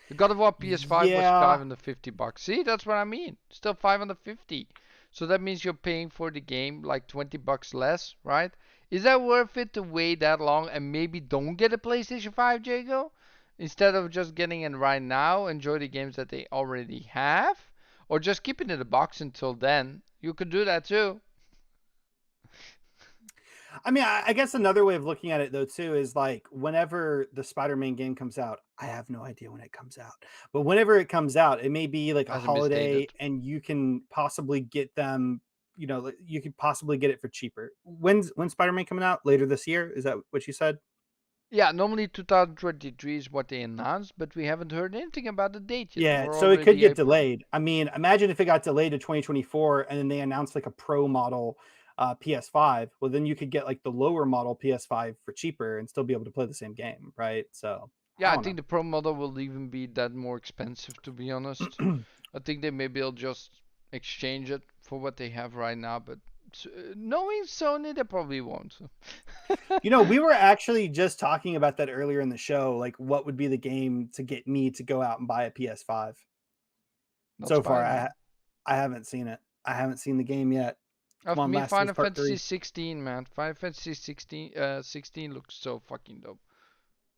S4: The God of War PS5 was $550. See, that's what I mean. Still $550. So that means you're paying for the game like $20 less, right? Is that worth it to wait that long and maybe don't get a PlayStation 5, Jago? Instead of just getting it right now, enjoy the games that they already have, or just keep it in the box until then. You could do that too.
S3: I mean, I guess another way of looking at it though too is like whenever the Spider-Man game comes out, I have no idea when it comes out, but whenever it comes out, it may be like a holiday, and you can possibly get them. You know, you could possibly get it for cheaper. When's Spider-Man coming out? Later this year? Is that what you said?
S4: Yeah, normally 2023 is what they announced, but we haven't heard anything about the date yet.
S3: Yeah,
S4: We're
S3: so it could
S4: already
S3: get
S4: April.
S3: delayed. I mean, imagine if it got delayed to 2024 and then they announced like a pro model PS5. Well, then you could get like the lower model PS5 for cheaper and still be able to play the same game, right? So
S4: Yeah,
S3: I
S4: I
S3: don't
S4: think the Pro model will even be that more expensive, to be honest.
S3: know.
S4: I think they maybe will just exchange it for what they have right now, but knowing Sony, they probably won't.
S3: You know, we were actually just talking about that earlier in the show. Like, what would be the game to get me to go out and buy a PS5?
S4: Not
S3: So far,
S4: Spider-Man.
S3: I haven't seen it. I haven't seen the game yet. Come
S4: For
S3: on,
S4: me,
S3: Last of Us
S4: Final
S3: Part
S4: Fantasy
S3: 3.
S4: 16, man. Final Fantasy 16 looks so fucking dope.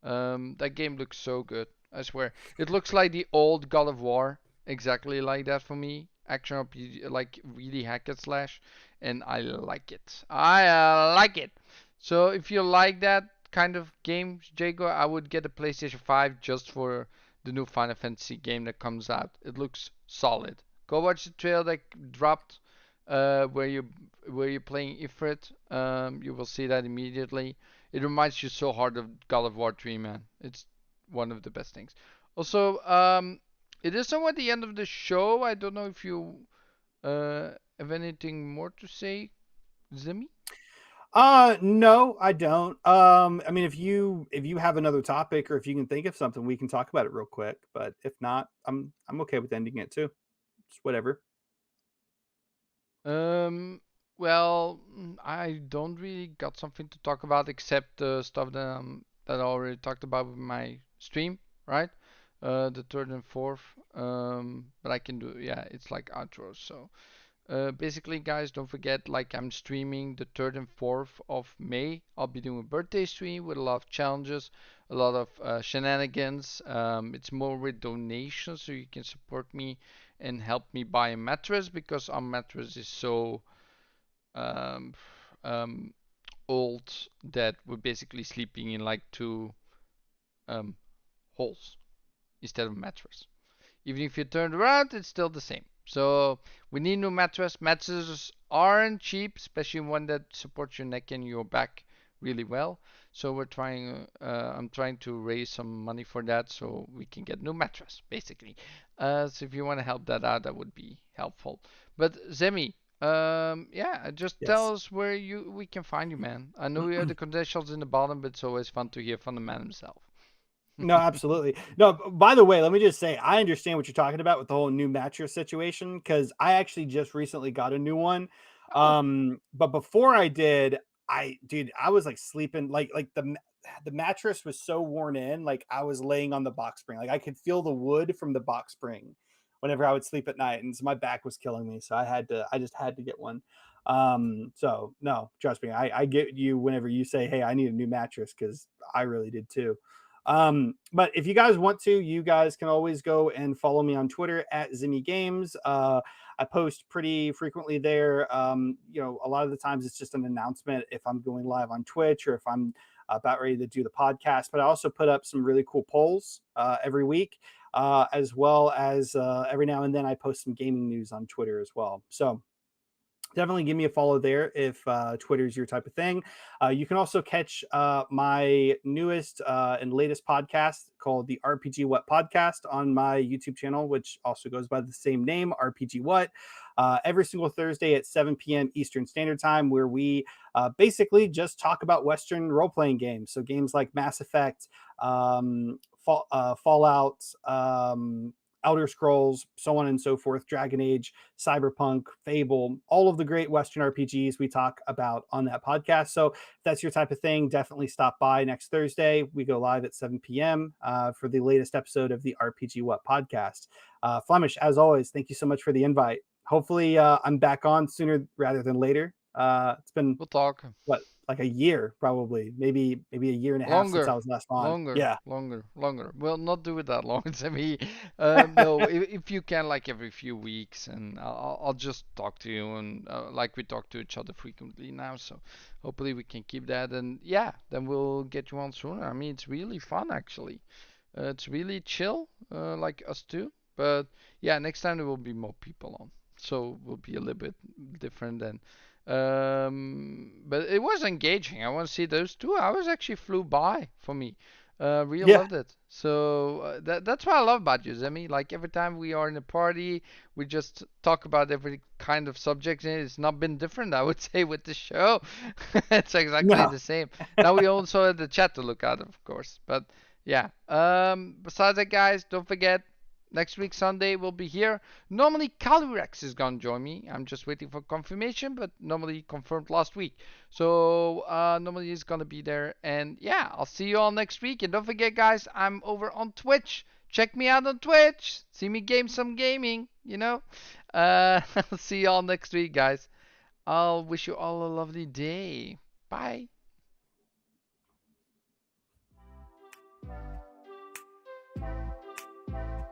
S4: That game looks so good. I swear. It looks like the old God of War, exactly like that for me. Action RPG, like really hack and slash, and I like it. I like it. So if you like that kind of game, Jago, I would get a PlayStation 5 just for the new Final Fantasy game that comes out. It looks solid. Go watch the trailer that dropped, where you're playing Ifrit. You will see that immediately. It reminds you so hard of God of War 3, man. It's one of the best things. Also, it is somewhat the end of the show. I don't know if you have anything more to say, Zemi?
S3: No, I don't. I mean, if you have another topic or if you can think of something, we can talk about it real quick. But if not, I'm okay with ending it too. Just whatever.
S4: Well, I don't really got something to talk about except the stuff that I already talked about with my stream, right? The third and fourth. But I can do, yeah, it's like outros. So, basically, guys, don't forget, like I'm streaming the 3rd and 4th of May. I'll be doing a birthday stream with a lot of challenges, a lot of shenanigans. It's more with donations, so you can support me and help me buy a mattress because our mattress is so um, um, old that we're basically sleeping in like two um, holes instead of mattress. Even if you turn around, it's still the same. So we need new mattress. Mattresses aren't cheap, especially one that supports your neck and your back really well. So we're trying. I'm trying to raise some money for that, so we can get new mattress, basically. So if you want to help that out, that would be helpful. But Zemi, yeah, just tell
S3: Yes.
S4: us where we can find you, man. I know you have the credentials in the bottom, but it's always fun to hear from the man himself.
S3: No, absolutely. No, by the way, let me just say I understand what you're talking about with the whole new mattress situation because I actually just recently got a new one.
S4: Oh,
S3: But before I did, dude, I was like sleeping like the mattress was so worn in, like I was laying on the box spring. Like I could feel the wood from the box spring whenever I would sleep at night, and so my back was killing me. So I just had to get one. So no, trust me, I get you whenever you say, hey, I need a new mattress because I really did too. But if you guys want to, you guys can always go and follow me on Twitter at Zemi Games. I post pretty frequently there. You know, a lot of the times it's just an announcement if I'm going live on Twitch or if I'm about ready to do the podcast. But I also put up some really cool polls every week, as well as every now and then I post some gaming news on Twitter as well. So definitely give me a follow there if Twitter is your type of thing. You can also catch my newest and latest podcast called the rpgWhat podcast on my YouTube channel, which also goes by the same name, rpgWhat, every single Thursday at 7 p.m. Eastern Standard Time, where we basically just talk about Western role-playing games. So games like Mass Effect, Fallout, Elder Scrolls, so on and so forth, Dragon Age, Cyberpunk, Fable, all of the great Western RPGs we talk about on that podcast. So if that's your type of thing, definitely stop by next Thursday. We go live at 7 p.m. For the latest episode of the rpgWhat podcast. Flamish, as always, thank you so much for the invite. Hopefully I'm back on sooner rather than later. It's been,
S4: we'll talk.
S3: what, like a year, probably, maybe a year and a half since I was last on. Yeah.
S4: Longer. We'll not do it that long, Sammy. No, if you can, like every few weeks, and I'll just talk to you, and like we talk to each other frequently now. So hopefully we can keep that, and yeah, then we'll get you on sooner. I mean, it's really fun actually. It's really chill, like us too. But yeah, next time there will be more people on, so we'll be a little bit different and But it was engaging. I want to see those 2 hours actually flew by for me. Really
S3: Yeah.
S4: loved it. So that's what I love about you, Zemi. Like every time we are in a party, we just talk about every kind of subject. And it's not been different, I would say, with the show. It's exactly
S3: No.
S4: the same. Now we also have the chat to look at, of course. But yeah. Besides that, guys, don't forget. Next week, Sunday, we'll be here. Normally, Calyrex is going to join me. I'm just waiting for confirmation, but normally confirmed last week. So, normally he's going to be there. And yeah, I'll see you all next week. And don't forget, guys, I'm over on Twitch. Check me out on Twitch. See me game some gaming, you know. I'll see you all next week, guys. I'll wish you all a lovely day. Bye.